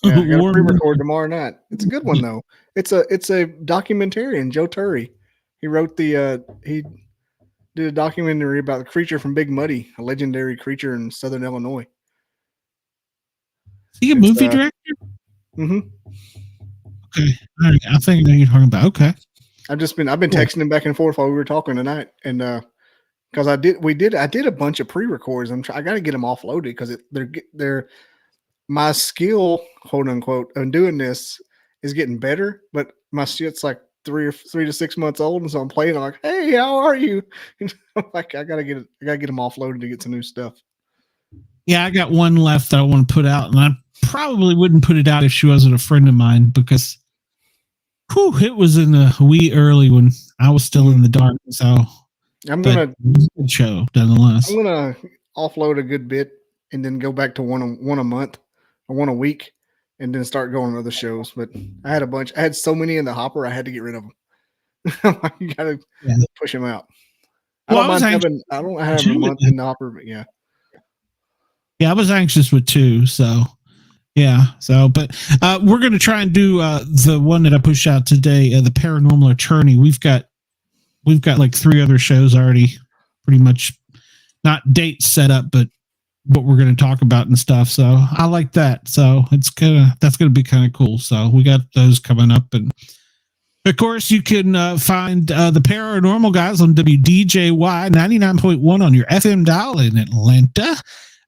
Yeah, I got a pre-record tomorrow night. It's a good one though. It's a documentarian, Joe Turry. He wrote he did a documentary about the creature from Big Muddy, a legendary creature in Southern Illinois. Is he a movie director? Mm-hmm. Okay. All right. I think I know you're talking about. Okay. I've been texting him back and forth while we were talking tonight, and because I did a bunch of pre-records. I got to get them offloaded because my skill, quote unquote, on doing this is getting better, but my shit's like 3 to 6 months old, and so I'm playing. I'm like, hey, how are you? I'm like, I gotta get them offloaded to get some new stuff. Yeah, I got one left that I want to put out, and I probably wouldn't put it out if she wasn't a friend of mine, because it was in the wee early when I was still in the dark. So I'm gonna good show nonetheless. I'm gonna offload a good bit and then go back to one a month or one a week, and then start going on other shows. But I had a bunch. I had so many in the hopper, I had to get rid of them. You gotta push them out. I don't have a month in the hopper, but yeah. Yeah, I was anxious with 2, so yeah. So, but we're going to try and do the one that I pushed out today, the Paranormal Attorney. We've got like 3 other shows already, pretty much not dates set up, but what we're going to talk about and stuff. So I like that. So that's gonna be kind of cool. So we got those coming up, and of course you can find the Paranormal Guyz on WDJY 99.1 on your FM dial in Atlanta.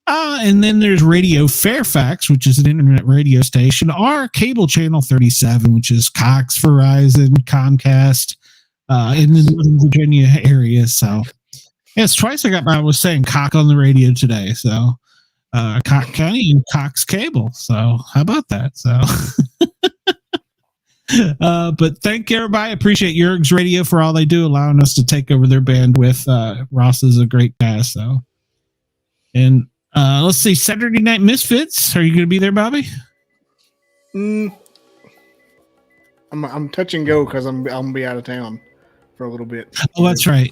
And then there's Radio Fairfax, which is an internet radio station, our cable channel 37, which is Cox, Verizon, Comcast, in the Northern Virginia area. So it's twice I was saying cock on the radio today. So Cock County and Cox Cable. So how about that? So but thank you, everybody. I appreciate Yerg's Radio for all they do, allowing us to take over their bandwidth. Ross is a great guy. So, and let's see, Saturday Night Misfits. Are you going to be there, Bobby? I'm touch and go because I'm gonna be out of town for a little bit. Oh, that's right.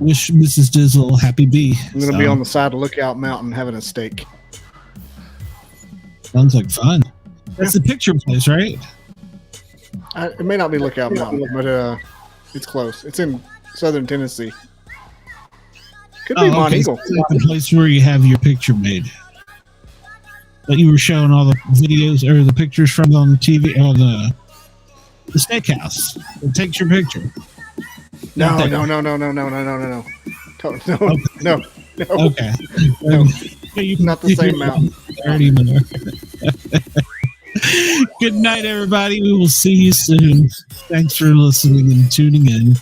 Wish Mrs. Dizzle a happy bee. I'm gonna be on the side of Lookout Mountain having a steak. Sounds like fun. That's the picture place, right? It may not be Lookout Mountain, but it's close. It's in southern Tennessee. Could be Mont Eagle. It's like the place where you have your picture made. That you were showing all the videos or the pictures from on the TV or the steakhouse. It takes your picture. No. Okay. No. Not the same mountain. I already know. Good night, everybody. We will see you soon. Thanks for listening and tuning in.